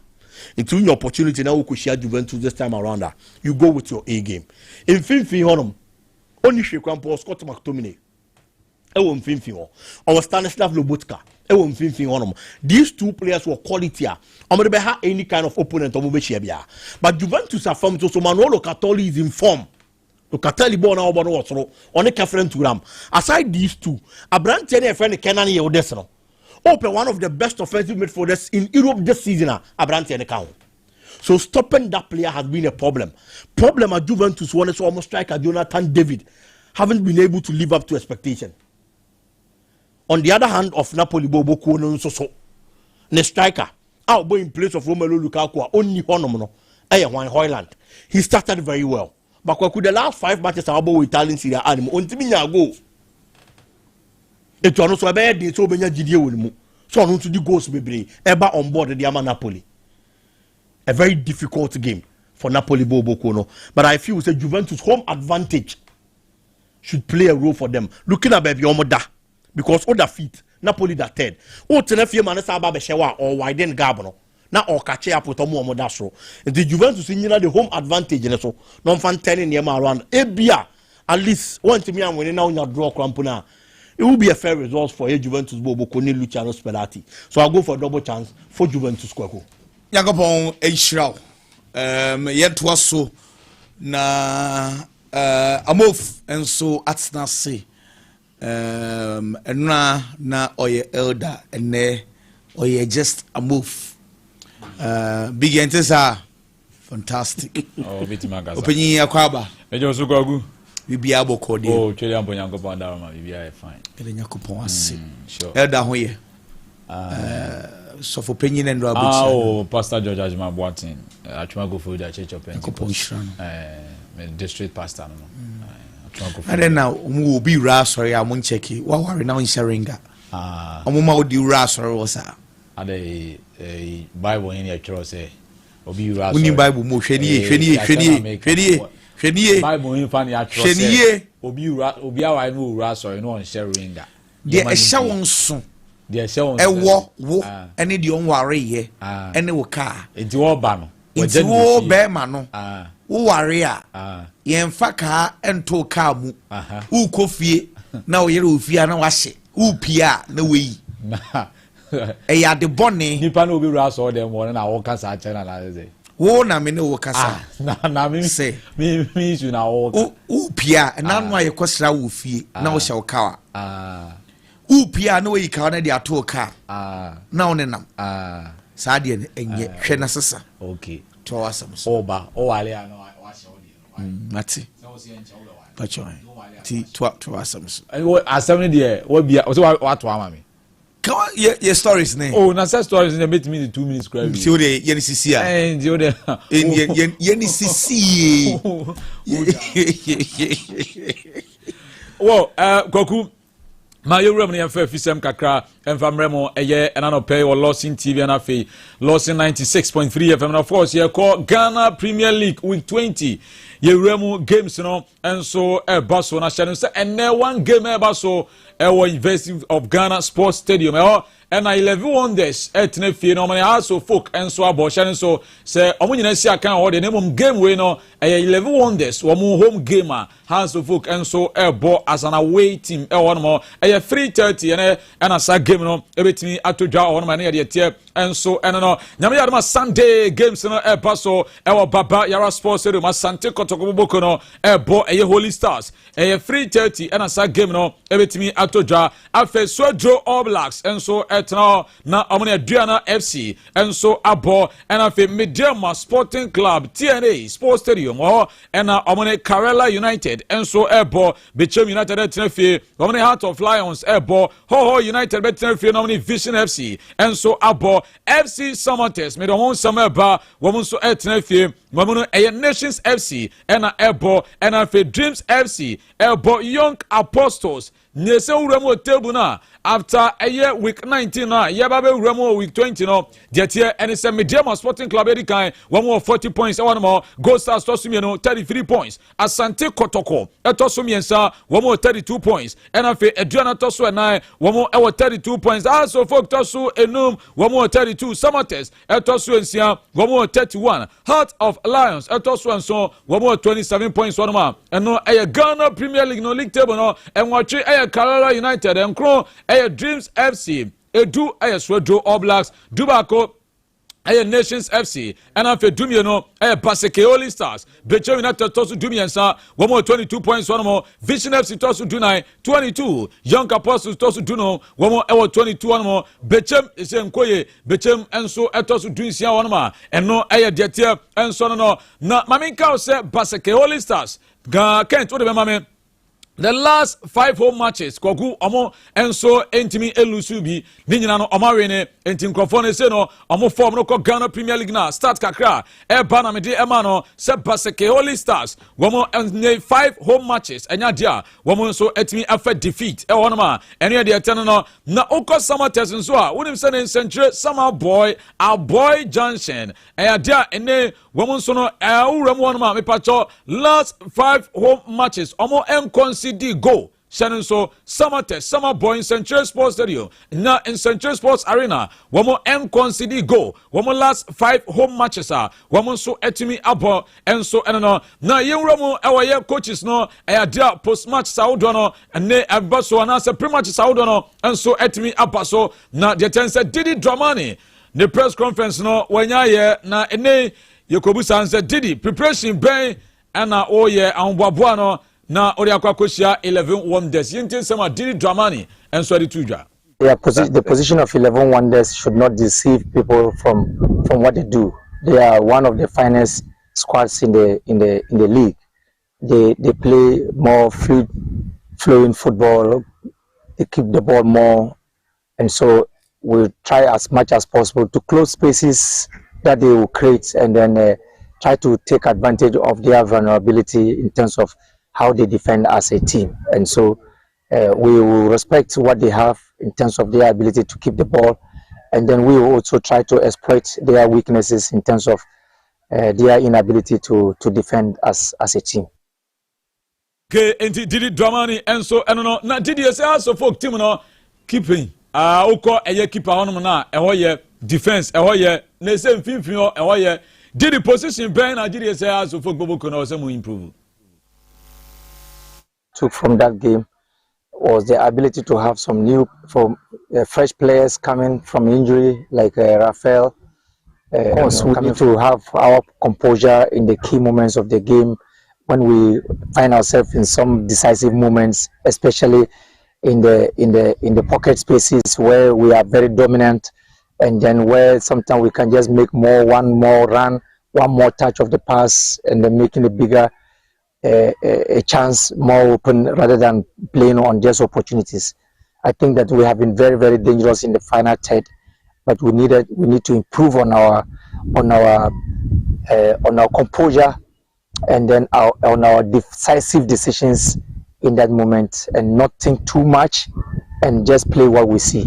Speaker 3: It's your opportunity now to share Juventus this time around. You go with your A game. In Finfi Honum, only she can post Scott McTominay. Ewo Finfi or Stanislav Lobotka. These two players were quality. I'm going to have any kind of opponent. But Juventus are formed so Manuel Locatelli is in form. Locatelli born out on a different to aside these two, a brand ten friend Kenani Odesno. Open one of the best offensive midfielders in Europe this season. A brand ten account. So stopping that player has been a problem. Problem at Juventus one is almost striker Jonathan David haven't been able to live up to expectation. On the other hand of Napoli Bobo Kono so the striker out in place of Romelu Lukaku only one Hoyland. He started very well. But could the last 5 matches about Italian Serie A on go. It was also a bad day so many GDA with mu. So on to the goals be ever on board the Ama Napoli. A very difficult game for Napoli Bobo Kono. But I feel that Juventus home advantage should play a role for them. Looking at baby Omoda. Because other feet, Napoli that third. Oh, Tenefia Manasa Babeshawa or Widen Gabono. Now or catch up with Omo Modastro. The Juventus in the home advantage and so non fan 10 in the around. Ebia at least one to me and when now in your draw crampuna. It will be a fair result for a Juventus Bobo Koni Luciano Spalletti. So I'll go for a double chance for Juventus Kwako.
Speaker 1: Yakopon Eishrao. Yet was so na a move and so at na say. Na oye elder and ne oye just a move. Big Entesa. Fantastic.
Speaker 15: Oh, Bitimagasa.
Speaker 1: Opinion Yakwaba.
Speaker 15: Ejo Sugogu.
Speaker 1: Bibia Bokodi.
Speaker 15: Oh, Chile and Ponyanko Pandarama, Bibia fine.
Speaker 1: Yakupon,
Speaker 15: sure.
Speaker 1: Elder Hoye. So for opinion and Robert.
Speaker 15: Oh, Pastor George Ajma Boatin. I try to go for the church of
Speaker 1: Pentecost.
Speaker 15: District pastor.
Speaker 1: And then now, who will be Rasori? I won't check it. What worry now in Sharinga? Omuma would do Rasori was
Speaker 15: a Bible in your church say. Obi Rasori.
Speaker 1: When you Bible move, Sheni.
Speaker 15: Bible in funny actually. Obi I know Rasori no on Sharinga.
Speaker 1: There is someone soon.
Speaker 15: There is someone.
Speaker 1: A war, any the on worry ye, any car.
Speaker 15: It's all ban.
Speaker 1: It's all bear mano. Warrior. Yen faka and to kamu. U coffee. Now you fear no wash it. U pia no way. Ya the bonny.
Speaker 15: Nipan will be ras or them one and I walk as I channel.
Speaker 1: Oh, na me no kasa.
Speaker 15: Na me
Speaker 1: say
Speaker 15: me you now.
Speaker 1: U pia and now why you question will fee. Now shall cower. U pia no way can the ato car. Now nenam. Sadian and yet Shenasasa.
Speaker 15: Okay.
Speaker 1: To awesome.
Speaker 15: Oba. Oh, I know.
Speaker 1: Mati. Pachoy. Ti to awesome.
Speaker 15: As 70 there, what be what mammy?
Speaker 1: Come on, your stories name.
Speaker 15: Oh, na stories in the meet me 2 minutes crowd.
Speaker 1: See the YNCC
Speaker 15: and you there
Speaker 1: in YNCC.
Speaker 15: Well, Goku. My room near afisem kakra and from Remo a year and an pay or Lawson TV and Afe Lawson 96.3 FM and of course you call Ghana Premier League week 20 ye Remo games and so a bus on a channel and now one game ever so our University of Ghana Sports Stadium and 11 wonders at Nefi no many also folk and so abortion so say omunye see account or the name game we no 11 wonders one home gamer House of folk and so ball as an away team one more 3:30 and as a game no ebetimi atodwa on man here tie and so and no nyame yadama Sunday games no so Baba Yara Sports Stadium Asante Kotoko Boko no ball Holy Stars 3:30 and as a game no ebetimi atodwa afa so draw All Blacks and so now na amone Adriana FC and so abo and afa Mediama Sporting Club TNA Sports Stadium and na amone Karela United and so ebo Bechem United Tenefi amone Heart of Lions ebo Ho United Tenefi amone Vision FC and so abo FC Summoners me don sameba womun so Tenefi womun Nations FC and ebo and afa Dreams FC ebo Young Apostles Nese uremo table na after a year week 19 na yebabe uremo week 20 no jetie and it's a Mediama Sporting Club edikan one more 40 points one more Gold Stars tosumi no 33 points Asante Kotoko etosumi ensa one more 32 points and afi Adriana tosu enai one more 32 points also folk tosu enum one more 32 Samates etosu ensia one more 31 Heart of Lions etosu enso one more 27 points one more and no Ghana Premier League no league table no and watch Karela United and Crow Dreams FC Edu Swedro All Blacks Dubako Nations FC and after Dumio no Baseke Holy Stars Bechem United tosu Dumiensa one more 22 points one more Vision FC tosu Dunai 22 Young Apostles tosu Duno one more 22 one more Bechem Isenkoye Bechem enso tosu Dunsia one more and no Detia and so no na maminka say Baseke Holy Stars ga Kent what the mame the last 5 home matches Kogu omo enso entimi elusubi ni nyina no omawene enti nkrofo se no omo form no ko Ghana Premier League na start kakra bana mede no se Baseke Holy Stars womo en 5 home matches enya dia womo nso etimi afa defeat wono ma eno de etene no na okọ Samates nso a wonim se ne Central Summer Boy a Boy Junction dia ene womo nso no awuram wono ma mepacho last 5 home matches omo CD go Shannon so Samates Summer Boy in Central Sports Stadium na in Central Sports Arena womo CD go womo last 5 home matches womo so etimi abo enso eno na yewramu ewaye coaches no dia post match saudo no ne abaso na se pre match saudo no enso etimi abaso na the tense Didi Dramani the press conference no wanya ye na ene yekobusa nse Didi preparation ben ana oye anboaboa no na ori akwa koshia 11 wonders yintin sama Didi Dramani enso adi tudwa
Speaker 16: The position of 11 Wonders should not deceive people from what they do. They are one of the finest squads in the league. They play more free flowing football. They keep the ball more, and so we try as much as possible to close spaces that they will create, and then try to take advantage of their vulnerability in terms of how they defend as a team. And so we will respect what they have in terms of their ability to keep the ball, and then we will also try to exploit their weaknesses in terms of their inability to defend as a team.
Speaker 15: Okay, and did it Dramani and so and no na did you say also folk team no keeping oko eye keeper hono na eho defense eho na say mfimfin eho did the position ben na did you say also folk boboko na say mo improve.
Speaker 16: Took from that game was the ability to have some fresh players coming from injury like Rafael. We need to have our composure in the key moments of the game when we find ourselves in some decisive moments, especially in the pocket spaces where we are very dominant, and then where sometimes we can just make one more run, one more touch of the pass, and then making it bigger. A chance more open rather than playing on just opportunities. I think that we have been very, very dangerous in the final third, but we need to improve on our composure, and then on our decisive decisions in that moment, and not think too much and just play what we see.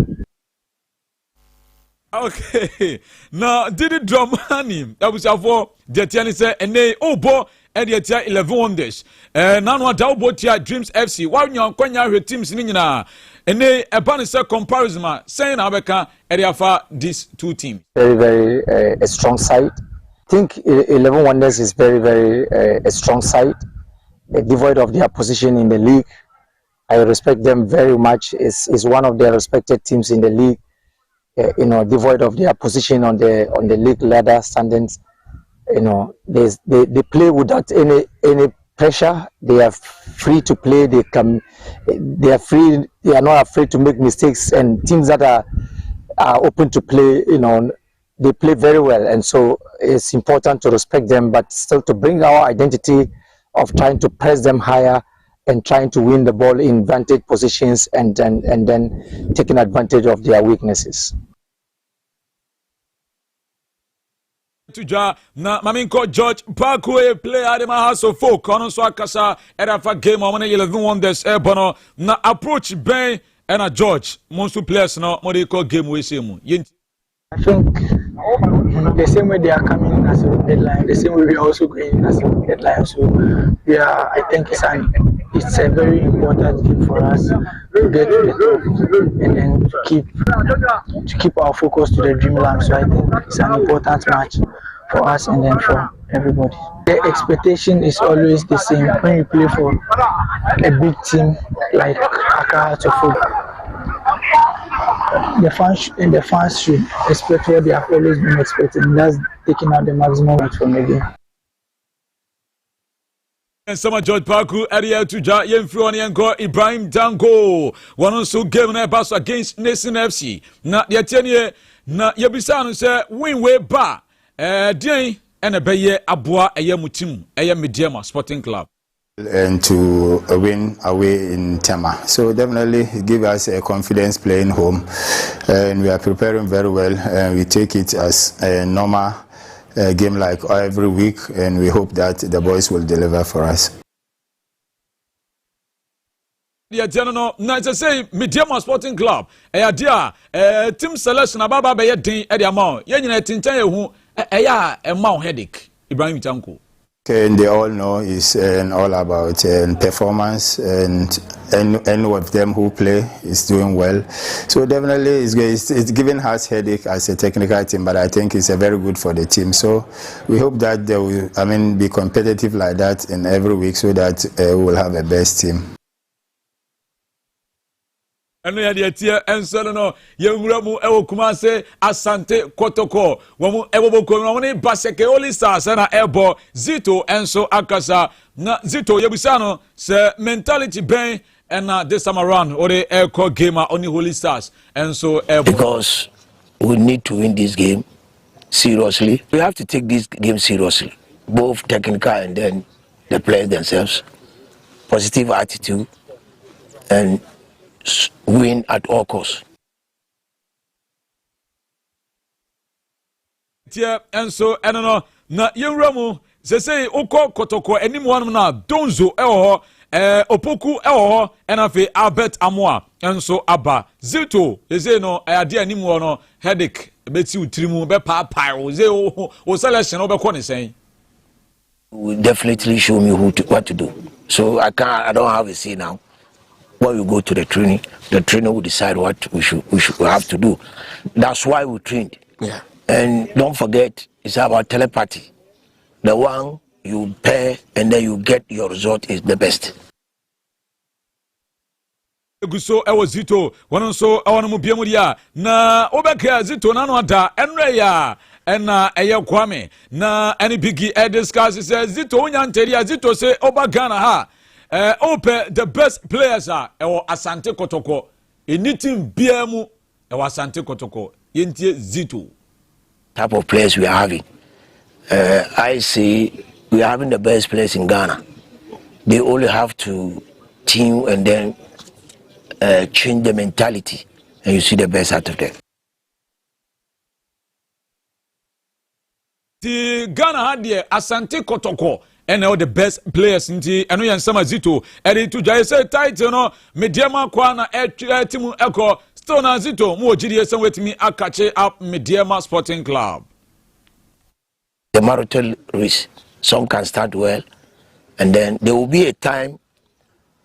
Speaker 15: Okay, now did it Dramani? That was for the Tiani say and they bo. Ediatia 11 Wonders. Nano Daubotia Dreams FC. Why you Konya her teams nina? And they a comparison saying Abeka Ediafa these two teams.
Speaker 16: Very, very a strong side. I think 11 Wonders is very, very a strong side. Devoid of their position in the league. I respect them very much. Is one of their respected teams in the league. Devoid of their position on the league ladder standings. They play without any pressure. They are free to play. They are free. They are not afraid to make mistakes. And teams that are open to play, they play very well. And so it's important to respect them, but still to bring our identity of trying to press them higher and trying to win the ball in vantage positions, and then taking advantage of their weaknesses.
Speaker 15: Na maminko George Parkway play Adema House of Folk on so akasa erafa game on 11 Wonders ebono na approach Ben and a George most players no mo dey call game we say mu.
Speaker 17: I think the same way they are coming in as a deadline, the same way we are also going in as a deadline. So I think it's a very important thing for us to get to the top and then to keep our focus to the dreamland. So I think it's an important match for us and then for everybody. The expectation is always the same when you play for a big team like Accra to football. The fans should expect what they have always been expecting. That's taking out the maximum from the game.
Speaker 15: And some George Parku area to Ja Yemfro and Ibrahim Dango. One also game na pass against Nation FC. Na the 10 year na Yabisano say win way ba. Dien and a beye abua a yemutim a Mediama Sporting Club.
Speaker 18: And to win away in Tema. So definitely give us a confidence playing home, and we are preparing very well, and we take it as a normal game like every week, and we hope that the boys will deliver for us.
Speaker 15: Yeah, general, na say Mediama Sporting Club. Dia team selection ababa be den e dia ma. Ye nyina tintan ehu a ma headache. Ibrahim Tanko.
Speaker 18: And they all know it's all about performance, and any of them who play is doing well. So definitely it's giving us headache as a technical team, but I think it's a very good for the team. So we hope that they will, be competitive like that in every week, so that we will have a best team.
Speaker 15: And we had the tier and so no Yamuramu Ewo Kumase Asante Kotoko Wamu Ewo Komani Baseke Oli Stars and Ebo Zito and so Akasa na Zito Yabusano se mentality ben and this time around or the air core gamer only Holy Stars and so
Speaker 19: because we need to win this game seriously. We have to take this game seriously, both technical and then the players themselves. Positive attitude and win at all costs.
Speaker 15: Yeah, and so I don't know. Na yenramu say oko kotoko anyone na donzo opoku and afi Albert Amoa and so aba zito say no ade animu no headache beti utrimu be pa say o selection o be ko ne say
Speaker 19: will definitely show me what to do. So I don't have a say now. When we go to the training will decide what we have to do. That's why we trained. Yeah. And don't forget, it's about telepathy. The one you pay and then you get your result is the best.
Speaker 15: So I was Zito, one so I want to be mudia. Na obeka Zito nano da enreya ena eye kwame na any biggie discuss says Zito onyanteria Zito say oba Ghana ha ope the best players are Asante Kotoko anything biemu Asante Kotoko yentie Zito
Speaker 19: type of players we are having. I say we are having the best players in Ghana. They only have to team and then change the mentality, and you see the best out of them.
Speaker 15: The Ghana had the Asante Kotoko and all the best players in the and we and some Zito and to jay say title no mediama kwana timu eko still na Zito mo GDS with me akache up Mediama Sporting Club.
Speaker 19: The marathon race, some can start well, and then there will be a time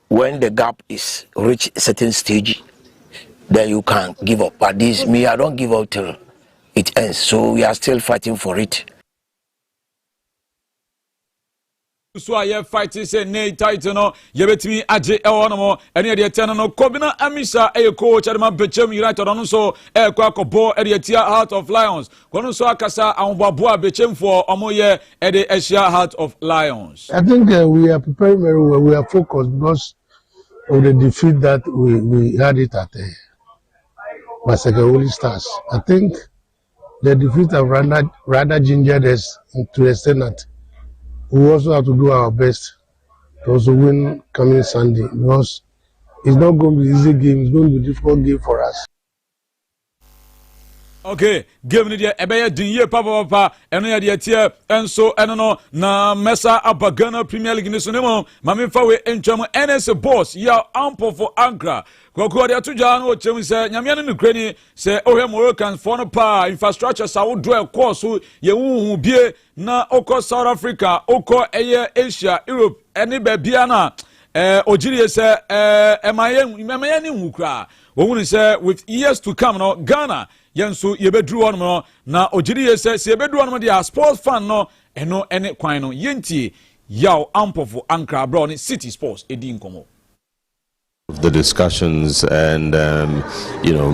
Speaker 19: when the gap is reach a certain stage, then you can give up. But this, me, I don't give up till it ends. So we are still fighting for it.
Speaker 15: So I fighting say nay title no yebetimi age ewono ene de ten no Kobina Amisa coach Adama Bechem United on so kwa kobo e de Heart of Lions kono so akasa anboboa Bechem for omoye e de Asia Heart of Lions.
Speaker 20: I think we are preparing very well. We are focused because of the defeat that we had it at Masaka Holy Stars. I think the defeat have rather gingered us to the extent that we also have to do our best to also win coming Sunday because it's not going to be an easy game. It's going to be a difficult game for us.
Speaker 15: Okay, give me the ebeye dinye papa eno ya de tie enso eno no na mesa abagana Premier League ni so nemo mamefa we entwam NS boss ya ample for Ankara kokko de atoja no chem se nyame no nukrani se ohwe Moroccans for no pa infrastructure sa wo do e course ye hu bie na oko South Africa oko eye Asia Europe eni ba bia na ojiri se emaye ni hukra wo say with years to come no Ghana yenso yebedru on no na ojiri yese se yebedru on dia sports fan no eno ene kwan no yenti yaw ampofo Ankara bro ni City Sports edi nkomo.
Speaker 21: The discussions and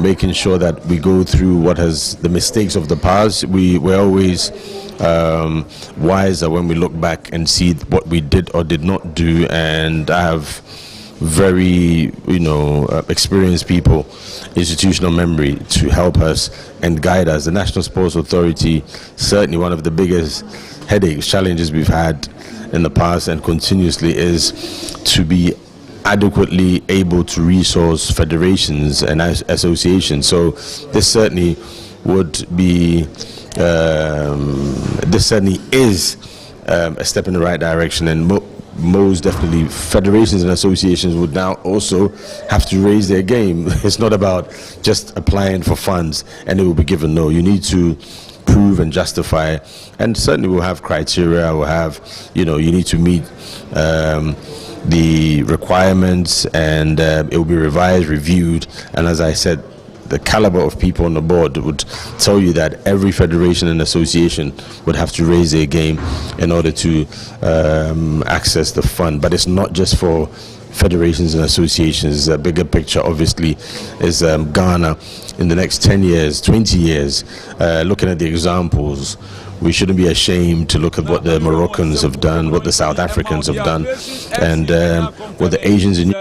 Speaker 21: making sure that we go through the mistakes of the past. We're always wiser when we look back and see what we did or did not do, and I have very experienced people, institutional memory to help us and guide us. The National Sports Authority, certainly one of the biggest headaches, challenges we've had in the past and continuously, is to be adequately able to resource federations and associations. So this certainly would be this certainly is a step in the right direction, and most definitely federations and associations would now also have to raise their game. It's not about just applying for funds and it will be given. No, you need to prove and justify, and certainly we'll have criteria. We'll have, you need to meet the requirements, and it will be revised, reviewed, and as I said, the caliber of people on the board would tell you that every federation and association would have to raise their game in order to access the fund. But it's not just for federations and associations. A bigger picture, obviously, is Ghana in the next 10 years, 20 years, looking at the examples we shouldn't be ashamed to look at what the Moroccans have done, what the South Africans have done, and what the Asians in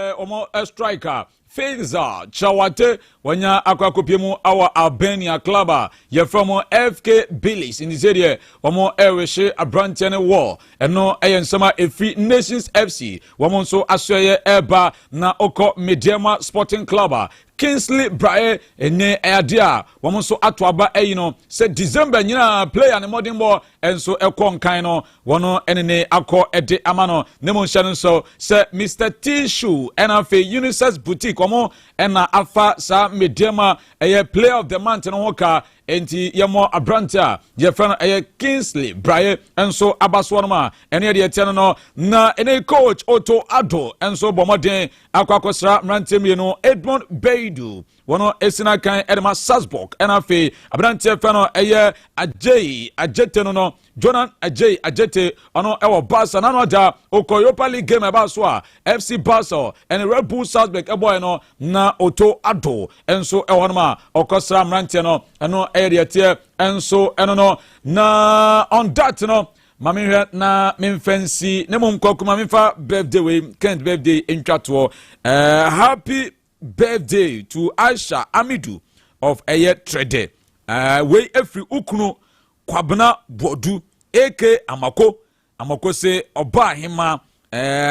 Speaker 15: striker Feza Chawate wanya akwakopiemu our Albania club ye from FK Billis in this area wamo ereshe abrantene war eno eyensama efri Nations FC wamo so asoye eba na oko Mediama Sporting Club Kingsley Brae ene adia wamo so atwaba eyino se December nyina player ne modern ball enso ekon kan no wono enene akọ ede amano nemo nhyano so se Mr Tissue enafe Unisex Boutique wamo ena afa sa Mediama eye player of the month no hoka enti yemo abranta ye fan eye Kingsley Brae enso abaswonoma ene de tiano no na ene coach Otto Addo enso bomoden akwakosra mrantem no Edmond Beidu wono esina kan Edema Salzburg enafe abrante fano eye ajete no Jonan Ajete ono ewo Barca nano da Okoyopa League game eba so a FC Basel and Red Bull Salzburg ebo no na Otto Addo enso ewo ma okosra mrante no eno area tie enso eno no na on that no mami na memfancy ne mum kokuma memfa birthday we Kent birthday intwato happy birthday to Aisha Amidu of Eye Trade we every ukunu Kwabena Bodu AK Amako se oba hima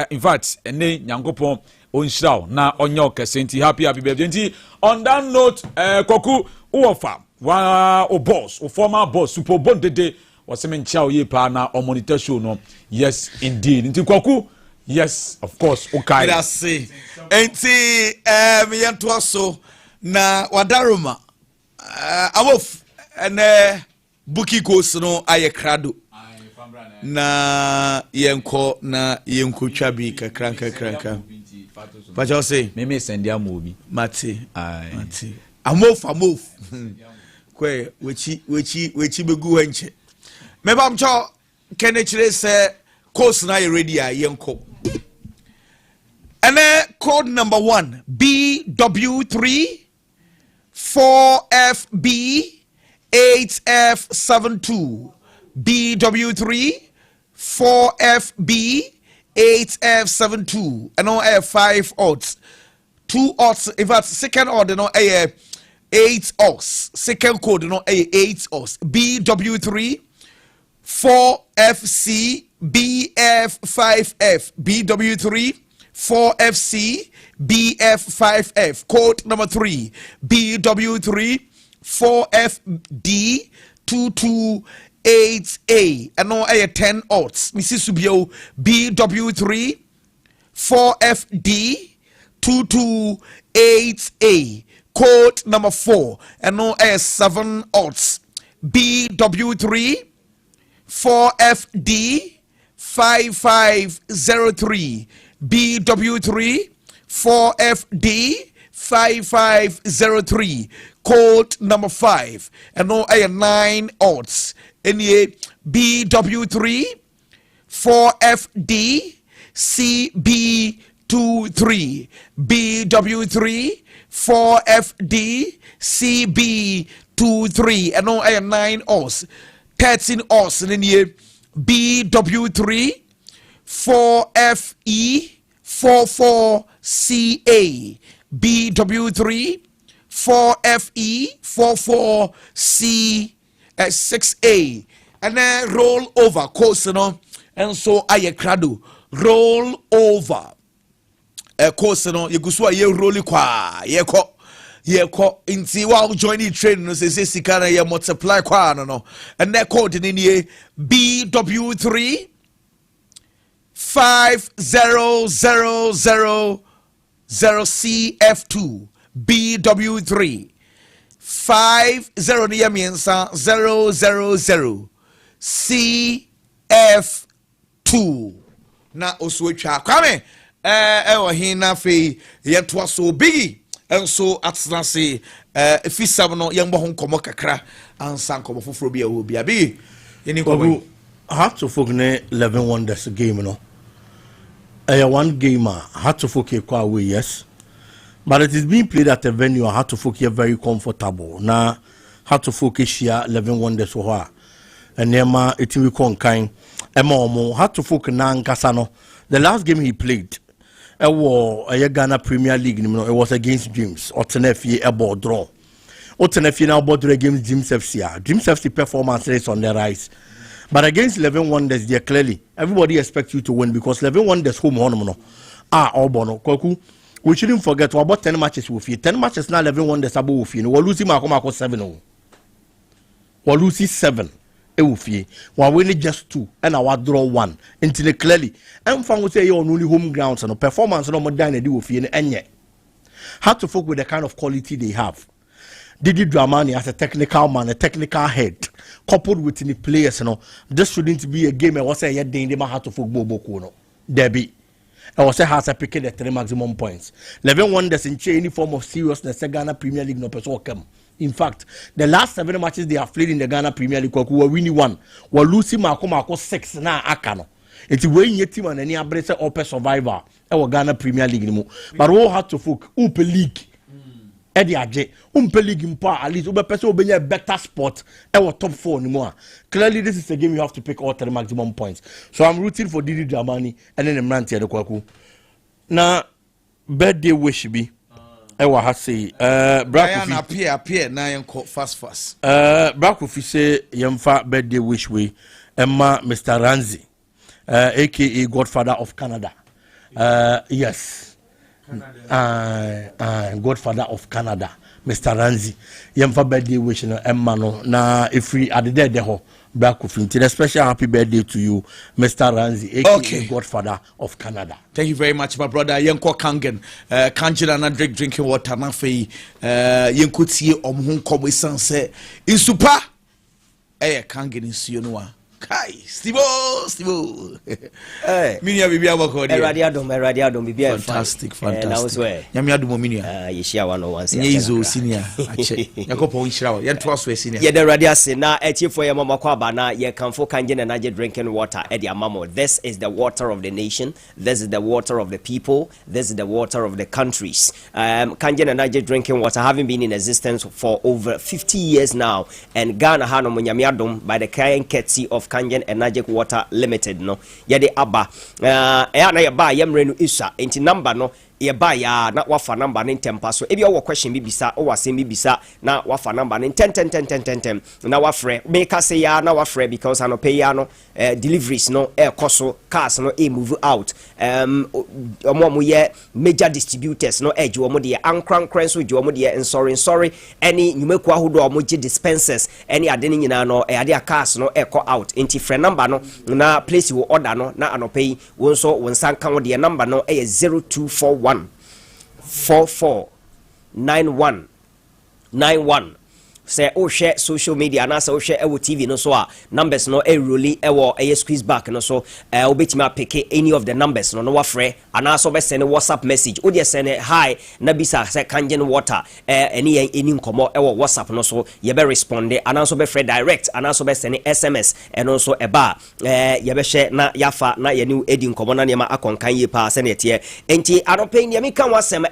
Speaker 15: in fact ene nyankopon onhyiraw na onyo kesenti happy birthday nti on that note koku uofa wa o boss o former boss super bon dede waseme nchia ye pa na o monitor show no yes indeed nti koku yes of course okay
Speaker 1: that's it enti me yanto so na wadaroma awof ene Buki course no aye krado na yenko chabi kakranka but you say
Speaker 15: me send ya mobi
Speaker 1: mate amof kwe wechi begu henche me bam cho kene chire se course na ye ready a yenko ene code number 1 BW3 4FB 8F72 BW3 4FB 8F72 and no F5 odds 2 odds if that's second order no 8 odds second code no 8 odds BW3 4FC BF5F BW3 4FC BF5F code number 3 BW3 4FD 228A and no 10 odds Mrs. Subio BW3 4FD 228A code number 4 and no 7 odds BW3 4FD 5503 BW3 4FD 5503 code number 5 and no 9 odds NA BW3 4FD CB23 BW3 4FD CB23 and no 9 odds 13 odds NA BW3 4FE 44CA BW3 4FE 44C6A and then roll over course no and so aye crado roll over course no you go so ye roll kwa ye ko inti wa join the train no say sika na ye multiply kwa no and that code in here BW3 5000 BW3 50 near miensa 000 CF2 na oswetwa kwame ewo hina fe yetwa so bigi enso atnase fisam no yembo ho nkomo kakra ansa nkomo foforo bia wo bia bi yeni ko
Speaker 3: had to focus 11 wonders game no one gamer had to focus away yes but it is being played at a venue I had to focus very comfortable now had to focus here 11 wonders for her and Nema Itimi Konkain, Emomo, had to focus Nankasano. The last game he played, a Ghana Premier League, it was against Dreams, or Tenefi, a ball draw. Or Tenefi now bought against Dreams FC. Dreams FC performance rates on the rise. But against 11 Wonders, there clearly, everybody expects you to win because 11 Wonders home on Obono. Koku, we shouldn't forget about 10 matches with you. 10 matches now, 11 Wonders above with you. We're losing Marco 7. We're losing 7. We're winning just 2 and our draw 1 until clearly. And from say you're only home grounds and performance no more than do with you and yet. How to focus with the kind of quality they have. Didi Dramani as a technical man, a technical head, coupled with the players, this shouldn't be a game. I was saying, they might have to focus Bobo. Debbie. I was saying, has a picking the 3 maximum points. 11 Wonders in any form of seriousness, the Ghana Premier League no person come. In fact, the last 7 matches they have played in the Ghana Premier League, were winning 1, were losing Marco 6 now. Akano. It's way in your team and any abrasive upper survivor. Our Ghana Premier League, but all had to focus Upe League. Eddie Aje, league in power, at least person will be a better spot. Our top 4 anymore. Clearly, this is a game you have to pick all 3 maximum points. So I'm rooting for Didi Dramani and then the Mranti the Kwaku. Now, birthday wish be. Ewa hasi.
Speaker 1: Brian appear na yanko fast.
Speaker 3: Brakofi say yemfa birthday wish we. Emma Mr. Ranzi, aka Godfather of Canada. Yes. Godfather of Canada, Mr. Ranzi. Yemfa birthday wish no Emma no na if we at the dead ho Brakofi. A special happy birthday to you, Mr. Ranzi, aka Godfather of Canada.
Speaker 1: Thank you very much, my brother. Yenko Kangen, Kanjira na drinking water na fe. Yenko tie omhun komo sanse. Insupa. Kangen insuyo noa. Kai, Stivo. Minia bibia wako dia.
Speaker 4: Eradiadom bibia.
Speaker 1: Fantastic. Nyamia dumo minia.
Speaker 4: Yeshia 101.
Speaker 1: Nyezo senior. Ache. Yakopo unshirawo. Yentwa so senior.
Speaker 4: Ye the radia se na echifo ye mama kwa ba na ye kanfo kanje na naje drinking water e dia mamo. This is the water of the nation. This is the water of the people. This is the water of the countries. Kanje na naje drinking water having been in existence for over 50 years now, and Ghana hano munyamiadom by the Kayan Ketsi of Kangen Energetic Water Limited no yede aba na ye ba yemre no isa enti number no ye ba ya na wafa number ne tempa so ebi owo question bi bisa o wasem bi bisa na wafa number ne 10 na wafre make say ya na wafre because ano pay ya no deliveries no koso cars no move out omo ye major distributors no edge omo de ankran so je omo de sorry any nyumeku ahodo omo je dispensers any ade ne nyina no ade cars no ko out enti free number no na place wo order no na anopay won so won san kan wo de number no 0241 449191. Say oh share social media na say oh share ewo TV no so numbers no really ewo squeeze back no so obetima pick any of the numbers no wafre ana so be send WhatsApp message o dey send hi na bisa say Kangen water any nkomo ewo WhatsApp no so ye be respond ana so be free direct ana so be send SMS and also eba ye be share na yafa na ye ni edi nkomo na ne ma akonkan ye pa say na tie enti adopen ye meka wasem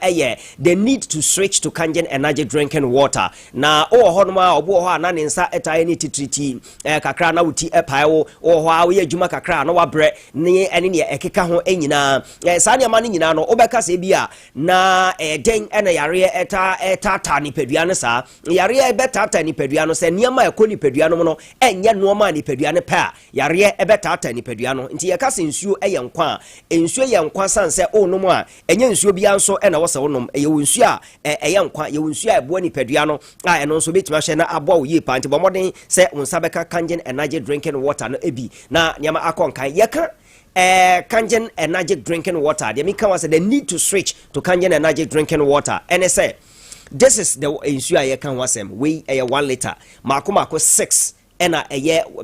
Speaker 4: the need to switch to Kangen energy drinking water na ma obo ho ana ne nsa etaye ne titriti kakra na wuti epae wo ho a wo ye adwuma kakra na wabre ne ene ne ekeka ho enyina sa ne ma ne nyina no obeka se bia na den ene yare eta ni pedua ne sa yare ebeta ni pedua no se niam ekoni pedua no no enye no ma ni pedua ne pa yare ebeta ni pedua no nti ye ka se nsuo eye nkwa nsuo ye nkwa sanse onom a enye nsuo bia nso ene wo se wonom eye nsuo a eye nkwa ye nsuo a ebo ni pedua no a eno nso betima hye na abo ye pa nti bomoden se unsa beka Kangen energy drinking water no ebi na nyama akonkan ye ka Kangen energy drinking water they mean was the need to switch to Kangen energy drinking water and say this is the ensure ye kan wasem we 1 liter mako 6 ena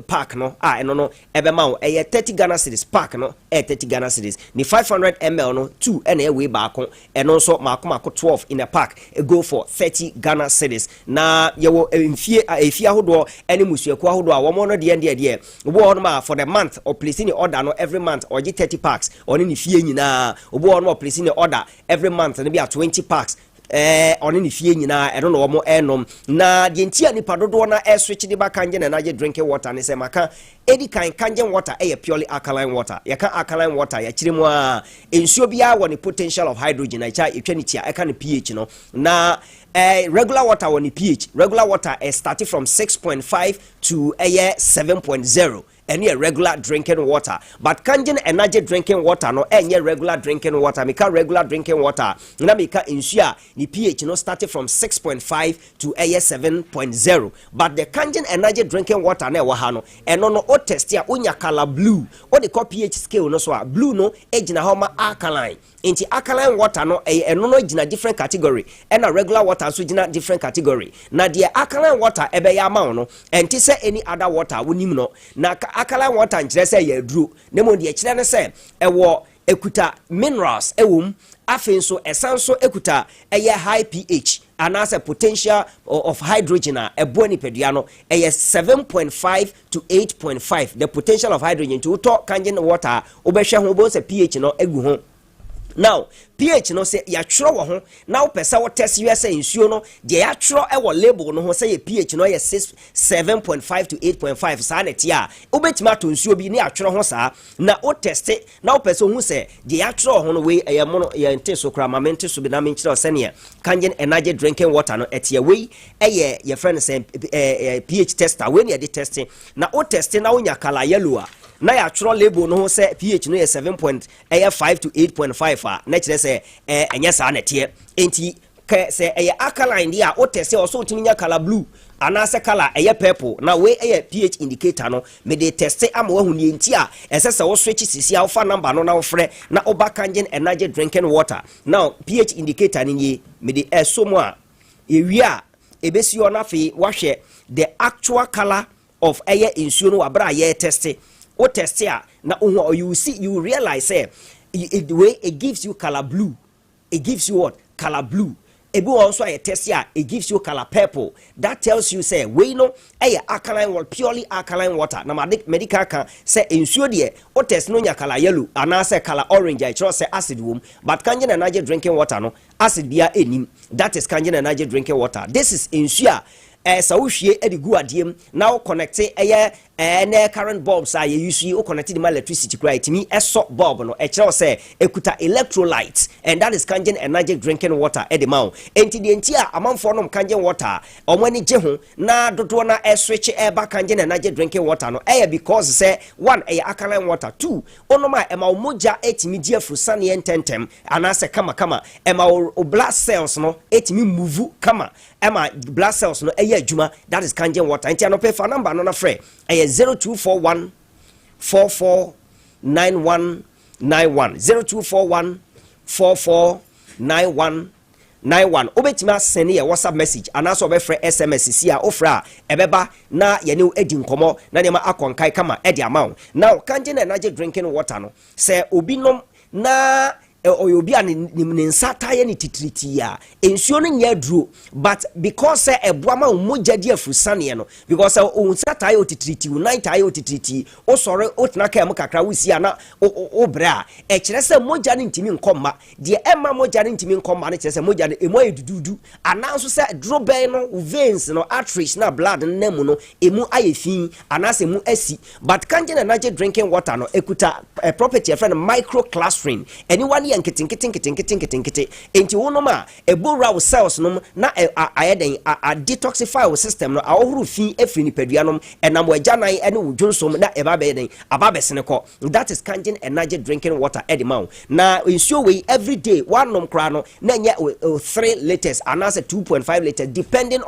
Speaker 4: pack no eno no ebema wo 30 Ghana cedis pack no 30 Ghana cedis ni 500 ml no 2 ena we baako eno nso mako 12 in a pack go for 30 Ghana cedis na yewo efie ahodo ene musuaku ahodo a wo mo no de wo no ma for the month or placing the order no every month or 30 packs oni ni fie nyina wo no placing the order every month no be 20 packs ɔne ne fie nyinaa ɛno na ɔmo ɛnom na deɛ ntia nipa dodoɔ na switch de ba kangen energy drinking water ne sɛ maka edi kan kangen water ɛyɛ purely alkaline water yɛka alkaline water yɛkyerɛ mu a nsuo biara wɔ ne potential of hydrogen ɛkyɛ etwa ne tia ɛka ne pH no na regular water wɔ ne pH regular water starting from 6.5 to 7.0 and yeah, regular drinking water. But kangen energy drinking water no any regular drinking water. Mika regular drinking water. Na mika insure the pH no started from 6.5 to 7.0. But the kangen energy drinking water ne wahano and no o test ya unya color blue. What they call pH scale no so blue no ejina homa alkaline. Inti alkaline water no no ejina different category and a regular water so ejina different category. Na the alkaline water ebe ya ma no and say any other water wunim no na alkaline water nkyerɛ sɛ yɛ aduro na mo deɛ kyerɛ ne sɛ ɛwɔ ekuta minerals ɛwom afei nso ɛsan so ekuta ɛyɛ high pH anaasɛ potential of hydrogen a ɛboa nipadua no ɛyɛ 7.5 to 8.5 the potential of hydrogen to wotɔ kangen water wobɛhwɛ ho bo sɛ pH no egu ho now pH no say ya twerɛ wɔ ho na wo pɛsɛ wo test USA nsuo no de ya twerɛ ɛwɔ label no ho sɛ yɛ pH no yɛ 7.5 to 8.5 saa na tie a wobɛtumi ato nsuo bi ne ya twerɛ ho saa na wo test na wo pɛsɛ hu sɛ de ya twerɛ ho no we ɛyɛ mo no yɛ nte so kra ma mente so bi na me nkyerɛ sɛ ne kangen energy drinking water no ɛtie we ɛyɛ yɛ friend sɛ pH tester we ne yɛ de testing na wo test na wo nya color yellow a na ya twerɛ label no ho sɛ pH no yɛ 7.5 to 8.5 a na kyerɛ sɛ ɛnyɛ saa na tie enti sɛ ɛyɛ alkaline dia o test o so tumi nya color blue anaasɛ color ɛyɛ purple na we ɛyɛ pH indicator no me de test ama wahu ne enti a ɛsɛ sɛ wo switch sisi a wo fa number no na wo frɛ na oba kangen energy drinking water now pH indicator ni nie me de ɛso mu a ewie a ebesi o na fe wahwɛ the actual color of ɛyɛ nsuo no wabra yɛ test o test ya na you see you realize say the way it gives you color blue it gives you what color blue ebi also a test ya it gives you color purple that tells you say we no alkaline water purely alkaline water na medical can say nsuo de o test no nya color yellow and say color orange I say acid wom but kangen energy drinking water no acid bia enim that is kangen energy drinking water this is nsuo sa wohwie edigu adiem na wo connect na current bulbs a you use you connect the electricity cry timi eso bulb no kyerɛ say ekuta electrolytes and that is kangen energy drinking water edema enti de enti a amanfo no kangen water omani gye ho na dodo na switch ba kangen energy drinking water no because say one alkaline water two onoma ema moja etimi di afusane ententem anase kama ema o blood cells no etimi move kama ema blood cells no adwuma that is kangen water enti anope fa number no na frɛ 0241 449191 0241 449191 obetima send ye WhatsApp message anaso obefre SMS si a ofra ebeba na ye ne edi nkomo na ne ma akonkai kama edi amount now kangen energy drinking water no say obinom na oyobi an ne nsataye ne titriti ya ensuo no nya duro but because say eboama mogya di afusane no because onsataye otitriti unitaye otitriti o sore otna ka em kakra wusi ana o bra kyerɛ sɛ mogya ne ntimi nkɔmma de emma mogya ne ntimi nkɔmma ne kyerɛ sɛ mogya ne emu ayedudu ananso sɛ duro bɛn no veins no arteries na blood nnamu no emu ayefin anase mu asi but kangen energy drinking water no ekuta property friend microclustering anyone nkete enti wonom a ebora wo cells nom na ayeden a detoxify wo system no ahohoro fi efri ni paduanom enam wajanan ene wo dwonsom na eba beden ababesene ko that is kangen energy drinking water edimau na nsuo we every day wanom kra no na nya 3 liters anase 2.5 liters depending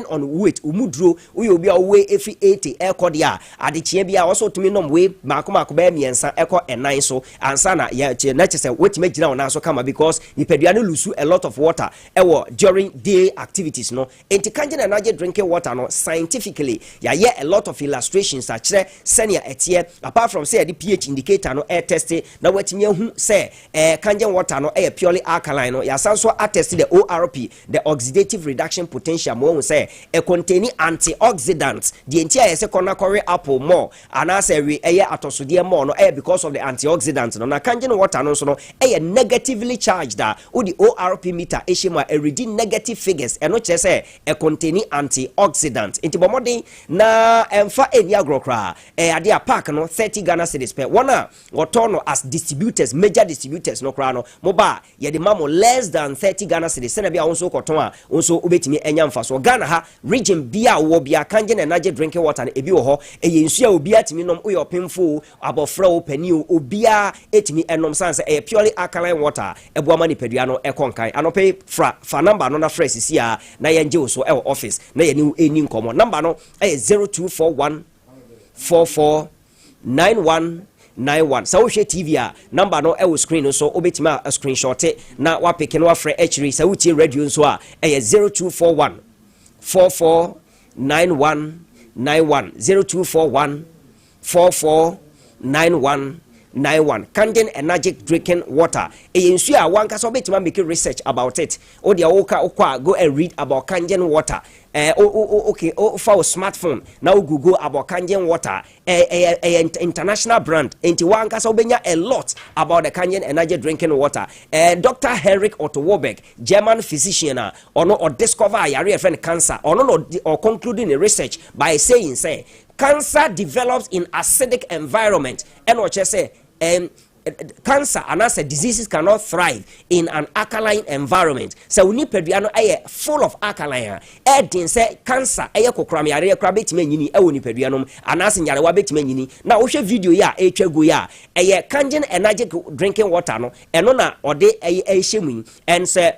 Speaker 4: on weight umudro uyobi awe efi 80 ekodia adechie bia also tumi nom we makoma ba miensa eko enan so ansa na ya na chese wetima gina ona so kama because nipadua no lose a lot of water ewo during day activities no enti kangen energy drinking water no scientifically ya a lot of illustrations a kire senior etie apart from say the pH indicator no air test na wetima hu say kangen water no purely alkaline no ya sanso attest the ORP the oxidative reduction potential mo say e contain antioxidants the entire say corner apple more and as we atosode more no because of the antioxidants no na kangen water no so no negatively charged that the ORP meter eshima read negative figures and no che say e contain antioxidants inti bomodin na emfa eni agrokra ade a pack no 30 Ghana cedis per one otono as distributors major distributors no kra no moba ye de mamo less than 30 Ghana cedis se na bia wonso koton a wonso obetimi enya mfa so Ghana ha region bia wo bia kangen energy drinking water na ebi wo ho nsu a obi atimi nom uyo pemfo abofra wo pani obia etimi enom sanse purely alkaline water ebuama ni pedua no ekonkan anope fa number no na fresh sia na yenje wo so office na ye ni eni nkomo number no 0241 449191 sa wo hwe TV a number no e screen no so obetima a screenshot na wa pick no afre hri sa wo tie radio so a 0241 449191 0241 449191 Kangen energy drinking water nsu a wanka so betima make research about it o dia okwa go and read about Kangen water okay for smartphone now Google about Kangen water international brand enti wanka so benya a lot about the Kangen energy drinking water Dr. Henrik Otto Warburg German physician or discover a friend cancer or concluding a research by saying say cancer develops in acidic environment and what you say cancer and as diseases cannot thrive in an alkaline environment so we need peduano full of alkaline din say cancer kokram yare kra betime nyini woni peduano and as nyare wa betime nyini na wo hwe video ya etwago ya Kangen energy drinking water no eno na ode ehyemun and say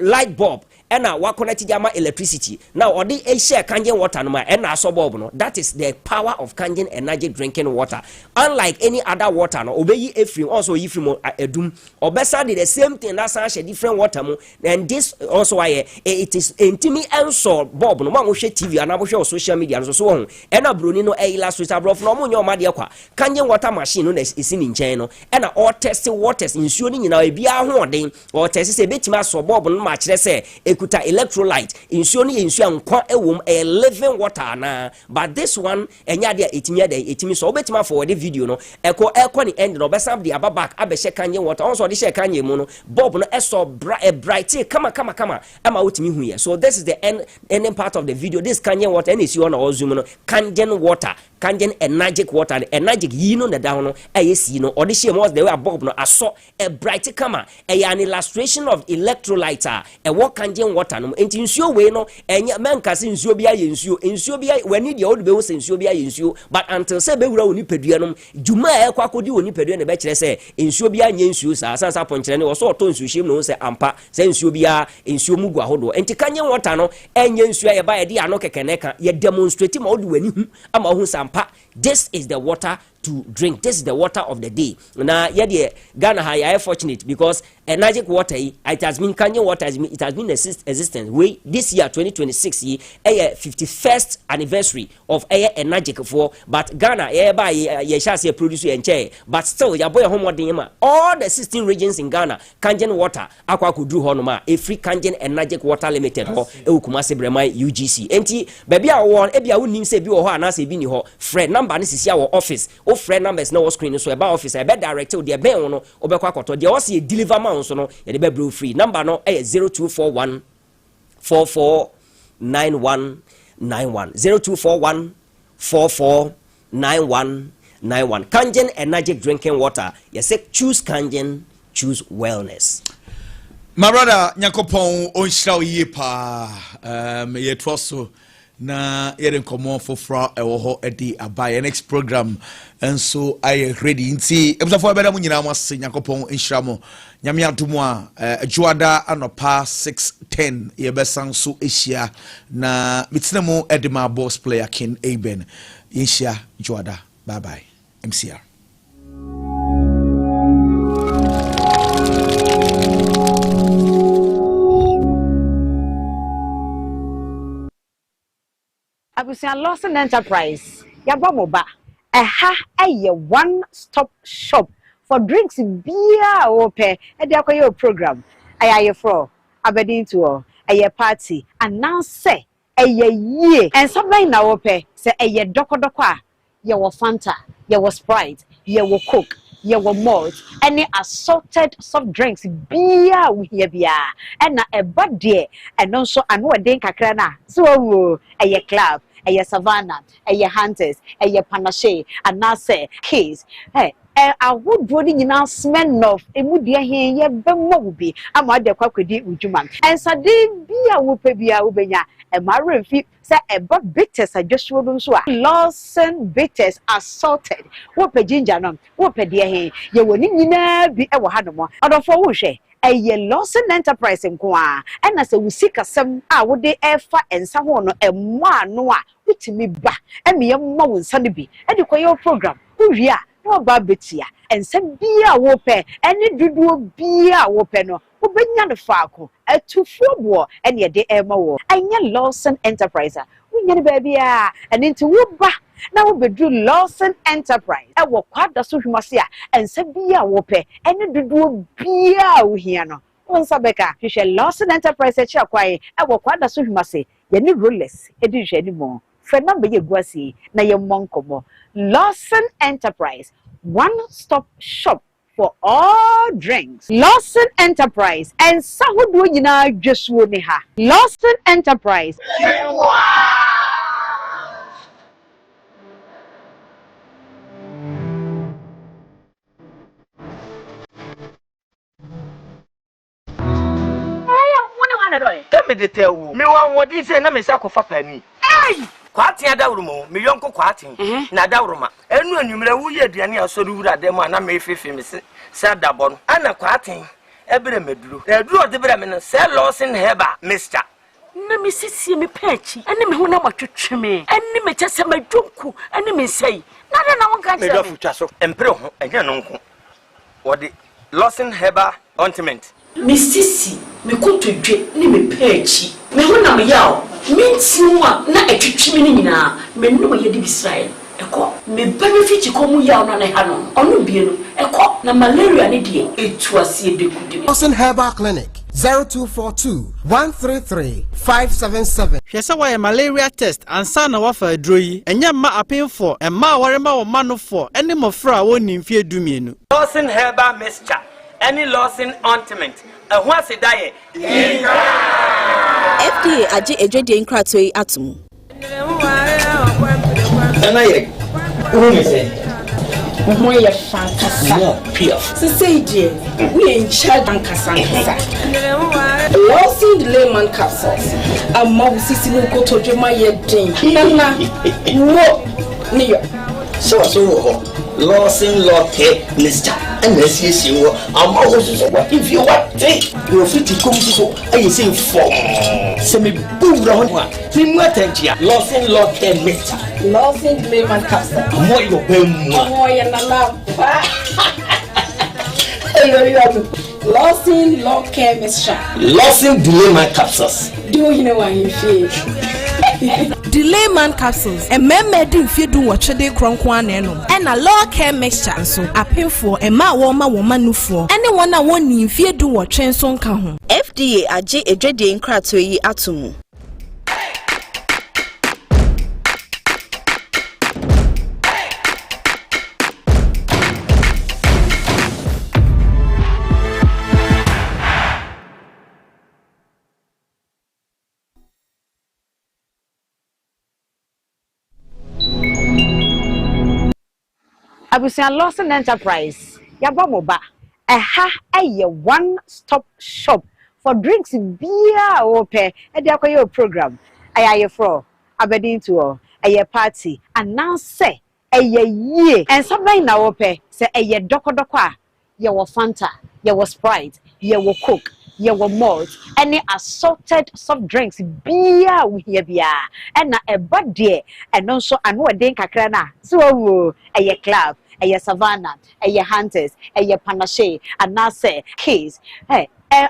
Speaker 4: light bulb and wa connect jama electricity now or the share Kangen water no and so bulb no that is the power of Kangen energy drinking water unlike any other water no obeyi efrim also yifrim edum obesa the same thing that's a different water mo and this also why it is intimi enso bulb no ma wo hwe TV and wo hwe social media so ho and broni no illustrate abrof no mo nyo ma de kwa Kangen water machine no is in nchen no and all test waters insuo ni nyina e bia ho den or test say betima so bulb no ma kire say kuta electrolyte insuo ni insuo ankwa ewom a living water na but this one enya de etimi so obetima for the video no eko ni end no besam de ababak abehye Kangen water also de share Kangen mu no bulb no eso bright kama ama wotimi hu ye so this is the ending part of the video this Kangen water and is you on all zoom no Kangen water Kangen energetic water energetic yi no na down no si no or the share was the way bulb no aso a bright kama an illustration of electrolyte what Kangen water no enti nsuo we no enya menkase nsuo bia ye nsuo bia wani dia odu be wo nsuo bia ye nsuo but until say be wura oni pedua no djuma kwakodi oni pedua ne be kire say nsuo bia nye nsuo sa ponkyere ne wo so oto nsuo hiem no say ampa say nsuo bia nsuo mugu ahodo enti Kangen water no enye nsuo ye ba ye dia no kekeneka ye demonstrate ma odu wani hu ama hu sampa this is the water to drink. This is the water of the day. Now, yeah, Ghana are fortunate because energetic water, it has been Kangen water, it has been existence. We this year 2026 51st anniversary of energetic for, but Ghana by shall say produce and chair, but still your boy home all the 16 regions in Ghana Kangen water aqua could do honoma a free Kangen energetic water limited or Kumasi Brema UGC. Enti baby I want ebia unim say bi wo ho anase bi ni ho friend number ni sisi our office o friend numbers na wo screen so about office e be direct o de ben no obekwa akoto de wo se deliver man so no e de be bro free number no 0241 449191 0241 449191 Kangen energetic drinking water you say choose Kangen choose wellness.
Speaker 1: My brother Nyakopon onhyira ye pa ye twoso na yeren komo fofra ewo ho edi abaye next program enso I ready nti ebusafo beda mu nyina mo ase Nyakopon onhyira mo nyame adomu a ajuada anopa 6:10 ye besan so ehia na mitina mu edema boss player King Eben ehia juada bye bye MCR.
Speaker 5: Abusia Lawson Enterprise yaba moba a one-stop shop for drinks beer or pay e dey akoye program ayaye fro abedin to ɛyɛ party anaa sɛ ɛyɛ yie ɛnsaban na wɔpɛ sɛ ɛyɛ dɔkɔdɔkɔ a yɛwɔ Fanta yɛwɔ Sprite yɛwɔ Coke yɛwɔ malt ɛne assorted soft drinks bia wohia bia ɛna ɛba deɛ ɛno nso ano ɔden kakra na so wo ɛyɛ club ɛyɛ Savannah ɛyɛ Hunters ɛyɛ Panache anase Case ahodoɔ ni nyinaa smell of emu deɛ hen yɛ bɛmmɔ wo bi ama ade kwakwadi udwuma ɛnsade bia wopɛ bia wobɛnya ɛmare mfi sɛ ɛba bitters adwosuo no nso a Lawson bitters assorted wopɛ ginger no wopɛ deɛ hen yɛwɔ ni nyinaa bi ɛwɔ ha no mo ɔdɔfo wo hwɛ ɛyɛ Lawson enterprise nko a ɛna sɛ wo sikasɛm a wode ɛfa ensa ho no ɛmɔ ano a wotimi ba ɛme yɛmma wo nsa no bi ɛde kɔyɛ program wowie a no ba betia ensa bia wo pɛ ɛne duduo bia wo pɛ no wobɛnya no faako atufuo bo ɛne ɛde ɛma wo ɛnyɛ Lawson enterprise a wonya no baabi a ɛne nti wo ba na wo bedru Lawson enterprise ɛwɔ kwada so hwumase a ensa bia wo pɛ ɛne duduo bia wo hia no wonsa beka hwehwɛ Lawson enterprise akyi akwae ɛwɔ kwada so hwumase yɛne rollers ɛdi hwɛ ni mo fɛ number yɛ guasi na yɛ monkomo Lawson Enterprise, one-stop shop for all drinks. Lawson Enterprise and sahudu nyina dwesuo ne ha. Lawson Enterprise.
Speaker 6: Tell me the tell you. Me want what this say na me say akofa pani. Hey! Kwati adawrumo, me yonko kwati. Na adawruma. Enu anwumre wo ye aduane asori wura dem na me fefe me se adabo no. Ana kwati ebere meduro. Eduro de bere me no say Lawson heba, Mr.
Speaker 22: Na me sisi me pechi. Ene me ho na matwetwe me. Ene me kyese madwonku, ene me sei. Na de na won kan
Speaker 6: me do futwa so. Empre ho, enye no nko. Wo de Lawson heba ointment.
Speaker 22: Me sisi, me kotodwe ni me pechi. Me ho na me yaw. Me ntiwa na etwetwe me nyina. Me no ye di Israel. Eko, me benefit ko mu yaw na na ha no. Ono bie no. Eko, na malaria ne de etuase edekudi.
Speaker 23: Lawson Herbal Clinic 0242 133 577.
Speaker 24: Hwese wa malaria test ansa na wafa aduro yi. Enya ma apemfo, emma warema wo manofo, ene mofra woni mfie dumienu.
Speaker 6: Lawson Herbal Mixture. Any Lawson ointment. What's it die?
Speaker 25: FDA aje ejwede nkratoi atum.
Speaker 6: Ana ye. Who me say?
Speaker 22: Mo ye fantastic. Say je, we in charge and kasankasa. Lawson the layman capsules. Amma sisi no kotodwe ma ye den. Nana. Wo ni yo.
Speaker 6: So Lawson Lotte Mr. Unless you I'm always what if you want take your feet to come so I say for semi boom round one. Lawson Lotte Mr.
Speaker 22: Lawson Layman Capsule.
Speaker 6: More your bem.
Speaker 22: More your nana. Lawson Lotte Mr.
Speaker 6: Lawson Layman Capsules.
Speaker 22: Do you know what you feel?
Speaker 25: Delay man capsules and men din fedu watch de kronkwan eno and a law care mixture so apemfo e ma woman nufo anyone na woni fedu watch nso nka ho FDA aje edwede nkrato yi atomu.
Speaker 5: Abusia Lawson Enterprise, Yabamoba, a one-stop shop for drinks, beer, or pay, and your program. I fro, abedin to a party, and now say a ye, and somebody now pay, say a ye dokodoka, you were Fanta, you were Sprite, you were Coke. You were malt, any assorted soft drinks, beer, we hear beer, and a bad day, and also I know a day kakrana. So a club, a Savannah, a Hunters, a Panache, and now say Case,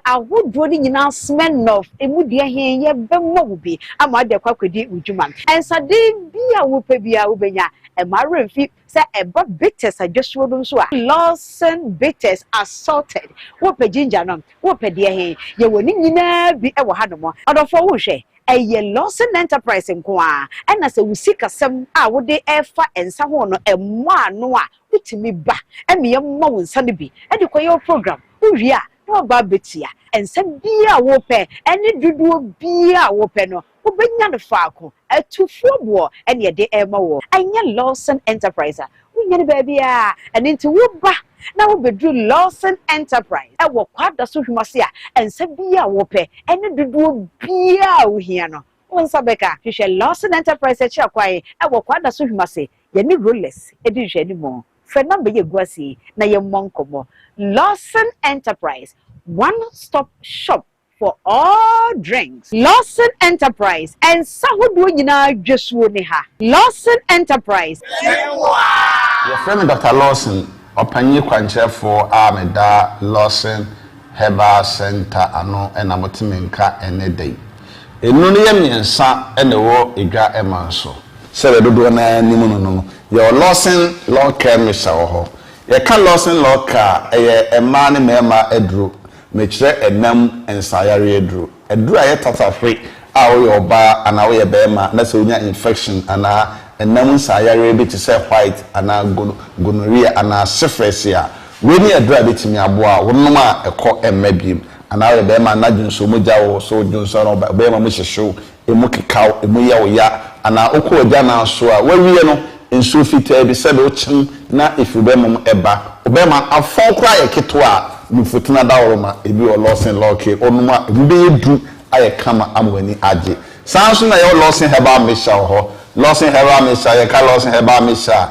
Speaker 5: ahodo ni nyina smell of emu de he ye bemmo wo bi ama de kwakwedi udwuma ensade bia wo pe bia wo benya e ma remfi say eba bitters adwoso do so a Lawson bitters assorted wo pe ginger no wo pe de he ye woni nyina bi e wo ha no mo odofo wo hwe eye Lawson enterprise nko a na se wusika sem a wo de efa ensa ho no emo ano a utimi ba eme ye mo wo nsa ne bi e de koyo program uwi a no ba betia ensa bia wo pe ene duduo bia wo pe no wo benya ne faako atufuo bo ene ye de ema wo anya Lawson enterprise nya ne ba bia ene nti wo ba na wo bedru Lawson enterprise e wo kwada so hwimase a ensa bia wo pe ene duduo bia wo hia no wonsa beka hwehwe Lawson enterprise chi akwai e wo kwada so hwimase ye ne rollers e di hwe ni mo fe number ye guasi na ye monkomo Lawson enterprise one-stop shop for all drinks. Lawson Enterprise and sahudu nyina dwesuo ne ha. Lawson Enterprise.
Speaker 7: Your friend Dr. Lawson opanyi kwanchefo ameda Lawson Herbal Center ano na motimenka enedai. Enu ne yemiensa ene wo edwa emanso. Sebe dodo na nimu no. Your Lawson Law Care Misha ho. Ye ka Lawson Law Care eye ema ne mema edru. Mechire enam ensayare edru aye tatafre a wo yoba ana wo ye bema na se onya infection ana enam ensayare bi ti say white ana gonorrhea ana syphilis a we ni edru a betimi aboa wonnom a ekọ emmabiem ana wo bema na dwunso mogya wo so dwunso no bema mo hyehyew emu kekaw emu ye wo ya ana okọ ogya na so a wawie no enso fitaa bi se be ochim na ifu bema eba obema afon kra ye keto a mfutuna dawroma ebi o Lawson Lawke onuma mbe edu aye kama amwani age sanso na ye Lawson Herbal Misha ho Lawson Herbal Misha ye ka Lawson Herbal Misha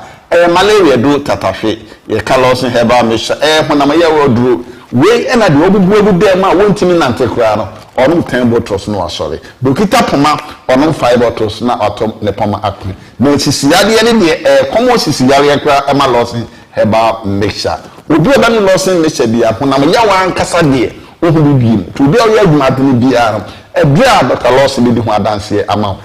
Speaker 7: malaria do tatafe ye ka Lawson Herbal Misha honam ye woduru we na de obubu dem a wontimi nante kura no onum 10 bottles no asore dokita poma onum 5 bottles na atom ne poma akwe na sisiyade ne de komo sisiyade kura ema Lawson Herbal Misha obi oba ni Lawson Misha bia honam ya wan kasa de ohudu biem to be o ya adwuma de bia ebia Dr. Lawson bi ho adanse ama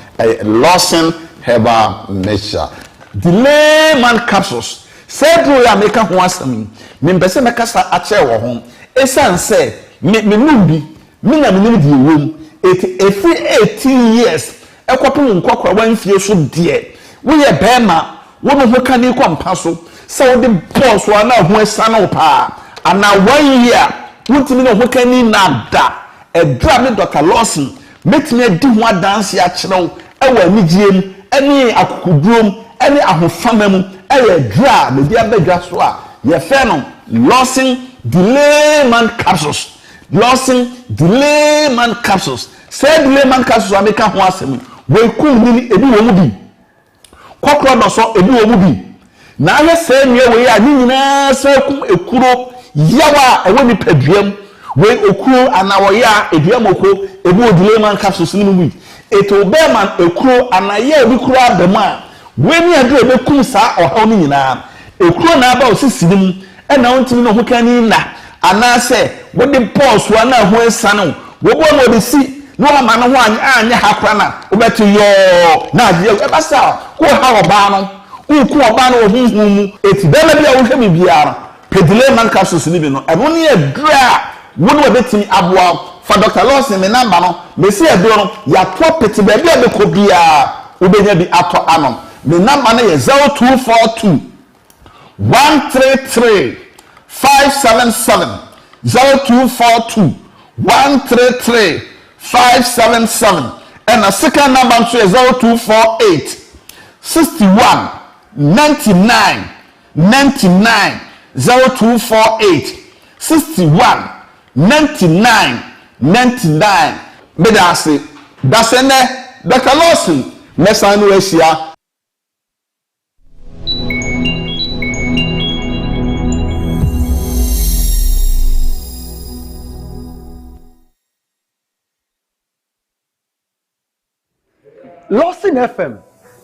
Speaker 7: Lawson Herbal Misha delay man capsules said we are make ho asam me mpese me kasa ache wo ho esan say me nubi me na me di wom every 18 years ekopum nkokwa wan fie so de we ye bema wo no ho kan ikompa so so the boss wa na ho esana pa ana 1 year wutimi no ho kan ni nada edra me Dr. Lawson metime di ho dance ya kyerɛw ewa anigiem ene akukudrom ene ahofamam eya dra me dia badwa so a ye fe no Lawson delay man capsules Lawson delay man capsules say delay man capsules ameka ho asem we kum ni ebi wo mu bi kokro do so ebi wo mu bi na ye say nwe we ya ni nyina say kum ekuro yawa ewo ni paduam we okuro anawo ya eduam okro ebi wo delay man capsules ni mu bi eto be man ekuro anaye ebi kuro abema we ni adu ebe kum sa ohaw ni nyina ekuro na aba osisi nim ena ontimi no ho kan ni na ana se wo de pause wa na ho esano wo bo no de si no ama no ho anya hakra na wo betu yo na age e ba sa ko ha oba no ku oba no ho hu mu eti be la bia wo hwe mi bia pedile man capsules ni bi no e no ne adura wo no betimi aboa fa Dr. Lawson me number no me si adura no ya to peti be bia be ko bia wo benya bi ato anom me number no ye 0242 133 577 0242 133 577 and a second number is 0248 61 99 99 0248 61 99 99 bedase dasene Dr. Lawson mesanu esia
Speaker 8: Lawson FM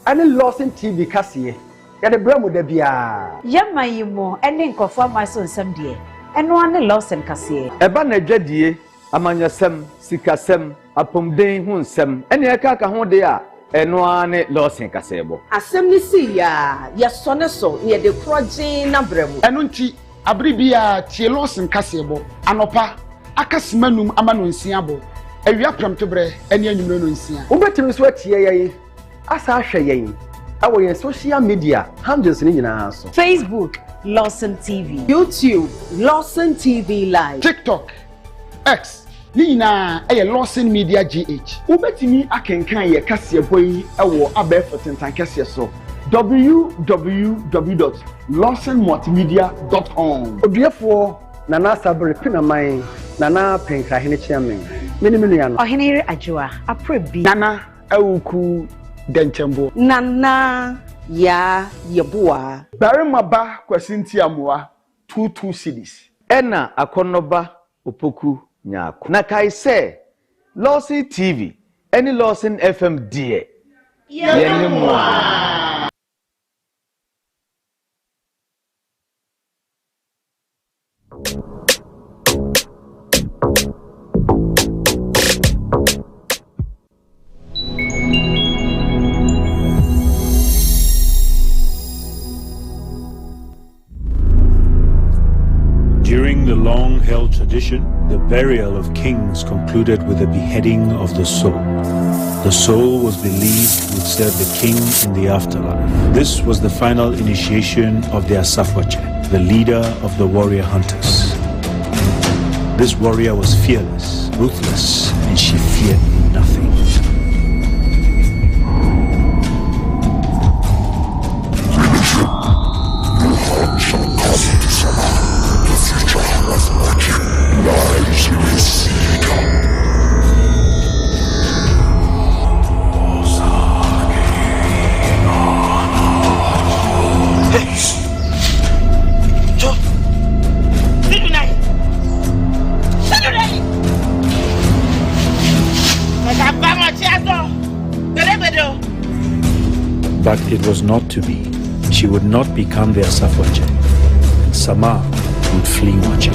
Speaker 8: and Lawson TV kasiye ya de bramo da bia
Speaker 5: Yamayimo ene nkofo amaso nsam de eno ane Lawson kasiye
Speaker 8: eba na dwadie amanyasɛm sikasɛm apɔmden ho nsɛm ɛne ɛka ho de a ɛno ara ne Lawson kasɛbɔ
Speaker 9: asɛm ne si ya yɛsɔ ne so ne yɛde korɔgye na brɛ mu
Speaker 10: ɛno nti abere bia tie Lawson kasɛbɔ anɔpa akasimanum ama no nsia bɔ awia pramto brɛ ɛne anwumre no nsia
Speaker 8: wobɛtumi so atie yɛn asa ahwɛ yɛn ɛwɔ yɛn social media handles ne nyinaa so
Speaker 5: Facebook Lawson TV, YouTube Lawson TV Live,
Speaker 10: TikTok, X ni nyinaa ɛyɛ Lawson Media GH wobɛtumi akenkan yɛ kasɛbɔ yi ɛwɔ abɛɛfo tentan kɛseɛ so www.lawsonmultimedia.com
Speaker 8: oduafoɔ nana sabre pinaman nana penkrahene chiamen menimenu ya no
Speaker 5: Ohenere Ajua aprebi
Speaker 10: nana awuku denchembo
Speaker 9: nana ya yeboa
Speaker 10: barima ba kwasinti amoa 22 cities
Speaker 8: ɛna akɔnɔba opoku nyaako na kai sɛ Lawson TV ɛne Lawson FM die yɛne moa
Speaker 11: During the long-held tradition, the burial of kings concluded with the beheading of the soul. The soul was believed would serve the king in the afterlife. This was the final initiation of the Asafwache, the leader of the warrior hunters. This warrior was fearless, ruthless, and she feared nothing. But it was not to be. She would not become their Asafwache. Sama would flee Wache.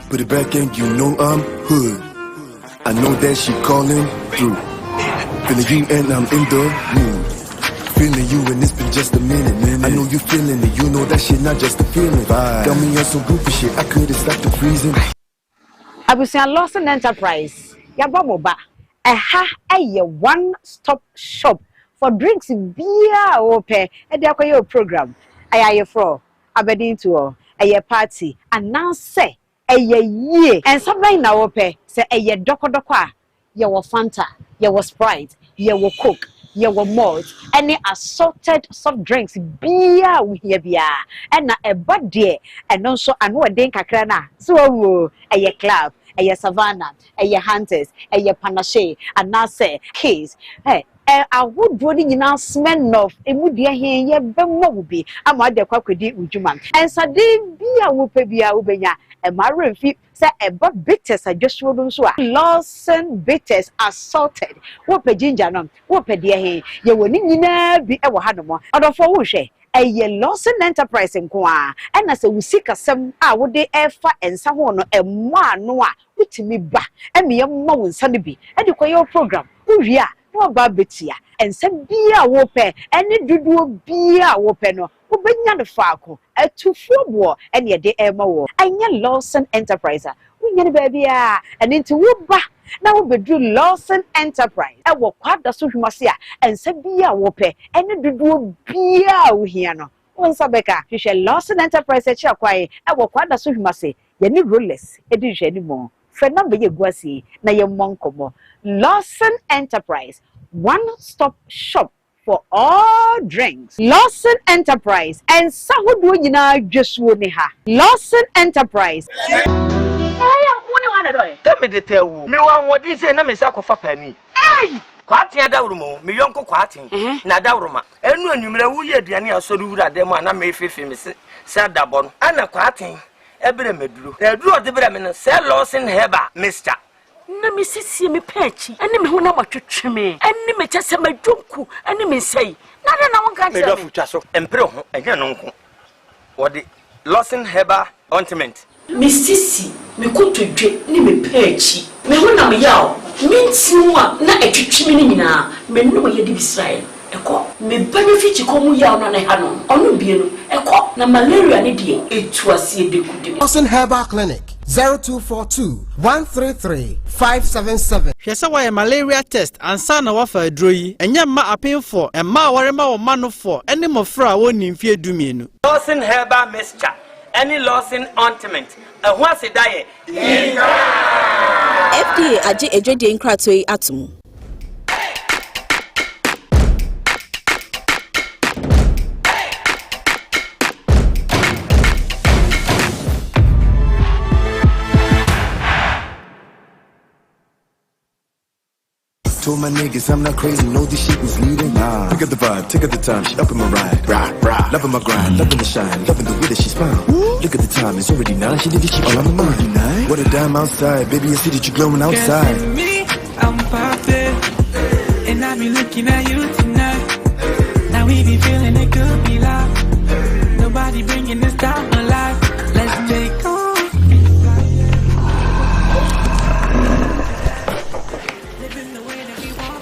Speaker 12: Put it back and you know I'm hood. I know that she calling through. Feeling you and I'm in the mood. Feeling you and it's been just a minute. I know you feeling it, you know that shit not just a feeling. Got me on some goofy shit, I couldn't stop the freezing.
Speaker 5: I was saying Lawson Enterprise. Yabamoba. A one-stop shop for drinks, beer, or pay. And they your program. I fro. Aberdeen to a party. And now say. Ye and something now pay say a doko you were Fanta, you were Sprite, you were Coke, you were malt, any assorted soft drinks, beer we hear beer, and a bad day, and also I know a dinka crana, so a club, a savannah, a hunters, a panache, and now say case, hey. I would running in our smell of a mudia here, Bemobi, a mother quackity with you man. And Sadin be a whoopee be a ubenya, and my refi say a but bitters I just wouldn't so. Lawson bitters assaulted. Whoop a ginger, whoop a dear here, you will need be ever had more. Out of a a Lawson Enterprise in Kwa, and as we seek a some, I would they ever and someone a man noa, which me back, and me a moan sunny be, and you call your program. Yeah. no ba betia ense bia wo pe ene duduo bia wo pe no wo benya ne faako atufuo bo ene ye de ema wo anya Lawson Enterprise wo nya ne ba bia ene nti wo ba na wo bedru Lawson Enterprise e wo kwada so hwumase a ense bia wo pe ene duduo bia wo hia no wonsa beka hwehwe Lawson Enterprise e chia kwae e wo kwada so hwumase ye ne rollers e di hwe ni mo fe number ye guasi na ye monkomo Lawson Enterprise, one-stop shop for all drinks. Lawson Enterprise and sahudu nyina dwesuo ne ha. Lawson Enterprise.
Speaker 6: Tell me the tell you. Me wan what this say na me sakofa pani. Hey! Kwatia dawrumo, me yonko kwatin. Na dawruma. Enu anwumre wo ye aduane asoru wura dem na me fefe me se dabon. Ana kwatin. Ebere meduro. Eduro de bere me no say Lawson Heba, Mr.
Speaker 22: Na me sisi me pechi ene me ho na matwetwe me ene me kyese madwonku ene me sei na de na won ka
Speaker 6: me do futwa so empre ho enye no nko wo de Lawson Heba ointment
Speaker 22: me sisi me kotodwe ne me pechi me ho na me yawo me ntimu a na atwetwe me nyina me no ye de Israel eko me benefit ko mu yawo na ne ha no ono bie no eko na malaria ne de etuase de kude
Speaker 23: Lawson Herbal Clinic 0242-133-577.
Speaker 24: Hwese wa malaria test ansa na wafa aduro yi enye ma apemfo emma warema wo manofo ene mofra woni mfie dumienu.
Speaker 6: Lawson Herbal Mixture any Lawson ointment ehun asedaye
Speaker 2: FDA aje ejode nkratoi atum.
Speaker 12: Told my niggas I'm not crazy, know this shit was leading. Nah. Pick up the vibe, take up the time, she up in my ride. Rah. Loving my grind, loving the shine, loving the way that she smile. Look at the time, it's already 9, she did this shit all on my mind. What a dime outside, baby, I see that you glowing outside.
Speaker 13: Me, I'm poppin', and I be looking at you tonight. Now we be feeling it could be live.